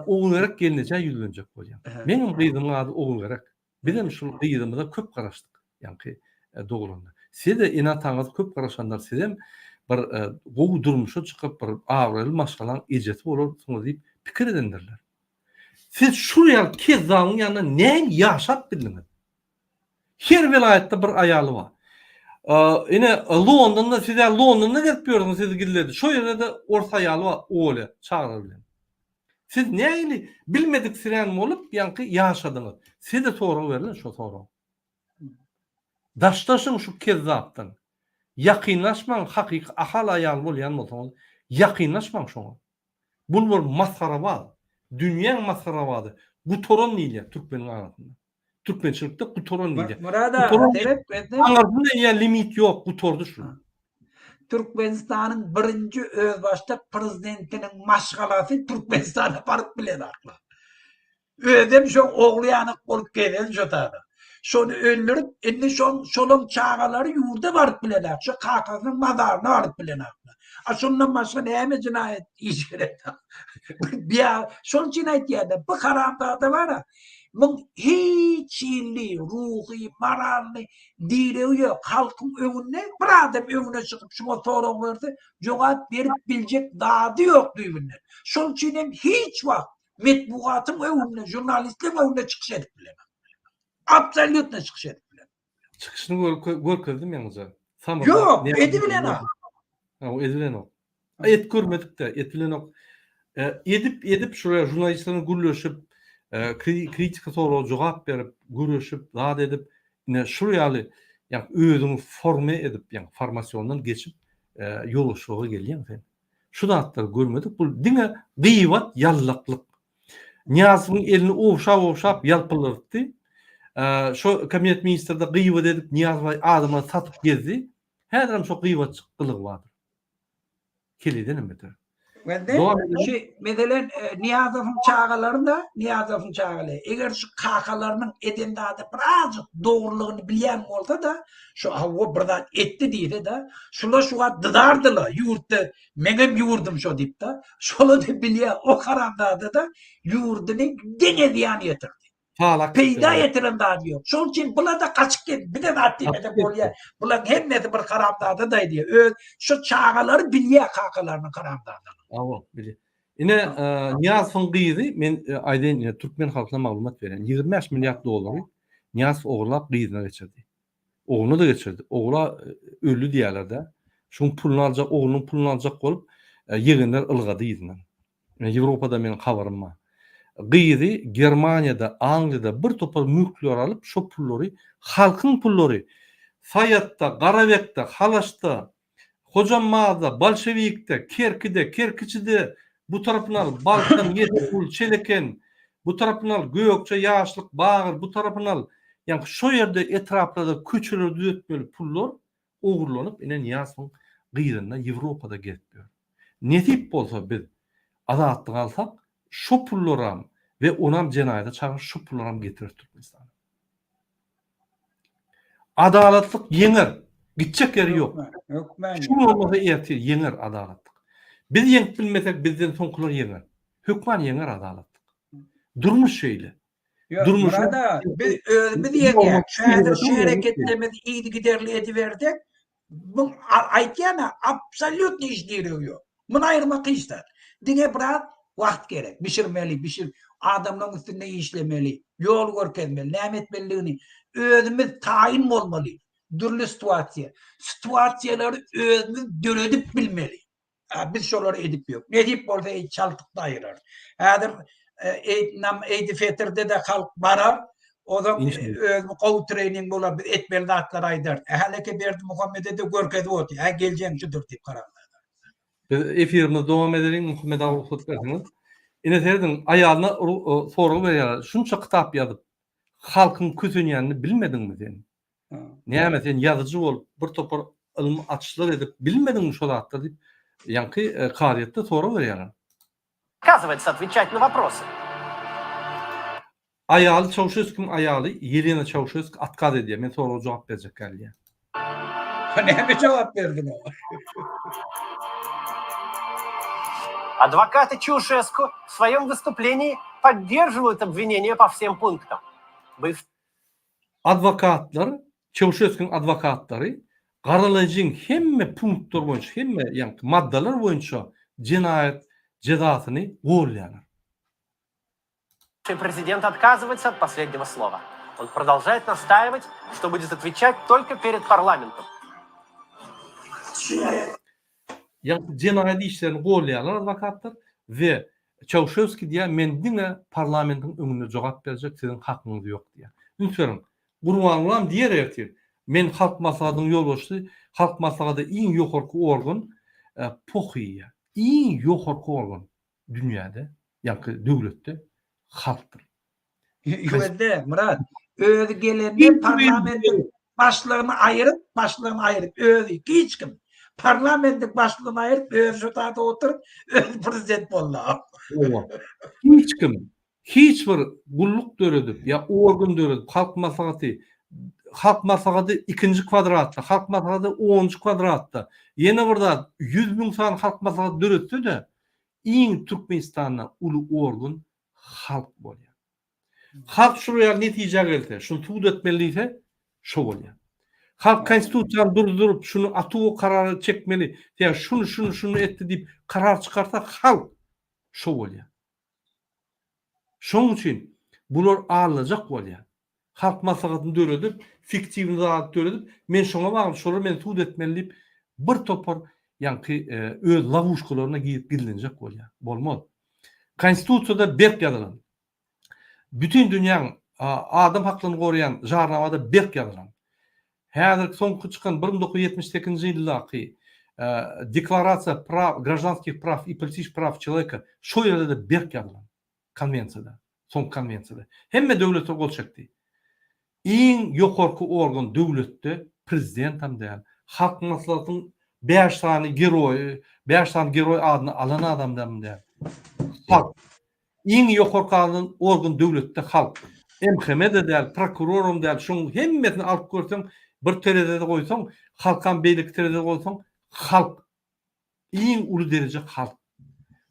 oğularak gelineceği yüzlenecek olacağım. Benim kıydım adı oğularak. Bizim şu kıydımıza köp karıştık. Yani doğrunda. Size de inatağınız köp karışanlar size bir qoğu durmuşu çıkıp bir ağrılı maşalan eceti olur deyip fikir edendirler. Siz şuraya kezzanın yanına ne yaşap bildiniz? Her vilayette bir ayalı var. Yine London'da size London'da gelip siz gidildi. Şu yerde de orta ayalı var. Oğlu çağırır. Siz neyli bilmedik siren mi olup yankı yaşadınız. Siz de soru verin şu soru. Daştaşın şu kezzaptan. Yakınlaşman hakik ahal ayalı olayan olsanız yakınlaşman şuna. Bu bir maskara var. Dünyanın maskara vardı. Bu toron neyle Türkmenin arasında. Türkmençilikte bu toron neyle. Murada anladın ya limit yok bu tordu şu. Türkmenistan'ın birinci özbaşta prezidentinin maşgalası Türkmenistan'a barıp biledi akla. Ödem şu oğlayanık olup gelen şu tabi. Şunu öldürüp indi şolun çağaları yurda barıp biledi akla. Şu kakasının mazarına barıp biledi akla. Şundan başka neyme cinayet iş veretti. Şol cinayet yerde bu karamda da var ya. Bunun hiç illi, ruhi, moralli, dili yok. Halkın önüne, bir adam önüne çıkıp şuna soru verdi, cevap verip bilecek dadı yok düğünler. Şol için hiç var. Metbuatın önüne, jurnalistlerin önüne çıkış edip bilemem. Absolutne çıkış edip bilemem. Çıkışını görkedim yalnız. Yok, edibilen o. O edibilen o. Et görmedik de, edibilen o. Edip şuraya jurnalistlerin gürleşip, kritika soru cevap verip görüşüp zat edip ne şurayalı yani özünü forme edip yani formasyondan geçip yol şoğa geliyor sen. Şu da hatlar görmedik. Bu dine gıyvat yallaklık. Niyazın elini ovşap yalpılırdı. Şu kabinett ministerde gıyvat edip Niyaz Bey adama satıp gezdi. Her adam şu gıyvat çıkılığı vardır. Keliden mi der? Devam edelim. Şey, mesela Niyazov'un çağaları, eğer şu kakalarının edinde adı birazcık doğruluğunu bilen olsa da, şu hava buradan etti deydi de, şula şuğa dıdardılar, yurtta, menem yurdum şu deyip de, şula da bilye o karandadı da, yurdunu dene diyen yetirdi. Falak. Peyda yetirin daha diyor. Şunun için bula da kaçık git, bir de atayım, bulan hemmeti bir karandadı da diyor. Şu çağaları bilye kakalarının karandadı. Awo, bili. Ine Niyazov'un gyzy men aýdyn Türkmen halkyna maglumat beren. 25 milyard dollary Niyazov oğurlap gyzyna geçirdi. Oğlunu da geçirdi. Oğula öldü diýerler-de. Şoň pulunu aljak, oğlunun pulunu aljak bolup ýygyndar ılgady ýyzyna. Ýewropada meniň habarym bar. Gyzy Germaniýada, Angliýada bir topar mülkler alyp, şo pullary halkyň pullary Sayatda, Garawekde, Halaşda, Hocammaada, Bolşevikde, Kerkide, Kerkiçide, bu tarafını al, Balkan, Yedipul, Çeleken, bu tarafını al, Gökçe, Yaşlık, Bağır, bu tarafını al. Yani şu yerde etraflarda küçülür düzütmeli pullar oğurlanıp inen Niyazov'un gıyrında Avrupa'da getiriyor. Ne tip olsa biz adatlık alsak şu pulları ve onam cenayete çağır şu pulları getirir Türkmenistan'a. Adaletlik yener. Gidecek yeri yok. Şu olmasa yetir, yener adaletlik. Biz yenip bilmesek bizden sonkular yener. Hükman yener adaletlik. Durmuş şeyle. Durmuş. Biz yener. Şu hareketlerimiz iyi giderli ediverdik. Bu aytiyana absolut iş diriyor. Bunu ayırmak ister. Dine biraz vakt gerek. Pişirmeli, adamın üstünde işlemeli. Yol görkezmeli, nämetmeliğini. Özümüz tayin olmalı. Dürlü situasiyaları özümüz döredip bilmeli. Biz şoları edip yok. Edip olsa çaltıkta ayırar. Eğer Eydi Fetir'de de halk barar, o zaman kovu training olar, biz etmeli atlar aydar. Haleke berdi Muhammed'e de görkezi oldu. Geleceğim şudur deyip karanlar. Efirimiz devam edelim. Muhammed Avrupa Kutları'nın. Yine serdin ayağına soru veriyorlar. Şunca kitap yazıp halkın kütünyanını bilmedin mi sen? Ne sen yazıcı ol, bir topar ilm açışlar edip bilmedin mi şu hatta deyip yankı kariyette soru veriyorlar. Отказывается отвечать на вопросы. Ayalı Çavuşesku'nun ayalı Yelena Çavuşesku atkaz ediyor. Men soru cevap verecek galiba. Ne bir cevap verdin o? Адвокаты Чаушеску в своем выступлении поддерживают обвинения по всем пунктам. Advokatlar, Çavuşesku'nun advokatları garalayıcın hemme punktlar boyunca, hemme yani maddeler boyunca cinayet cezasını uğurlayanlar. Президент отказывается от последнего слова. Он продолжает настаивать, что будет отвечать только перед парламентом. Yani cinayet işlerini uğurlayanlar advokatlar ve Çavuşesku diye men dine parlamentin önünde cevap verecek sizin hakkınız yok diye. Lütfen Gurbanlı'm diğer ertir. Men halk maslahatının yolbaşı, halk maslahatı en yukarı organ pohiye. En yukarı organ dünyada, yani devlette halktır. Yüzde Murat, öyle gelende parlamentin başlığını ayırıp öyle hiç kim parlamentin başlığını ayırıp öyle şu tahta oturup öyle prezident oldu. Hiç kim hiçbir gulluk döredip ya organ döredip halk maslahatı ikinci kvadratta, halk maslahatı 10. kvadratta. Yine burada 100.000 san halk maslahatı döredip de en Türkmenistan'da ulu organ halk bolýar. Halk şuraya netice gelse, şunu tuğut etmeliyse şu bolýar. Halk konstitusiýany durdurup şunu atuw kararı çekmeli. Ya şunu etti deyip karar çıkarsa halk şu bolýar. Şoň üçin bular alınacak bolýar. Halk maslahatyny döredip, fiktivni zat döredip, men şoňa bagyp şolary men tuğut etmeli deyip bir topar ýa-ni öz lavuşkalaryna giyip gidilenjek bolýar. Bolmaz. Konstitusiýada berk ýazylan. Bütün dünýäň adam haklaryny gorayan jarnamada berk ýazylan. Häzir soňky çykan 1978-nji ýyldaky Deklarasiýa praw, гражданских прав и политических прав человека şo ýerde berk ýazylan. Konvensiýada, soň konvensiýada. Hemme döwletler gol çekdi. En ýokarky organ döwletde prezident hem däl, halk maslahatynyň 5 tane geroy adını alan adamdan der. Halk. İň ýokarkynyň organ döwletde halk. MHM de der, prokurorum der, şoň hemmetini alyp görseň, bir terede goýsaň, halkan beýlik terede goýsaň, halk. İň uly derece halk.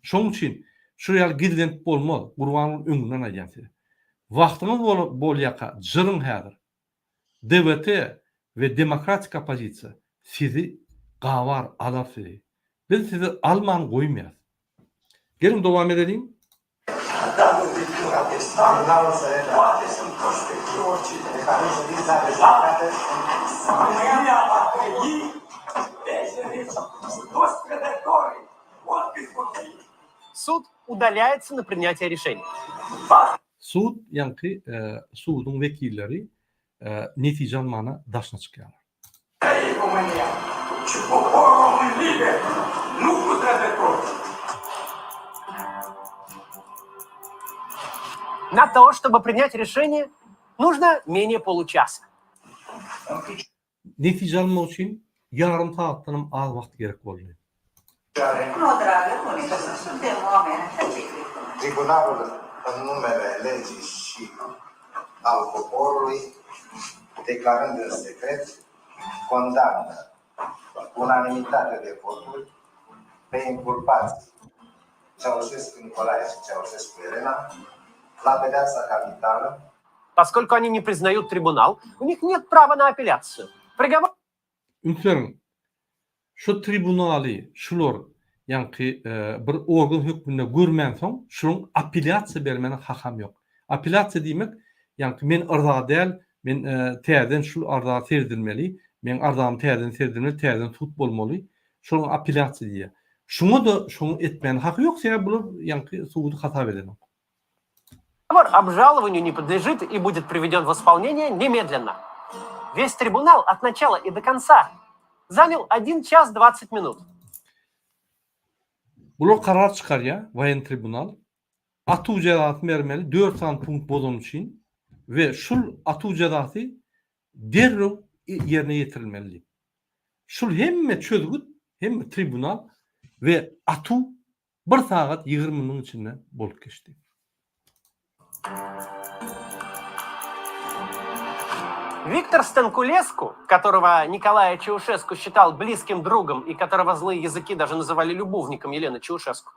Şoň üçin şu ýaly gizlenip bolmaz. Gurbanyň öňünden aýdýan. Wagtyňyz bolýaka, jyryň häzir. DWT ve demokratik opozisiýa sizi gavar alar sizi. Biz sizi alman goýmaýar. Gelin dowam edelim. Суд удаляется на принятие решений. Sud ýa-ni sudyň wekilleri netije almana daşna çykýarlar. На то, чтобы принять решение, нужно менее получаса. Netije almak üçin yarım saatdan az wagt gerek boldy. Tribunalul, în numele legii și al poporului, declarând în secret, condamnă unanimitate de voturi pe inculpați Ceaușescu Nicolae și Ceaușescu Elena la pedeapsa capitală. Поскольку они не признают трибунал, у них нет права на апелляцию. Приговор... Ünslerim, şu tribunali, şular, yani bir organ hükmünde görmän soň, şunun apelляtsiýa bermene hakam yok. Apelляtsiýa diýmek, yani men arda däl, men täzeden şu arda serdilmeli, men ardam täzeden serdilmeli, täzeden tut bolmaly. Şunun apelляtsiýa diýär. Şunu da şunu etmän haky yok, sebäp bular yani suwdy hata berýär. Приговор обжалованию не подлежит и будет приведен в исполнение немедленно. Весь трибунал от начала и до конца занял 1 час 20 минут. Bular karar çıkarýar, Wayan tribunal. Atuw jazasy bermeli 4 saat punkt bozan üçin ve şul atuw jazasy derrew ýerine ýetirilmeli. Şul hemme çözgüt, hemme tribunal ve atuw 1 saat 20 minutyň içinde bolup geçdi. Виктор Станкулеску, которого Николай Чаушеску считал близким другом и которого злые языки даже называли любовником Елены Чаушеску,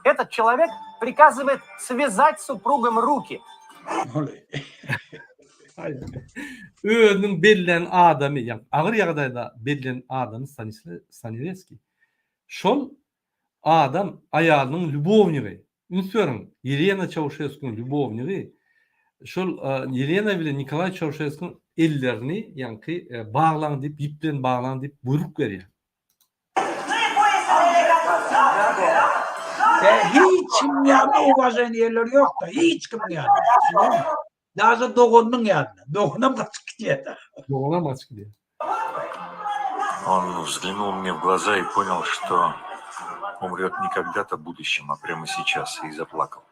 этот человек приказывает связать супругам руки. Özüň bellen adamy, ýa agyr ýagdaýda bellen adamy Stanislavski. Şol adam aýalynyň любовниги. Ünsörüň Yelena Çavuşesku'nun любовниги. Şol Yelena bilen Nikolay Çavuşesku'nun ellerini yani bağlan deyip, iplen bağlan deyip buyruk berýär. Hiç kim yanında uvajan yerleri yok da hiç kim yanında. Lazım doğunun yanında. Doğunam açık gidiyor. Doğunam açık gidiyor. Он взглянул мне в глаза и понял, что умрет не когда-то в будущем, а прямо сейчас, и заплакал.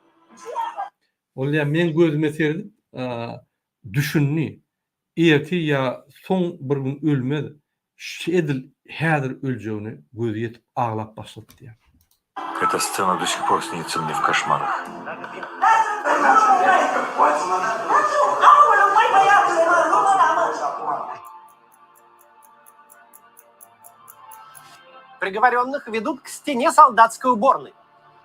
Ola men gözüme serdip, düşünni, erti ya son bir gün ölmedi, edil häzir öljegini gözü yetip ağlap başladı diýär. Эта сцена до сих пор снится мне в кошмарах. Приговоренных ведут к стене солдатской уборной.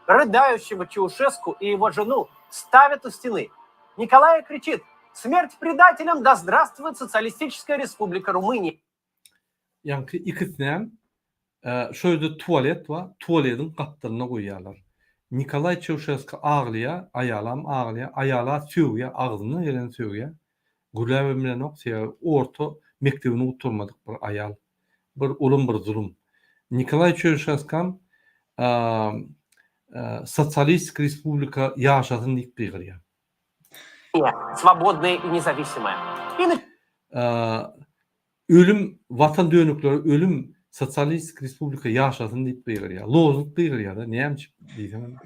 Рыдающего Чаушеску и его жену ставят у стены. Николай кричит: «Смерть предателям! Да здравствует социалистическая республика Румыния!» Yani ikisinem şöyle tuvalet var, tuvaletin kaptanına koyuyorlar. Nikolay Çavuşesku ağlıyor, ayala söğüye, ağzını yeren söğüye. Gülüve bilen ok, orta mektebini oturmadık bir ayal. Bir ulum bir zulüm. Nikolay Çavuşesku Социалистическая республика ýaşasyn diýip gyrýar. Свободная и независимая. Ölüm vatan dönükleri, ölüm Sotsialistik Respublika ýaşasyn diýip gyrýar. Lozung gyrýar da, näme diýsem.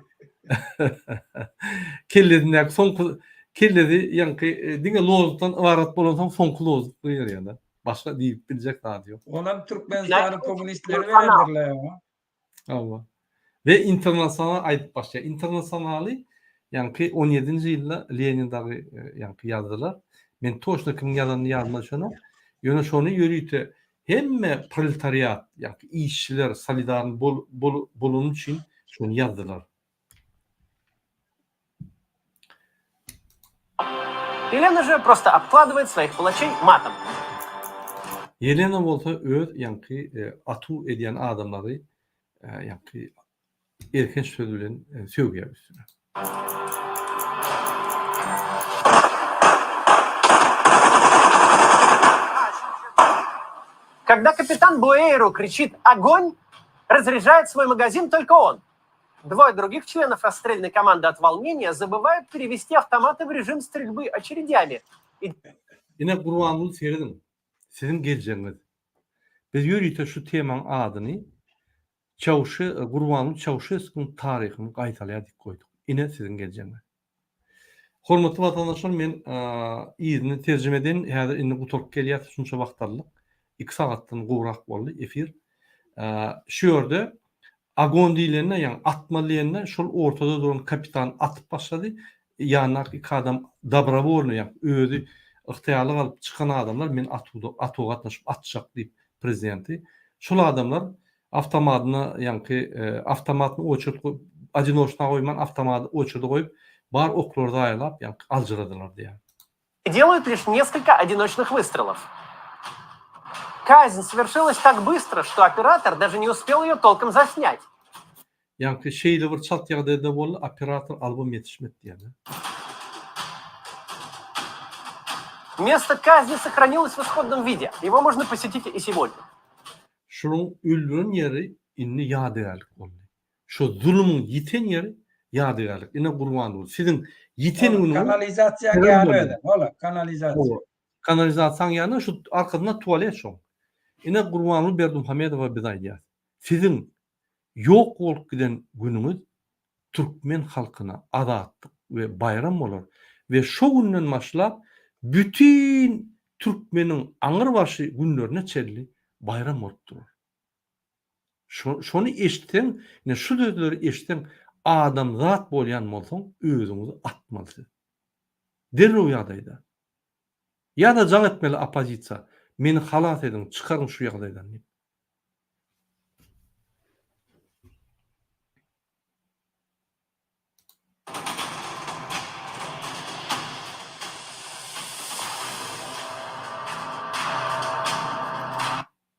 Kellediňek soňky kelledi ýa-ni diňe lozungdan ibarat bolan soňky lozung gyrýar da. Başka deyip bilecek daha diyor. Onam Türkmenistan'ın komünistleri verirler ama. Allah. Ve internasyonel ayıp başka. Internasyonali yani 17. yılda Lenin'daki yani yazdılar. Ben toşna kimin yazanını yazmışına. Yöne şonu yürüyte hem proletariyat yani işçiler solidarın bolunun için şunu yazdılar. Елена же просто обкладывает своих палачей матом. Yelena bolsa öz yani atu ediyen adamları yani erken sözülen sövgüye üstüne. Когда капитан Буэйру кричит «Огонь!», разряжает свой магазин только он. Двое других членов расстрельной команды от волнения забывают перевести автоматы в режим стрельбы очередями. Yine Kur'an'ı seyredin. Sizin geleceğiniz. Biz yürüyte şu temanın adını Kur'an'ın Çavuşesku'nun tarihini qaytalayadık koyduk. Yine sizin geleceğiniz. Hormatly vatandaşlar, men izini tercüme eden häzir indi guturup gelýär şunça wagtlarlyk 2 saatdan gowrak boldy efir. Şu ýerde agon diýilende ýani atmalyanda şol ortada duran kapitan atyp başlady. Ýanyna iki adam добровольно ýani özü ıhtiýarlyk alyp çykan adamlar men atuga gatnaşyp atjak diýip prezidenti. Şol adamlar avtomatyny ýani avtomatyny oçurtdy, adinoşna goýman avtomaty oçurdy goýup bar oklarda aýlap ýani aljyradylar diýär. Делают лишь несколько одиночных выстрелов. Казнь совершилась так быстро, что оператор даже не успел ее толком заснять. Yani şeýle bir çat ýagdaýda boldy, operator album ýetişmedi diýär. Место казни сохранилось в исходном виде. Его можно посетить и сегодня. Şunun öldüren yeri inni ýadyrlyk boldy. Şu zulmün yiten yeri ýadyrlyk. Ine gurban bol. Sizin yiten kanalizasiya ýany ola kanalizasiya. Kanalizasiýa ýany şu arkasynda tualet şoň. Ine Gurbanul Berdimuhamedowa bidaýdýar. Sizin yok bolup giden günüňiz Türkmen halkyna azatlyk we bayram bolar we şo günden başlap bütün Türkmeniň aňyrbaşy günlerine çelli bayram bolup durur. Şonu eşiten, ne şu sözleri eşiten adam zat bolýan bolsaň özüňizi atmaly. Derrew ýagdaýda. Ya da jaň etmeli opozisiýa. Meni halat edin, çıkarın şu ýagdaýdan.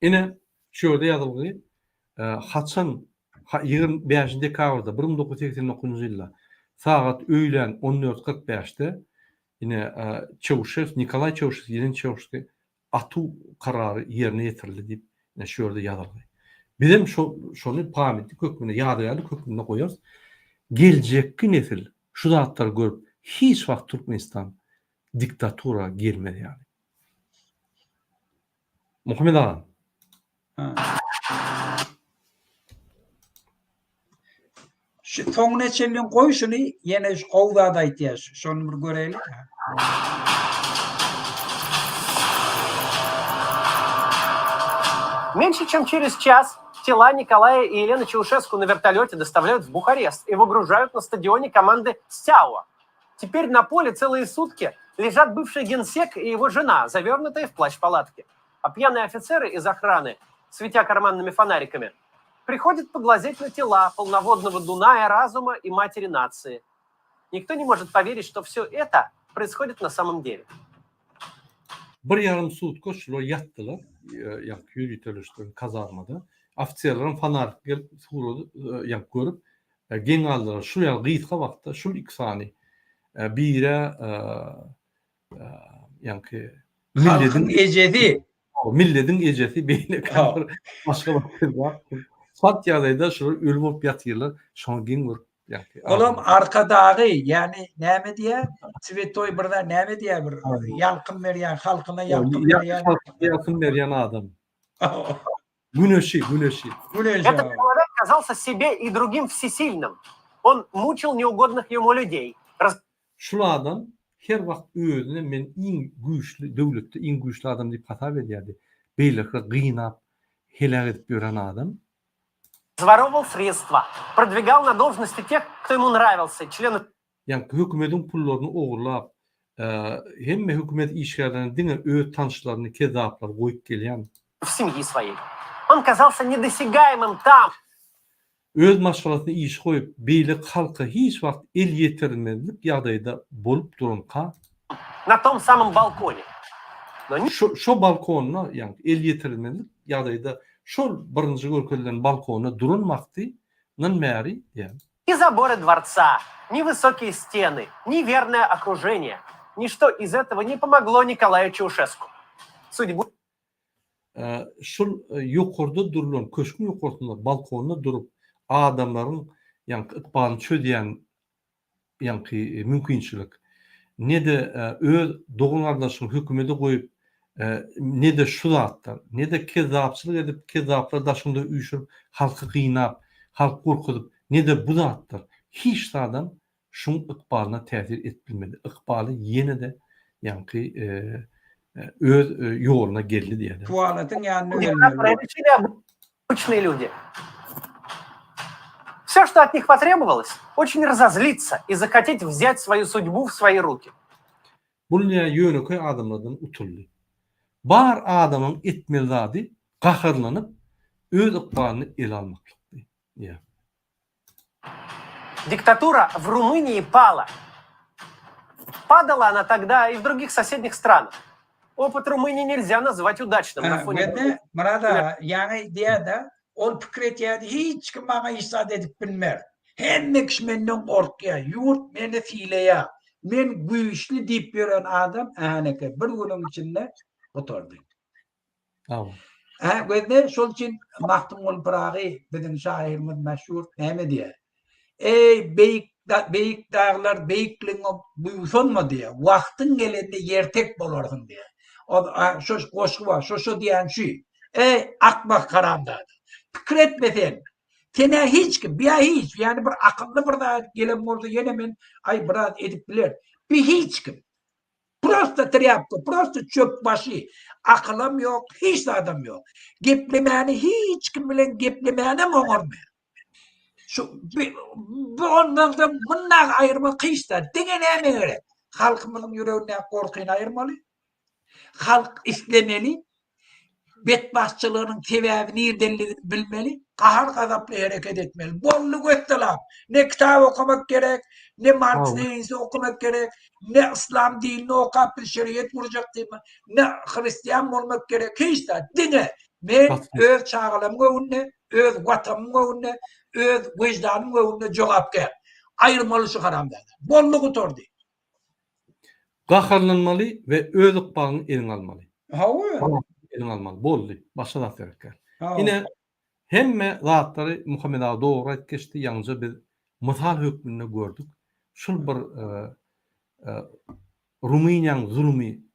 Ine şu ýerde ýazylgy, Haçan 25 dekabrda 1989 ýylda saat öýlen 14:45'de ine Çavuşev, Nikolay Çavuşev, Yelena Çavuşev atu kararı yerine getirildi diýip şu ýerde ýazylgy. Bizim şonu pamitli köküne ýadyýarly köküne goýarys. Geljekki nesil şu zatlary görüp hiç wagt Türkmenistan diktatura gelmedi ýani. Muhammed ağa. Şu soňuna çellen goý şunu ýene şu gowdada aýtýar. Şonu bir göreýlik. Меньше чем через час тела Николая и Елены Чаушеску на вертолете доставляют в Бухарест и выгружают на стадионе команды «Стяуа». Теперь на поле целые сутки лежат бывший генсек и его жена, завернутые в плащ-палатки. А пьяные офицеры из охраны, светя карманными фонариками, приходят поглазеть на тела полноводного Дуная разума и матери нации. Никто не может поверить, что все это происходит на самом деле. Bir yarım sutka şular yattılar. Yürütülüştü kazarmada. Ofisiýerler fanarik gelip surudy görüp geň aldylar. Şu ýa gyýtka wagtda şu 2 sany bire milletin ejedi. Milletin ejedi beýle kalır. Başga wagtda sat ýagdaýda şu ölüp bolup ýatyrlar. Şoň geň görüp Olam arkadagy yani näme diýär? Svetoy birde näme diýär bir ýalkyn berýän halkyna ýalkyn berýän adam. Güneşi. Этот человек казался себе и другим всесильным. Он мучил неугодных ему людей. Şu adam her wagt özüne men iň güýçli döwletde iň güýçli adam diýip hata berýärdi. Beýleki gynap, helak edip ýören adam. Своровал средства, продвигал на должности тех, кто ему нравился, члены Yani hökümetin pullaryny ogurlap, hemme hökümet işgärlerini diňe öz tanşlaryny kezaplar goýup gelýän. в семьи своей. Он казался недосягаемым там. Öz maşgalatyny iş goýup, beýlik halka hiç wagt el ýetirmezlik ýagdaýda bolup duranka. На том самом балконе. Şo balkonna, yani el ýetirmezlik ýagdaýda şol birinji görkezlen balkona duranmakdy, nan märi ýa. Ни заборы дворца, ни высокие стены, ни верное окружение. Ничто из этого не помогло Николаю Чаушеску. Судьбу Şol ýokarda durulan, köşkün ýokartynda balkonda durup adamlaryň ýani ykbalyny çödýän ýani mümkinçilik. Nede öz dogun ardaşyny hökümete goýup, nede şu zatlar, nede kezapçylyk edip kezaplar daşynda üýşürip halky gynap, halk gorkudyp, nede bu zatlar. Hiç adam şuň ykbalyna täsir etbilmedi. Ykbaly ýene-de ýani öz ýoluna geldi diýdi. Tuvaletın yanına решили обычные люди. Все, что от них потребовалось, очень разозлиться и захотеть взять свою судьбу в свои руки. Bunlar ýöneköy adamlardan utuldy. Bar adamyň etmezadi gahyrlanyp öz ykbalyny el almaklydy. Ýa. Диктатура в Румынии пала. Падала она тогда и в других соседних странах. Опыт Румынии нельзя назвать удачным на фоне... Murada, yani diýär-de, ol pikir etýärdi, hiç kim bana isad edip bilmer. Hemme kişi menden gorkýar, ýurt meni fileýär. Men güýçli diýip ýören adam ähneke bir günüň içinde oturdy. Tamam. Gözde şol için Mahtumul Piragy bizim şairimiz meşhur näme diýär? Ey beýik dağlar beýikliňe buýsanma diýär. Wagtyň gelende ýertek bolarsyň diýär. O şu goşgy var, şu diýen şu. Ey akbak karamda. Pikir etmesen, sene hiç kim, hiç, yani bir akıllı bir da gelen bolsa yine men ay biraz edip biler. Bir hiç kim. Prosta trýapka, prosta çöp başı. Akılım yok, hiç adam yok. Geplemeni hiç kim bilen geplemeni oňarmıyor. Şu bu ondan da bundan ayrılma kıysa dene näme gerek? Halkymyzyň ýüregine gorkyny aýyrmaly. Halk islemeli. Betbaşçılığının sebäbini ýerdenligini bilmeli. Kahar gazaply hereket etmeli. Bolluk etdiler. Ne kitap okumak gerek, ne Marksizmi okumak gerek, ne İslam dinini okap bir şeriat kuracak diýme, ne Hristiyan bolmak gerek. Hiç de dine. Men öz çağlamyga önüne, öz watanymyga önüne, öz vicdanymyga önüne jogap ger. Aýyrmaly şu haramda. Bolluk oturdy. Gahyrlanmaly we öz ykbalyny eliň almaly. Hawa. Eliň almaly. Boldy. Başga zat gerekler. Ine hemme zatlary Muhammed Ağa dogry aýtgyşdy, ýalnızca bir mysal hökmünde gördük. Şol bir Rumyniýanyň zulmy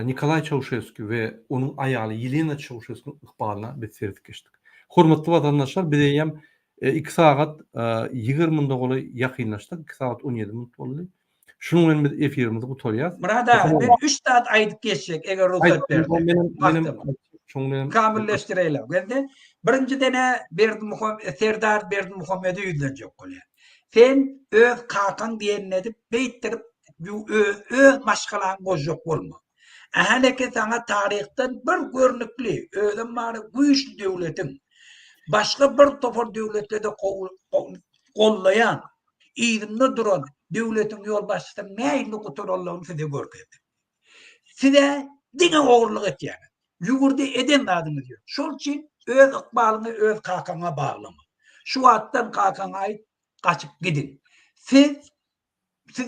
Nikolay Çauşesku we onuň aýaly Yelena Çauşeskuň ykbalyna betserdik geçdik. Hormatly watandaşlar, biz hem 2 saat 20 goly ýakynlaşdyk. 2 saat 17 minut boldy. Şunun bilen biz efirimizi gutarýas. Murada, ben 3 saat aýdyp geçecek eger ruhsat berdi. Benim kamilleştireýler. Bende birinji dene Serdar Berdimuhamedi ýüzlenjek bolýar. Sen öz kakan diýen edip beýtirip öz maşgalaň gojak bolma. Ähneke sana taryhdan bir görnükli, özüm bary güýçli döwletiň başga bir topar döwletlerde gollaýan, ýerinde duran döwletiň ýolbaşçysy näýini gutaralaryny size görkezdi. Size diňe ogurlyk etýär. Ýugurdy eden adymy diýär. Şol üçin öz ykbalyny öz kakana baglama. Şu atdan kakana aýt, gaçyp gidin. Siz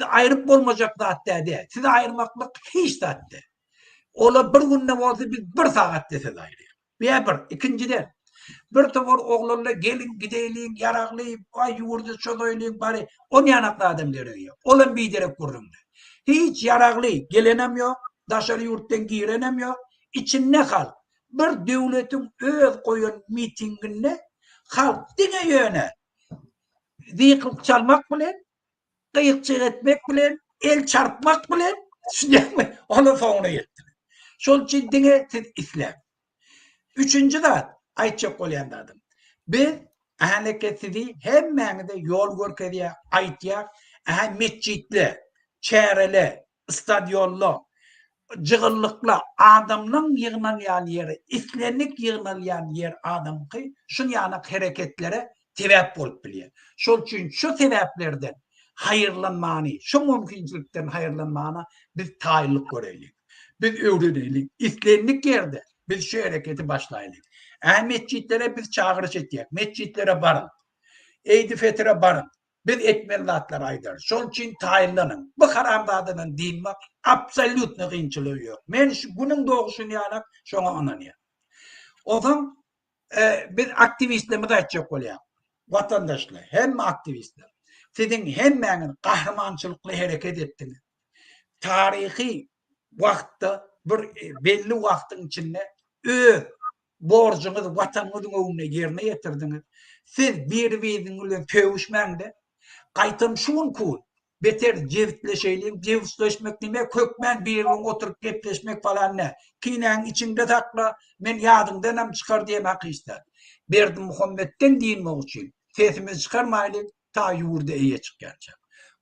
aýryp bolmajak zatda. Siz aýyrmaklyk hiç zatda. Ola bir günde bolsa biz 1 saat desek aýryp. Bir ikincide bir topar oglanlar gelin gideýin, yaragly, ay ýurda çödoýlyň bary, on ýanakly adamlar ýok. Olan biderek gurrumda. Hiç yaragly gelenem ýok, daşary ýurtdan girenem ýok. İçinde kal. Bir döwletiň öz goýan mitinginde halk diňe ýöne zikr çalmak bilen, gyýykçyk etmek bilen, el çarpmak bilen onu soňuna ýetdi. Şol üçin diňe siz isläp. Üçüncü zat aýtjak bolýandadım. Biz ahaneketidi hemmäňide ýol görkezýär, aýtýar, mesjitli, çäreli, stadionlu, jygyllıkla adamlaryň ýygnalýan ýeri, islenlik ýygnalýan ýer adamky şunu ýana hereketlere sebäp bolup bilýär. Şol üçin şu sebäplerden haýyrlanmany, şu mümkinçilikden haýyrlanmany biz taýylyk göreliň. Biz öwreneliň. Islenlik ýerde biz şu hereketi başlaýlyk. Mesjitlere biz çağırış etdik. Mesjitlere barın. Eýdi fetre barın. Biz etmeli zatlar aýdar. Şol üçin taýyrlanın. Bu haramdadynyň dinmek absolutny gynçylygy ýok. Men şu günüň doguşyny ýanak şoňa ananýar. Odan biz aktivistlerimiz aýtjak bolýar. Vatandaşlar, hemme aktivistler. Sizin hemmäňiz kahramançylykly hereket etdiňiz. Tarihi wagtda bir belli wagtyň içinde öz borcuňyzy watanyňyzyň öňüne ýerine ýetirdiňiz. Siz bir-biriňiz bilen töwüşmäňde gaýtam şuňky beter jewitleşeýlik, jewitleşmek nime kökmen bir ýerine oturup gepleşmek falan ne. Kinäň içinde takla men ýadymdan hem çykar diýmek isler. Berdi Muhammedden diýmek üçin sesimiz çykarmaýlyk ta ýurda eýe çykýarça.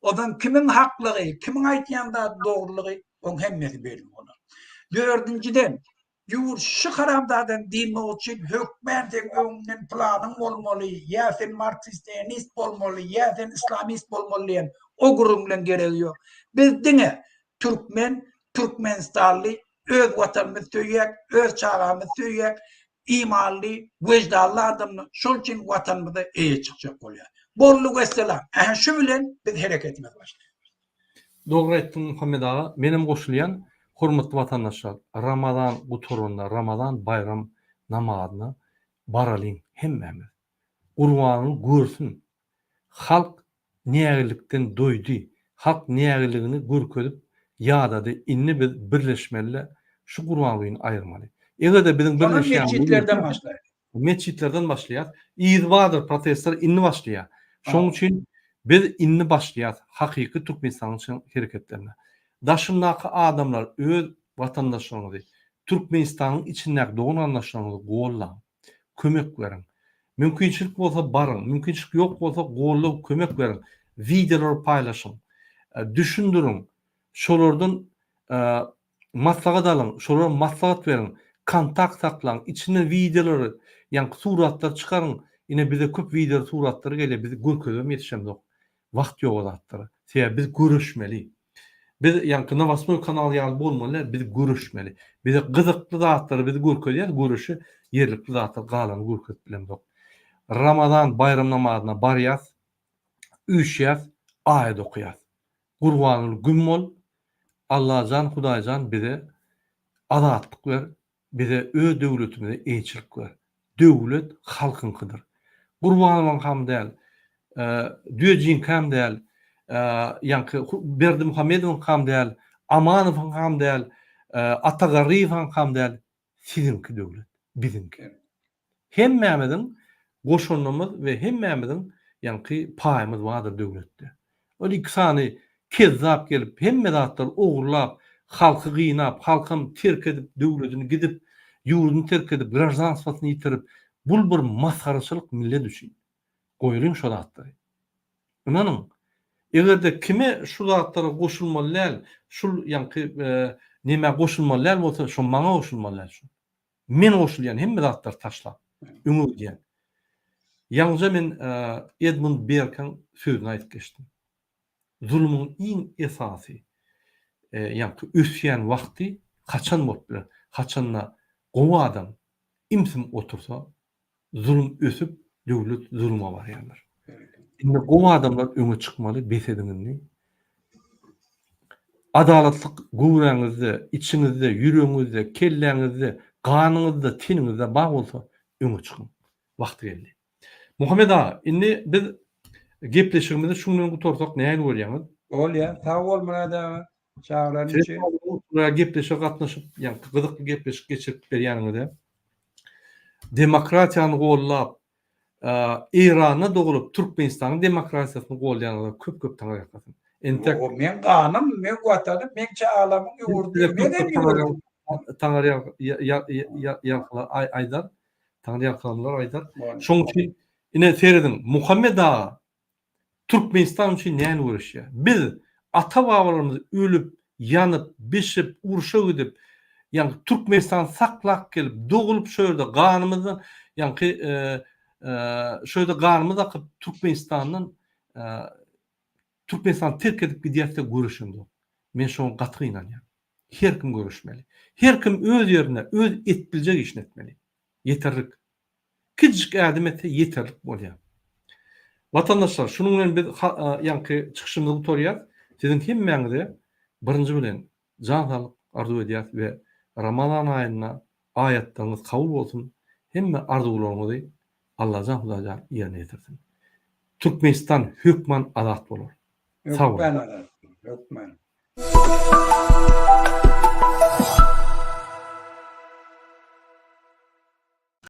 Odan kimin haklygy, kimin aýtýanda dogrulygy on hemmesi belli bolar. Dördüncüden ýur şu haramdadan diýmek üçin hökmentin öňünden planyň bolmaly, ýa sen marksist-leninist bolmaly, ýa sen islamist bolmaly, o gurum bilen gerek ýok. Biz diňe türkmen, türkmenistanly öz watanymyzy söýýäk, öz çağamyzy söýýäk, imanly, wejdanly adamlar şol üçin watanymyza eýe çykjak bolýar. Bollugy esselam. Şu bilen biz hereketimiz başlaýar. Dogry aýtdyň Muhammed ağa. Menim goşulýan hormatly vatandaşlar, Ramadan guturunda, Ramadan bayram namazyna baralyň hemmämiz. Gurbanyny görsün. Halk nägelikden doýdy. Halk nägeligini görkezip ýadady. Inni biz birleşmeli şu gurbanyny aýyrmaly. Egerde biziň birleşýän mesjitlerden başlaýar. Mesjitlerden başlaýar. İzbadyr protestler inni başlaýar. Şoň üçin biz inni başlaýar hakyky Türkmenistanyň hereketlerine. Daşyndaky adamlar öz vatandaşlaryny Türkmenistanyň içindäki dogry anlaşmalarny gollaň, kömek beriň. Mümkinçilik bolsa barın, mümkinçilik ýok bolsa gollap kömek beriň. Videolar paýlaşyň. Düşündürün. Şolardan maslahat alyň, şolara maslahat beriň. Kontakt saklaň, içinde videolary, ýa-ni suratlar çykaryň. Ine bize köp video suratlar gelýär, biz görkezem ýetişemdik. Wagt ýok zatlar. Sebäbi biz görüşmeli. Biz ýa-ni Novosmoy kanaly ýaly bolmaly, biz görüşmeli. Bize gyzykly zatlary biz görkezýär, görüşi yerlikli zatlar galan görkezip bilemdik. Ramadan bayram namazyna barýas, üşýäs, aýat okuyas. Gurbanyl gün bol, Allahjan, Hudaýjan bize azatlyk ber, bize öz döwletimize eýçilik ber. Döwlet halkynkydyr. Gurbanyň ham däl, Düýjin ham däl, ýa-ni Berdi Muhammedowyň ham däl, Amanowyň ham däl, Atagaryýewiň ham däl, sizinki döwlet, bizinki. Hemmämiziň goşunmamyz we hemmämiziň ýa-ni paýymyz bardyr döwletde. O ikisany kezzap gelip hemme zatlar ogurlap, halky gynap, halkym terk edip döwletini gidip, ýurduny terk edip, grajanstwasyny ýitirip, bul bir maskaraçylyk millet üçin. Goýuryň şo zatlary. Inanyň, egerde kime şu zatlara goşulmaly, şul ýa-ni neme goşulmaly bolsa, şo maňa goşulmaly şu. Men goşulýan hemme zatlar taşlap, öňe gidýän. Ýalňyja men Edmund Burke'ň sözüni aýtyp geçdim. Zulmyň iň esasy ýa-ni üsýän wagty kaçan bolup biler. Kaçanna gowy adam imsim otursa zulm ösüp döwlet zulma barýarlar. Indi gowy adamlar öňe çykmaly, besediňizni. Adalatlyk gowraňyzda, içiňizde, ýüregiňizde, kelläňizde, ganyňyzda, tiniňizde bar bolsa öňe çykyň. Wagty geldi. Muhammed ağa, indi biz gepleşigimizde şunu gutorsak näme bolýaňyz? Bolýar, sag bol murada. Çağıranyň üçin. Gepleşik gatnaşyp, ýa-ni gyzykly gepleşik geçirip berýäňizde demokratiýany gollap, Irana dogulup Türkmenistanyň demokratiýasyny gollaýanlar köp taňa ýakasyn. Entek O men kanım, men vatadım, men çağlamın yoğurdu. Neden yoğurdu? Tanrı yakla Aydar. Tanrı yaklalar Aydar. Şoň üçin ine seredin Muhammed Ağa Türkmenistan üçin näme uğraşýar? Biz ata babalarymız ölüp, yanıp, bişip, uruşa gidip, yani Türkmenistan saklak gelip, doğulup şöyle ganymyzdan, yani şöyle ganymyz akıp Türkmenistan'dan Türkmenistan terk edip gidýärse görüşündü. Men şoňa gaty inanýar. Her kim görüşmeli. Her kim öz ýerine, öz etbiljek işini etmeli. Yeterlik. Küçük adam etse yeterlik bolýar. Vatandaşlar, şunun bilen biz ýanky çykyşymyzy gutarýar. Sizin hemmeňizde birinji bilen jan sağlyk arzu edýär we Ramazan aýyna ayatlaryňyz kabul bolsun. Hemme arzularyňyzy Allah jan Hudaýa ýerine ýetirsin. Türkmenistan hökman azat bolar. Sağ olun. Yok ben.